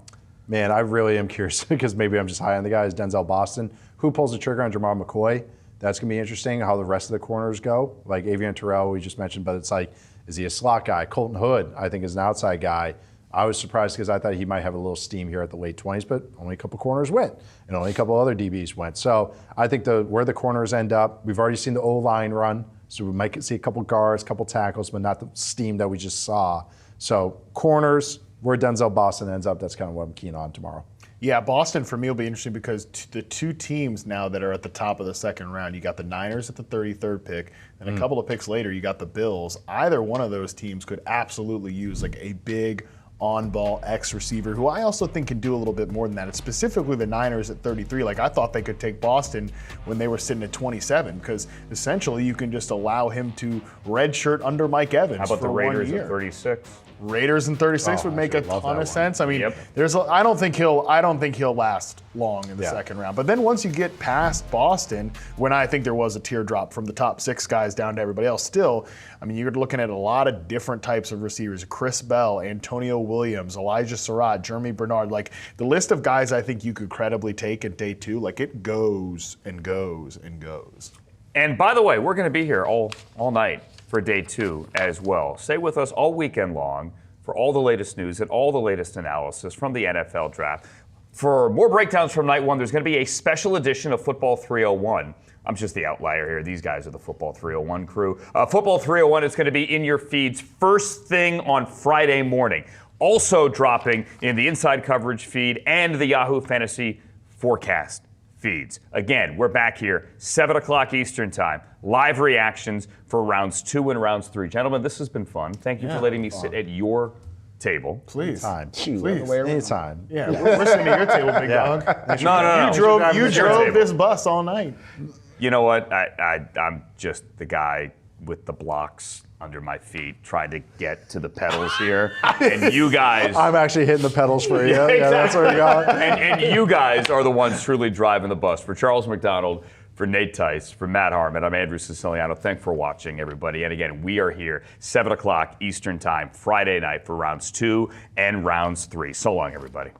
Man, I really am curious because maybe I'm just high on the guys. Denzel Boston. Who pulls the trigger on Jermon McCoy? That's going to be interesting how the rest of the corners go. Like Avion Terrell, we just mentioned, but it's like, is he a slot guy? Colton Hood, I think, is an outside guy. I was surprised because I thought he might have a little steam here at the late 20s, but only a couple corners went, and only a couple other DBs went. So I think where the corners end up, we've already seen the O-line run, so we might see a couple guards, a couple tackles, but not the steam that we just saw. So corners, where Denzel Boston ends up, that's kind of what I'm keen on tomorrow. Yeah, Boston for me will be interesting because the 2 teams now that are at the top of the second round, you got the Niners at the 33rd pick, and a couple of picks later, you got the Bills. Either one of those teams could absolutely use like a big on-ball X receiver who I also think can do a little bit more than that. It's specifically the Niners at 33. Like I thought they could take Boston when they were sitting at 27 because essentially you can just allow him to redshirt under Mike Evans. How about for the Raiders 1 year. at 36? Raiders in 36 would make a ton of sense. I mean, I don't think he'll last long in the second round. But then once you get past Boston, when I think there was a teardrop from the top 6 guys down to everybody else, still, I mean, you're looking at a lot of different types of receivers: Chris Bell, Antonio Williams, Elijah Surratt, Jeremy Bernard. Like the list of guys I think you could credibly take at day 2, like it goes and goes and goes. And by the way, we're going to be here all night for day 2 as well. Stay with us all weekend long for all the latest news and all the latest analysis from the NFL draft. For more breakdowns from night 1, there's going to be a special edition of Football 301. I'm just the outlier here. These guys are the Football 301 crew. Football 301 is going to be in your feeds first thing on Friday morning. Also dropping in the Inside Coverage feed and the Yahoo Fantasy Forecast feeds. Again, we're back here, 7 o'clock Eastern time. Live reactions for rounds 2 and rounds 3. Gentlemen, this has been fun. Thank you for letting me sit at your table. Please. Anytime. Yeah, we're sitting at your table, big dog. No. You drove this bus all night. You know what? I'm just the guy with the blocks under my feet trying to get to the pedals here. And you guys... I'm actually hitting the pedals for you. Yeah, exactly. That's where we got. And you guys are the ones truly driving the bus. For Charles McDonald, for Nate Tice, for Matt Harmon, I'm Andrew Siciliano. Thanks for watching, everybody. And again, we are here 7 o'clock Eastern time, Friday night for rounds 2 and rounds 3. So long, everybody.